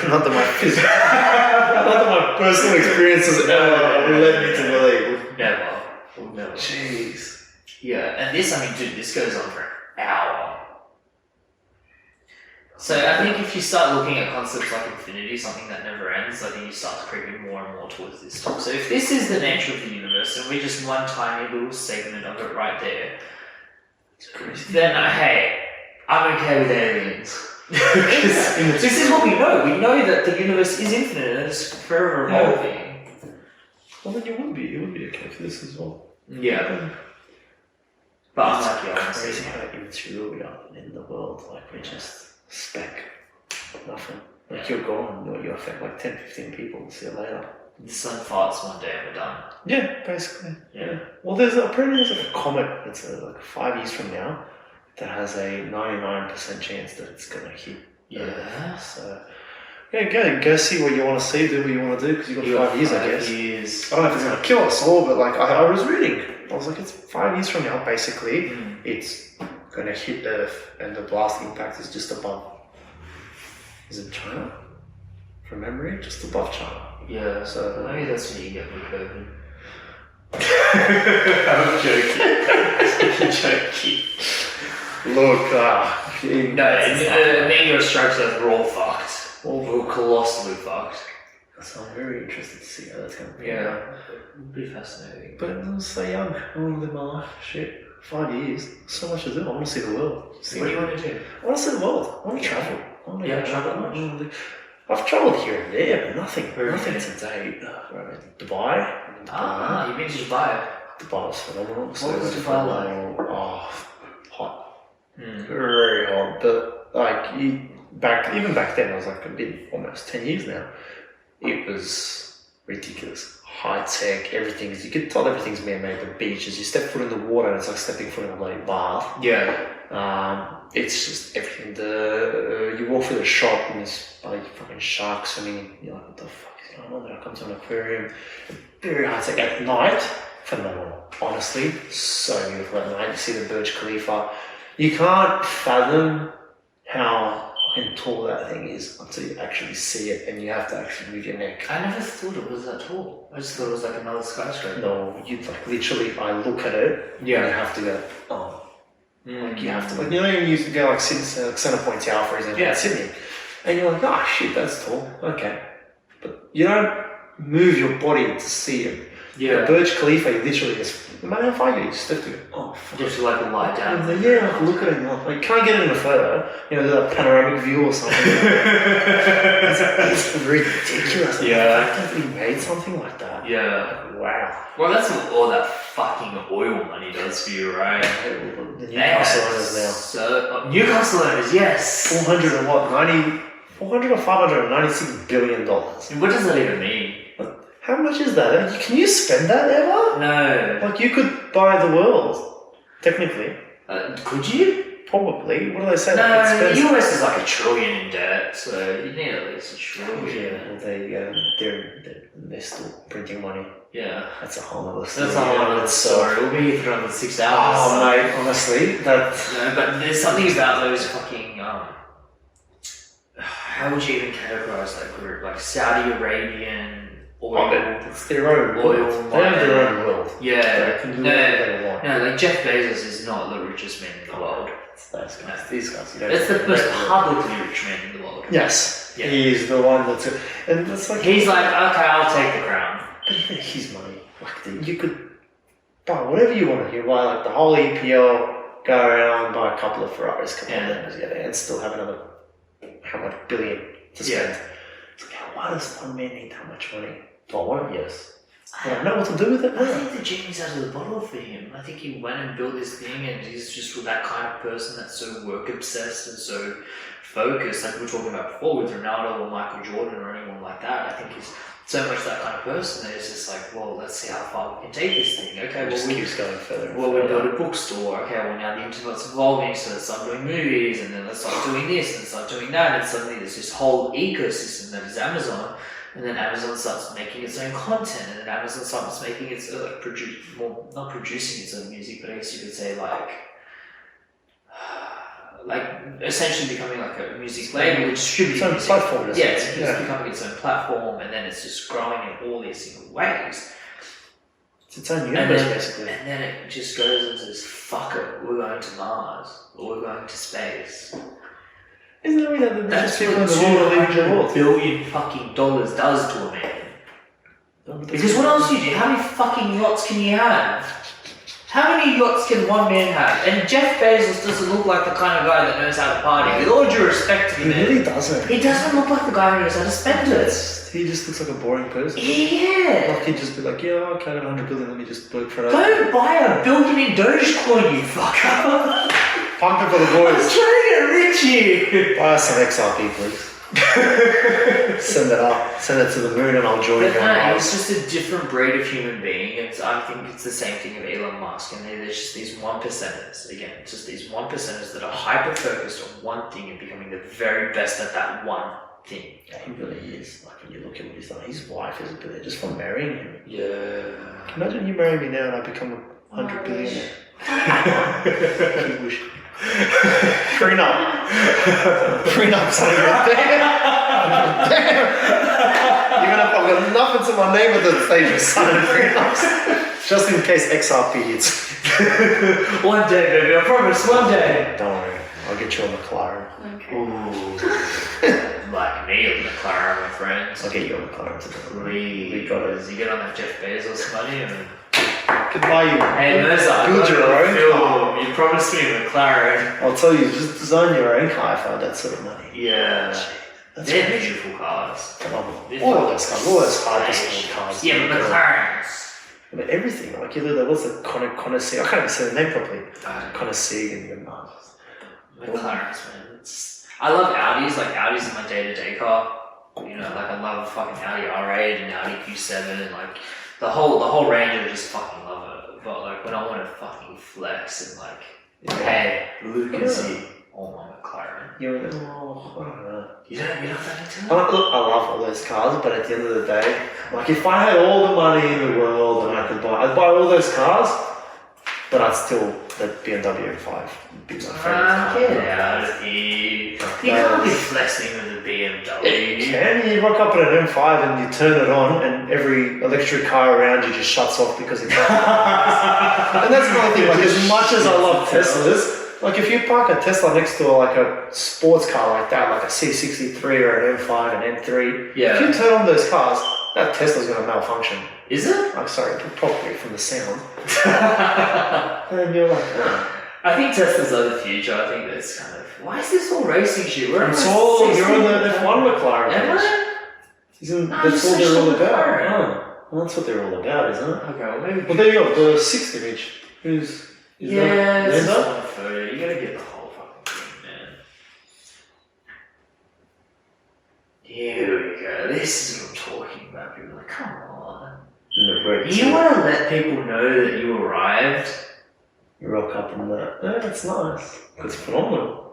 Not that my personal experiences ever led me to believe. Never. Jeez. Yeah, and this, I mean, dude, this goes on for an hour. So I think if you start looking at concepts like infinity, something that never ends, I think you start creeping more and more towards this stuff. So if this is the nature of the universe, and we're just one tiny little segment of it right there, then hey, I'm okay with aliens. Because this is what we know. We know that the universe is infinite and it's forever evolving. Well, then you would be okay for this as well. Yeah. But I'm like, it's crazy how immaterial we are in the world. Like, we're just speck. Nothing. Like, you're gone. You affect like 10, 15 people. See you later. The sun farts one day and we're done. Yeah, basically. Yeah. Well, apparently there's like a comet that's like 5 years from now that has a 99% chance that it's going to hit. Yeah. So, yeah, go see what you want to see, do what you want to do, because you've got 5 years, I guess. I don't know if it's going to kill us all, but like I was reading. I was like, it's 5 years from now, basically. It's going to hit Earth, and the blast impact is just above. Is it China? From memory? Just above China. Yeah, so maybe that's when you get the COVID. I'm joking. Look, no, me and your strokes are all fucked. We're colossally fucked. So I'm very interested to see how that's going to be. Yeah, it'd be fascinating. But I'm so young. I want to live my life. Shit, 5 years. So much to do. I want to see the world. What do you want to do? I want to see the world. I want to travel. I want to travel much? I've travelled here and there, but nothing to date. Dubai. You've been to Dubai? Dubai was phenomenal. What was Dubai like? Oh, hot. Very hot. But like, even back then, I was like almost 10 years now. It was ridiculous. High tech, everything. You could tell everything's man-made. The beaches, you step foot in the water, and it's like stepping foot in a bloody bath. Yeah. It's just everything. You walk through the shop and there's like fucking sharks swimming. You're like, what the fuck is going on? Then I come to an aquarium. Very high tech. At night, phenomenal. Honestly, so beautiful at night. You see the Burj Khalifa. You can't fathom how fucking tall that thing is until you actually see it, and you have to actually move your neck. I never thought it was that tall. I just thought it was like another skyscraper. No, you like literally. I look at it, and you have to go. Oh. Like you have to, like, you know, you used to go like Centrepoint Tower, for example, in Sydney, and you're like, oh shit, that's tall, okay, but you don't move your body to see it. Yeah. The Burj Khalifa, you literally just, no matter how far you just have to go, oh, fuck. Just like a lie down. And then, yeah, like, look at it. Like, you can't get it in a photo, you know, the panoramic view or something. it's ridiculous. Yeah. The fact that he made something like that. Yeah. Like, wow. Well, that's what all that fucking oil money does for you, right? The Newcastle owners now. So, Newcastle owners, yes. 400 and what? 400 or 596 billion dollars. What does that even mean? How much is that? Can you spend that ever? No. Like, you could buy the world, technically. Could you? Probably. What do they say? No, Like, the US is like $1 trillion in debt, so you need at least $1 trillion. Yeah, well, there you go. They're still printing money. Yeah. That's a whole other story. That's a whole other story. We'll be here for another 6 hours. Oh, mate, honestly, that... No, but there's something about those fucking, how would you even categorize that group? Like Saudi Arabian oil. It's their own world. They have their own world. Yeah. They can do whatever they want. No, like Jeff Bezos is not the richest man in the world. It's those guys. These guys. It's the most publicly rich man in the world. Yes. Yeah. He is the one that's... And it's like... He's like, okay, I'll take the crown. But even his money, like, you could buy whatever you want. You buy like the whole EPL, go around, buy a couple of Ferraris, come on, and still have another, how much, billion to spend. Yeah. It's like, why does one man need that much money? Well, why? Yes. I don't know what to do with it. I think the genie's out of the bottle for him. I think he went and built this thing, and he's just that kind of person that's so work obsessed and so focused. Like we were talking about before with Ronaldo or Michael Jordan or anyone like that. I think he's so much that kind of person that it's just like, well, let's see how far we can take this thing. Okay, It just keeps going further. Well, we build a bookstore. Okay, well now the internet's evolving, so let's start doing movies, and then let's start doing this, and start doing that, and suddenly there's this whole ecosystem that is Amazon, and then Amazon starts making its own content, and then Amazon starts making its not producing its own music, but I guess you could say like essentially becoming like a music label which distributes its own music. platform. Yeah, it's becoming its own platform, and then it's just growing in all these single ways. It's its own universe, and then, basically. And then it just goes and says, fuck it, we're going to Mars, or we're going to space. Isn't that weird that That's people what in the world are leaving the world? $200 billion fucking dollars does to a man. Because what else do you do? How many fucking yachts can you have? How many yachts can one man have? And Jeff Bezos doesn't look like the kind of guy that knows how to party. With all due respect to He him, really doesn't. he doesn't look like the guy who knows how to spend it. He just looks like a boring person. Yeah. Like he'd just be like, yeah, okay, I got 100 billion, let me just work for it. Don't buy $1 billion in Dogecoin, you fucker. Pump it for the I'm boys. trying to get rich here. Buy us some XRP, please. Send it up. Send it to the moon and I'll join you But on no, Mars. it's just a different breed of human being. I think it's the same thing of Elon Musk, and there's just these 1%ers. Again, it's just these 1%ers that are hyper-focused on one thing and becoming the very best at that one thing. Yeah, he really is. Like when you look at what he's done, his wife is a billionaire just from marrying him. Yeah. Imagine you marry me now and I become a 100 billionaire. Keep wishing. Prenup. Prenup, something right there. Damn. I've got nothing to my name at the stage of signing prenups. Just in case XRP hits. One day, baby, I promise, one day. Don't worry, I'll get you a McLaren. Okay. Ooh. Like me with McLaren, my friends. I'll get you a McLaren today. We got it. You get on that Jeff Bezos money and... Could buy you. Hey, Mirza, Build your own car. You promised me a McLaren. I'll tell you, just design your own car if I had that sort of money. Yeah. That's They're crazy. beautiful cars. Phenomenal. All of those cars, all those high-performance cars. Yeah, but McLarens. I mean, everything. Like, you know, what's the Connoisseur? I can't even say the name properly. Connoisseur and your McLarens, man. I love Audis. Like, Audis are my day-to-day car. You know, like, I love a fucking Audi R8 and Audi Q7 and, like, the whole range, I just fucking love it. But, like, when I want to fucking flex and, like, hey, Luca's here. Oh, my McLaren. You're I don't know. You don't that into Look, I love all those cars, but at the end of the day, like if I had all the money in the world and I'd buy all those cars, but I'd still, the BMW M5 would be my favorite car. Get out of here. You can't be flexing with a BMW. You can. You rock up at an M5 and you turn it on and every electric car around you just shuts off because it's and that's my thing, like as much as I love Teslas, like if you park a Tesla next to like a sports car like that, like a C63 or an M5, an M3, Yeah. if you turn on those cars, that Tesla's going to malfunction. Is it? I'm sorry, probably from the sound. And then you're like, oh. I think Tesla's the future. I think that's kind of. Why is this all racing shit? You're on You're on the F1 McLaren. Am page. I? That's all they're all about. McLaren. Oh, well, that's what they're all about, isn't it? Okay, well maybe. Well, there you go, the 6th image. Is Yeah, it's that? not a photo. You gotta get the whole fucking thing, man. Here we go. This is what I'm talking about. People are like, come on. You want to let people know that you arrived? You rock up and yeah, that's nice. That's phenomenal.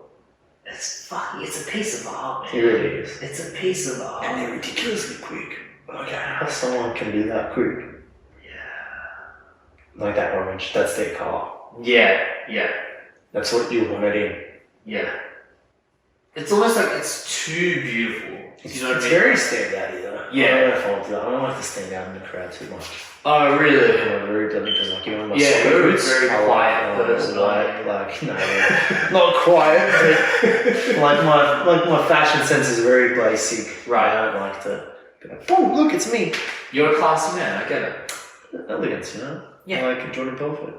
It's a piece of art, man. It really is. It's a piece of art. And they're ridiculously quick. Okay, how someone can be that quick? Yeah. Like that orange, that's their car. Yeah. That's what you wanted in. Yeah. It's almost like it's too beautiful. It's, You know what it's I mean? very stand out either. Yeah. I don't know if I'll do that. I don't like to stand out in the crowd too much. Oh, really? I'm very bloody because like even my Yeah, soccer you're a boots, very I quiet like, person, like no, not quiet, but like my fashion sense is very basic. Right. I don't like to be like, oh look, it's me. You're a classy man, I get it. Elegance, you know? Yeah. I like Jordan Belfort.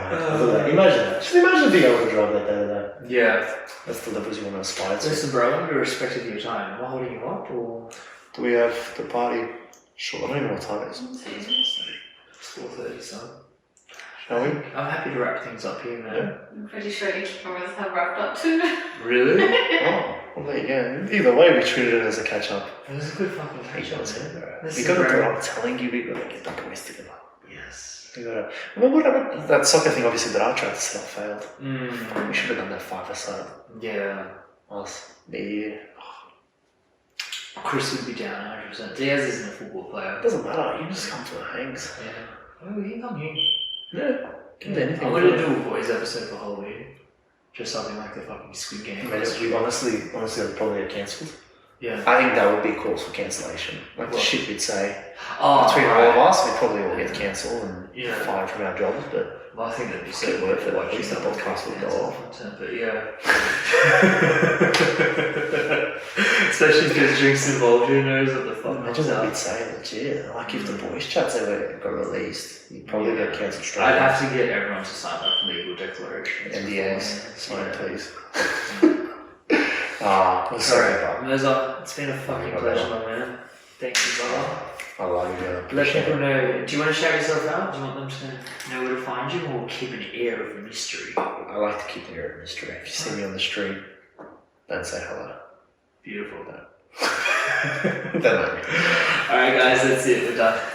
Imagine that. Just imagine being able to drive that day to day. Yeah. That's the levels you want to aspire to. Listen, bro, I'm respecting your time. Am I holding you up or? Do we have the party? Sure, I don't even know what time it is. It's 4:30, son. Shall we? I'm happy to wrap things up here, man. I'm pretty sure your cameras have wrapped up too. Really? Oh, well there you go. Either way, we treated it as a catch up. It was a good fucking catch up. We gotta do it. I'm telling you, we gotta get the boys together. Yes. We gotta. I mean, what happened? That soccer thing, obviously, that I tried to set up failed. Mm. We should have done that 5-a-side. Yeah. Us. Me. Chris would be down 100%. Diaz isn't a football player. It doesn't matter. You just come to the hangs. Yeah. Oh, he can come here. Yeah. Can do anything. I'm gonna do a boys episode for Halloween. Just something like the fucking Squid Game. We honestly, would probably get cancelled. Yeah. I think that would be cause for cancellation. Like the shit we'd say. Oh, Between right. all of us, we'd probably all get cancelled and Yeah. fired from our jobs, but Well, I think that'd be so Good work for that. watching At least the podcast would go off. content, but yeah. Especially if there's drinks involved, who knows what the fuck imagine comes what out. we'd say, legit. Like if the boys chats ever got released, you'd probably get cancelled straight I'd away. have to get everyone to sign like legal declarations. NDAs, sign Yeah. please. We'll see. Alright, Mirza, it's been a fucking pleasure, my man. Thank you, brother. I love you, man. Let Appreciate people it. know. Do you want to shout yourself out? Do you want them to know where to find you, or keep an air of mystery? I like to keep the air of mystery. If you see me on the street, don't say hello. Beautiful. Don't let me. Alright, guys, that's it. We're done.